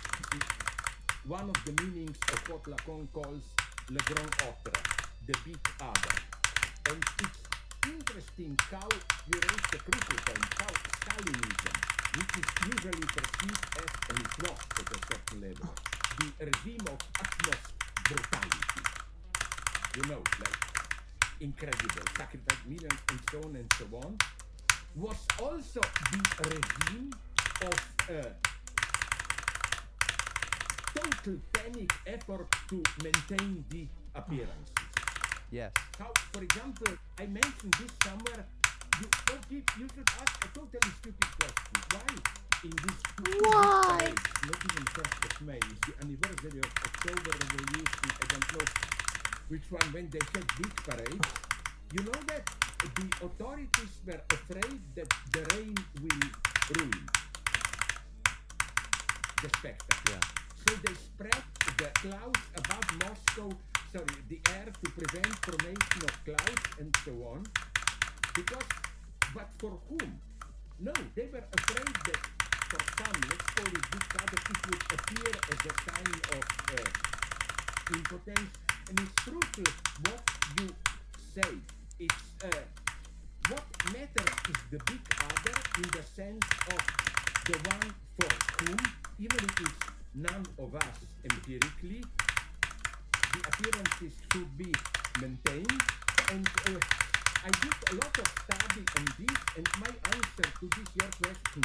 one of the meanings of what Lacan calls le grand autre, the big other. And it's interesting how you raise the crucial point, how Stalinism, which is usually perceived as, and it was at a certain level, the regime of utmost brutality. You know, like incredible, sacrifice millions and so on, was also the regime of total panic effort to maintain the appearances. Yes. How, for example, I mentioned this somewhere, You should ask a totally stupid question. Why in this Why? parade, not even 1st of May, is the anniversary of October Revolution, I don't know which one, when they had big parades, you know that the authorities were afraid that the rain will ruin the spectacle. Yeah. So they spread the clouds above Moscow, the air to prevent formation of clouds and so on. But for whom? No, they were afraid that for some, let's call it big color, it would appear as a sign of impotence. And it's crucial what you say. It's what matters is the big other in the sense of the one for whom, even if it's none of us empirically, the appearances should be maintained. And I did a lot of study on this, and my answer to this your question,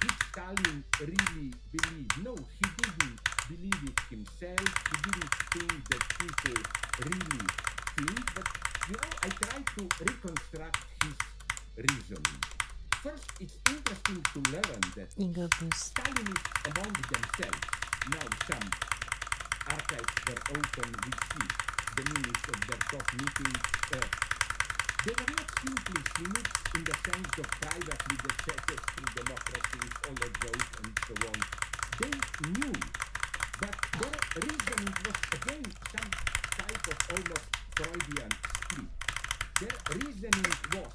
did Stalin really believe? No, he didn't believe it himself. He didn't think that people really think, but I try to reconstruct his reasoning. First, it's interesting to learn that Stalinists among themselves, now some archives were open, we see the minutes of their top meetings, they were not simply cynics in the sense of privately the through democracies, all of those and so on. They knew that their reasoning was again some type of almost Freudian split. Their reasoning was,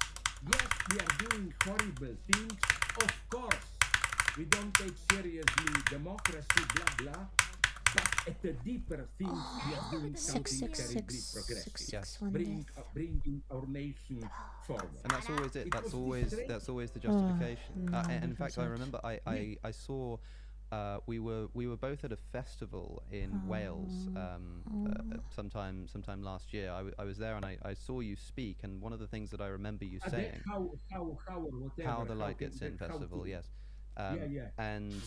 yes, we are doing horrible things, of course, we don't take seriously democracy, blah blah, but at the deeper things we are doing something terribly progressive. Yes. Bringing our nation forward. And that's always it. That's always the justification. And in fact, I remember I saw we were both at a festival in Wales sometime last year. I was there and I saw you speak, and one of the things that I remember you saying, how the Light Gets In festival, yes. And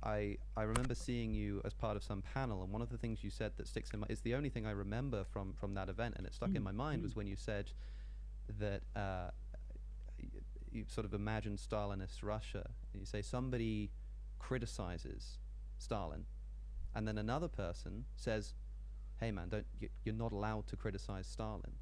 I remember seeing you as part of some panel, and one of the things you said that sticks in my, it's the only thing I remember from that event, and it stuck in my mind, was when you said that you sort of imagine Stalinist Russia. You say somebody criticizes Stalin, and then another person says, "Hey man, you're not allowed to criticize Stalin."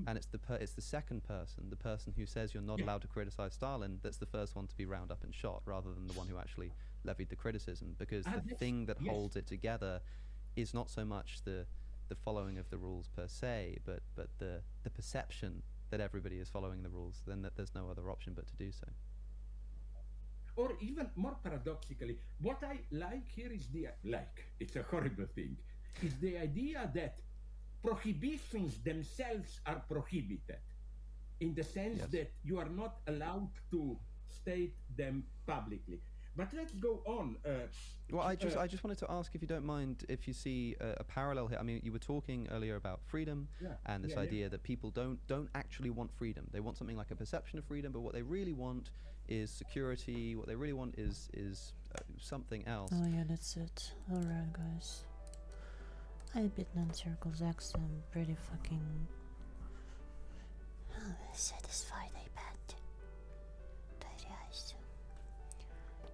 And it's the second person, the person who says you're not allowed to criticize Stalin, that's the first one to be round up and shot, rather than the one who actually levied the criticism. Because the thing that holds it together is not so much the following of the rules per se, but the perception that everybody is following the rules, then that there's no other option but to do so. Or even more paradoxically, what I like here is it's a horrible thing, is the idea that prohibitions themselves are prohibited, in the sense that you are not allowed to state them publicly. But let's go on. Well, I just wanted to ask, if you don't mind, if you see a parallel here. I mean, you were talking earlier about freedom and this idea that people don't actually want freedom. They want something like a perception of freedom, but what they really want is security. What they really want is something else. Oh yeah, that's it. Alright, guys. I beat CircleX. I'm pretty fucking satisfied. I bet.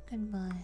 Goodbye.